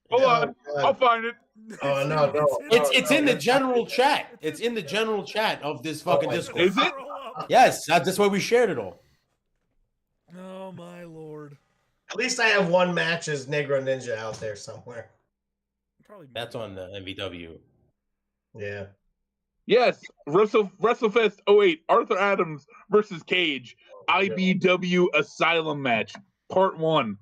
Hold on. I'll find it. Oh, no. It's in the general chat. It's in the general chat of this fucking my Discord. Is it? Yes, that's why we shared it all. Oh my lord. least I have one match as Negro Ninja out there somewhere. Probably That's on the MVW. Yeah. Yes, WrestleFest 08, Arthur Adams versus Cage, IBW Asylum match, part 1.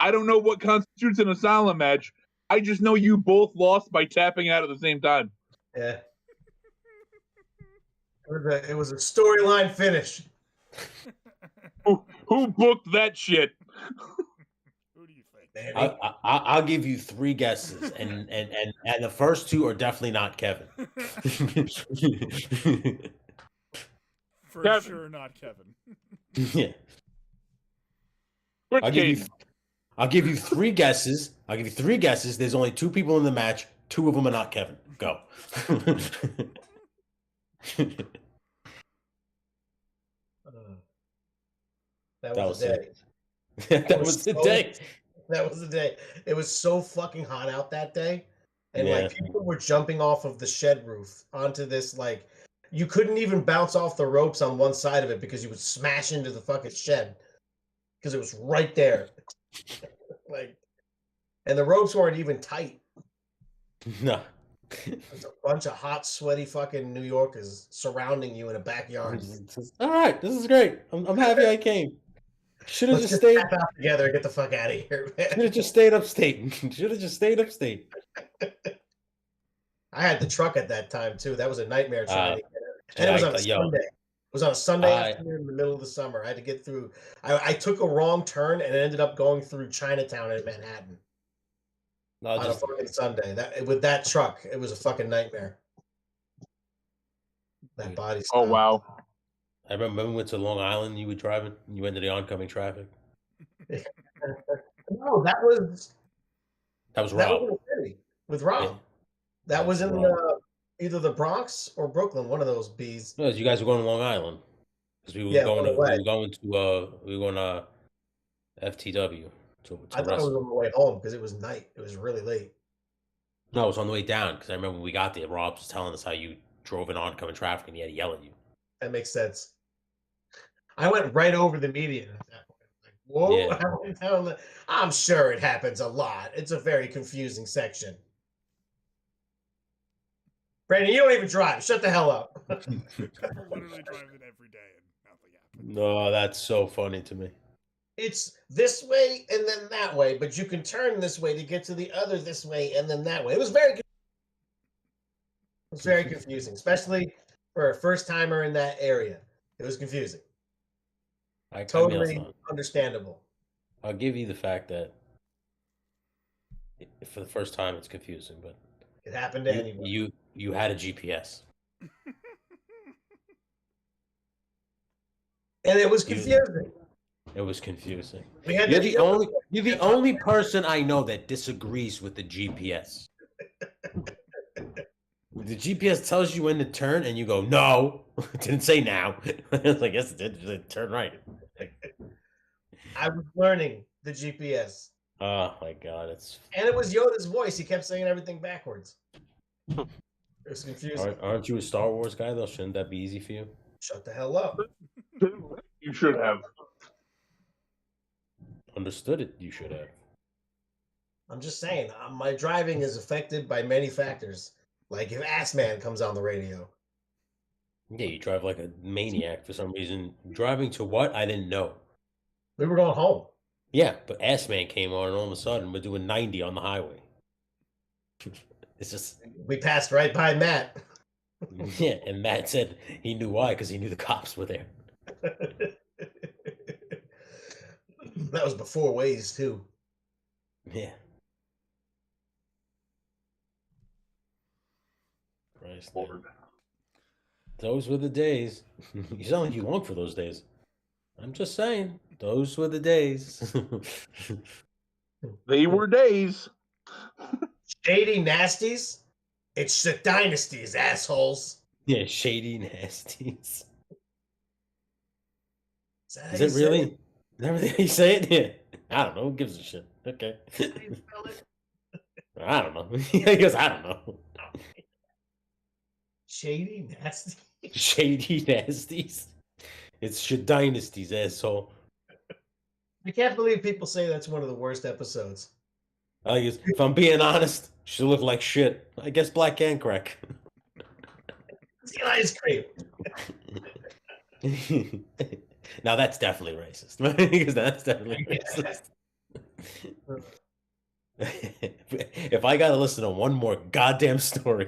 I don't know what constitutes an asylum match. I just know you both lost by tapping out at the same time. Yeah. It was a storyline finish. Who booked that shit? Who do you think? I'll give you 3 guesses, and the first 2 are definitely not Kevin. For Kevin. sure, not Kevin. Yeah. Which I'll give case? you. I'll give you 3 guesses. I'll give you 3 guesses. There's only 2 people in the match. 2 of them are not Kevin. Go. That That was the day. that was the so- day. That was the day. It was so fucking hot out that day. And Yeah. like people were jumping off of the shed roof onto this, like you couldn't even bounce off the ropes on one side of it because you would smash into the fucking shed. Because it was right there. Like, and the ropes weren't even tight. No. There's a bunch of hot, sweaty fucking New Yorkers surrounding you in a backyard. All right, this is great. I'm happy I came. Should have Let's just just stayed. tap out together and get the fuck out of here, Should man. have just stayed upstate. Should have just stayed upstate. I had the truck at that time too. That was a nightmare trying to get it. And it was on a yo. Sunday. It was on a Sunday I- afternoon in the middle of the summer. I had to get through. I took a wrong turn and ended up going through Chinatown in Manhattan No, on a just fucking Sunday. With that truck, it was a fucking nightmare. That body. Oh, style. wow. I remember when we went to Long Island. You were driving. You went into the oncoming traffic. No, that was That was in Rob. the city with Rob. Yeah. That was in Rob. either the Bronx or Brooklyn. One of those bees. No, you guys were going to Long Island because we were Yeah, going. on the way. We were going to FTW to I thought it wrestle. was on the way home because it was night. It was really late. No, it was on the way down because I remember when we got there, Rob was telling us how you drove in oncoming traffic and he had to yell at you. That makes sense. I went right over the median at that point. Like, whoa! Yeah. I went down I'm sure it happens a lot. It's a very confusing section. Brandon, you don't even drive. Shut the hell up. People literally drive it every day and nothing happens. No, that's so funny to me. It's this way and then that way, but you can turn this way to get to the other this way and then that way. It was very confusing, especially for a first timer in that area. It was confusing. I mean, Totally understandable. I'll give you the fact that for the first time it's confusing, but It happened to anyone. you had a GPS. And it was You- confusing. It was confusing. We had You're to the deal only with it. you're the only person I know that disagrees with the GPS. The GPS tells you when to turn, and you go, "No, it didn't say now." It's like, yes, it did. It said, turn right. I was learning the GPS. Oh my god, it's And it was Yoda's voice. He kept saying everything backwards. It was confusing. aren't you a Star Wars guy though? Shouldn't that be easy for you? Shut the hell up. You should have. Understood it. You should have. I'm just saying, my driving is affected by many factors. Like if Ass Man comes on the radio. Yeah, you drive like a maniac for some reason. Driving to what? I didn't know. We were going home. Yeah, but Ass Man came on, and all of a sudden we're doing 90 on the highway. It's just We passed right by Matt. yeah, and Matt said he knew why because he knew the cops were there. That was before Waze too. Yeah. Christ, man. Those were the days. You sound like you long for those days. I'm just saying, those were the days. They were days. Shady Nasties? It's the dynasties, assholes. Yeah, shady nasties. Is that how Is you it say really? Is that really how you say it? Yeah. I don't know. Who gives a shit? Okay. How do you spell it? I don't know. He goes, I don't know. Shady Nasty? Shady nasties. It's your dynasties, asshole. I can't believe people say that's one of the worst episodes. I guess, if I'm being honest, she looked like shit. I guess black and crack. It's the ice cream. Now that's definitely racist. Because that's definitely racist. If I gotta listen to one more goddamn story,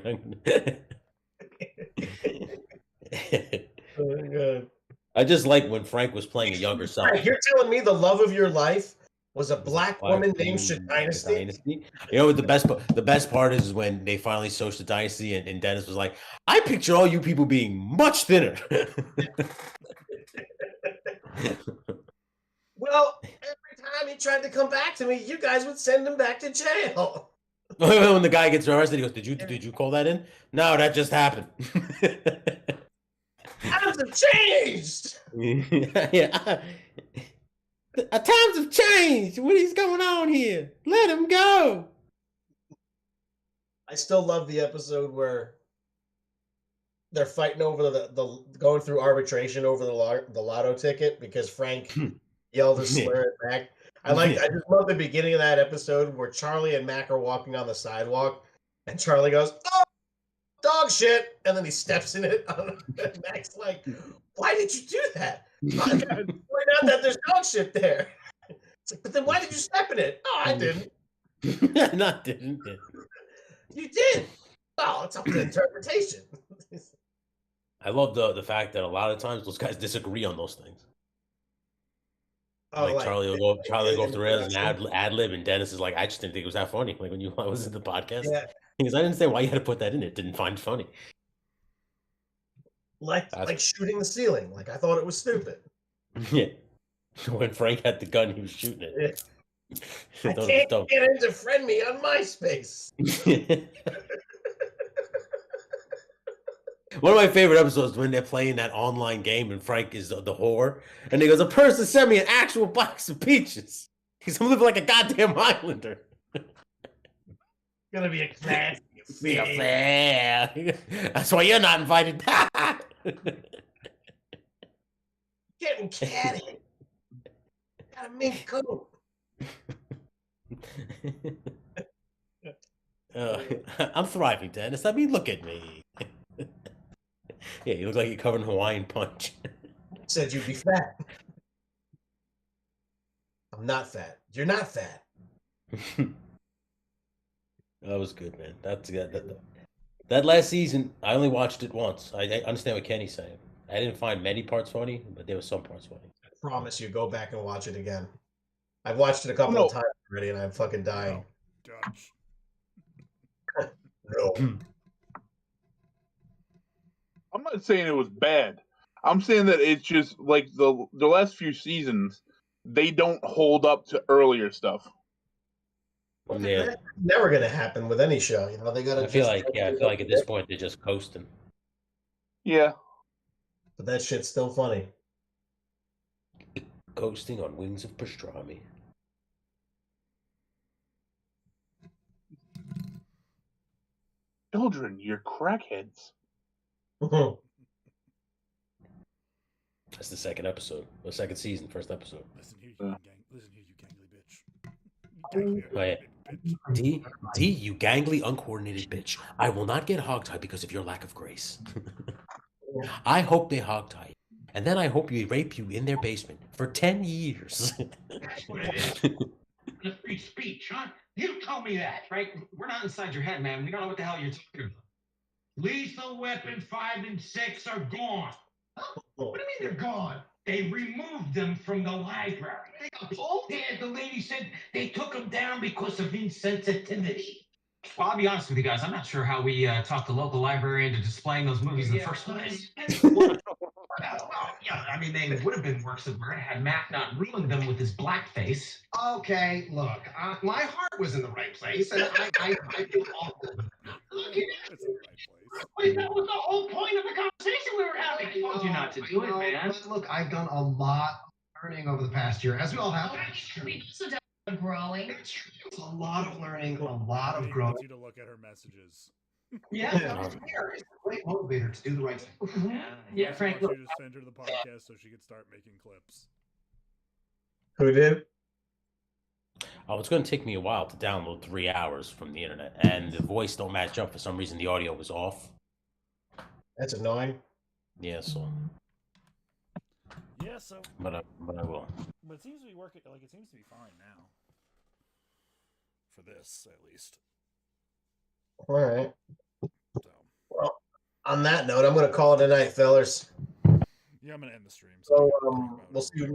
Oh my God. I just like when Frank was playing a younger self. Frank, you're telling me the love of your life was a black woman named Dynasty? You know what the best part is when they finally social Dynasty and Dennis was like, I picture all you people being much thinner. Well, every time he tried to come back to me, you guys would send him back to jail. When the guy gets arrested, he goes, Did you call that in? No, that just happened. Times have changed. Yeah. Times have changed. What is going on here? Let him go. I still love the episode where they're fighting over the going through arbitration over the lotto ticket because Frank yelled a slur at Mac. I just love the beginning of that episode where Charlie and Mac are walking on the sidewalk and Charlie goes, "Oh, dog shit," and then he steps in it. And Mac's like, "Why did you do that? Point out that there's dog shit there." It's like, but then why did you step in it? Oh, I didn't. Not didn't. You did. Well, it's up to interpretation. I love the fact that a lot of times those guys disagree on those things. Oh, like Charlie will go off the rails and introduction. ad lib, and Dennis is like, I just didn't think it was that funny. Like when I was in the podcast, Yeah. he goes, I didn't understand why you had to put that in. It didn't find it funny. Like shooting the ceiling. Like I thought it was stupid. Yeah. When Frank had the gun, he was shooting it. I can't get him to friend me on MySpace. One of my favorite episodes is when they're playing that online game and Frank is the whore, and he goes, "A person sent me an actual box of peaches." He's living like a goddamn Islander. Gonna be a classic. That's why you're not invited. Getting catty. Got a mink coat. I'm thriving, Dennis. I mean, look at me. Yeah, you look like you're covered in Hawaiian punch. Said you'd be fat. I'm not fat. You're not fat. That was good, man. That last season, I only watched it once. I understand what Kenny's saying. I didn't find many parts funny, but there were some parts funny. I promise you, go back and watch it again. I've watched it a couple of times already, and I'm fucking dying. Dutch. No. I'm not saying it was bad. I'm saying that it's just like the last few seasons, they don't hold up to earlier stuff. Yeah. That's never gonna happen with any show. You know, they gotta. I feel like at this point they're just coasting. Yeah. But that shit's still funny. Coasting on wings of pastrami. Children, you're crackheads. That's the second episode. The second season, first episode. Listen here, you gangly bitch. Oh, yeah. D, you gangly, uncoordinated bitch. I will not get hogtied because of your lack of grace. I hope they hogtie you. And then I hope they rape you in their basement for 10 years. That's what it is. The free speech, huh? You told me that, right? We're not inside your head, man. We don't know what the hell you're talking about. Lethal Weapon 5 and 6 are gone. What do you mean they're gone? They removed them from the library. They got pulled? Yeah, the lady said they took them down because of insensitivity. Well, I'll be honest with you guys. I'm not sure how we talked the local library into displaying those movies in the first place. Well, yeah, I mean, they would have been works of art had Matt not ruined them with his blackface. Okay, look, my heart was in the right place, and I feel awful. Look, It's in the right place. wait, that was the whole point of the conversation we were having. I told you not to do it, man. But look, I've done a lot of learning over the past year, as we all have. That's true. We also done growing. It's a lot of learning, a lot of He growth. wants you to look at her messages. Yeah, it's fair. It's a great motivator to do the right thing. Yeah, Frank. He wants you to send her the podcast so she can start making clips. Who did? Oh, it's going to take me a while to download 3 hours from the internet, and the voice don't match up. For some reason, the audio was off. That's annoying. Yeah, so. Yeah, so. But I will. But it seems to be working. Like, it seems to be fine now. For this, at least. All right. So. Well, on that note, I'm going to call it a night, fellas. Yeah, I'm going to end the stream. So we'll see you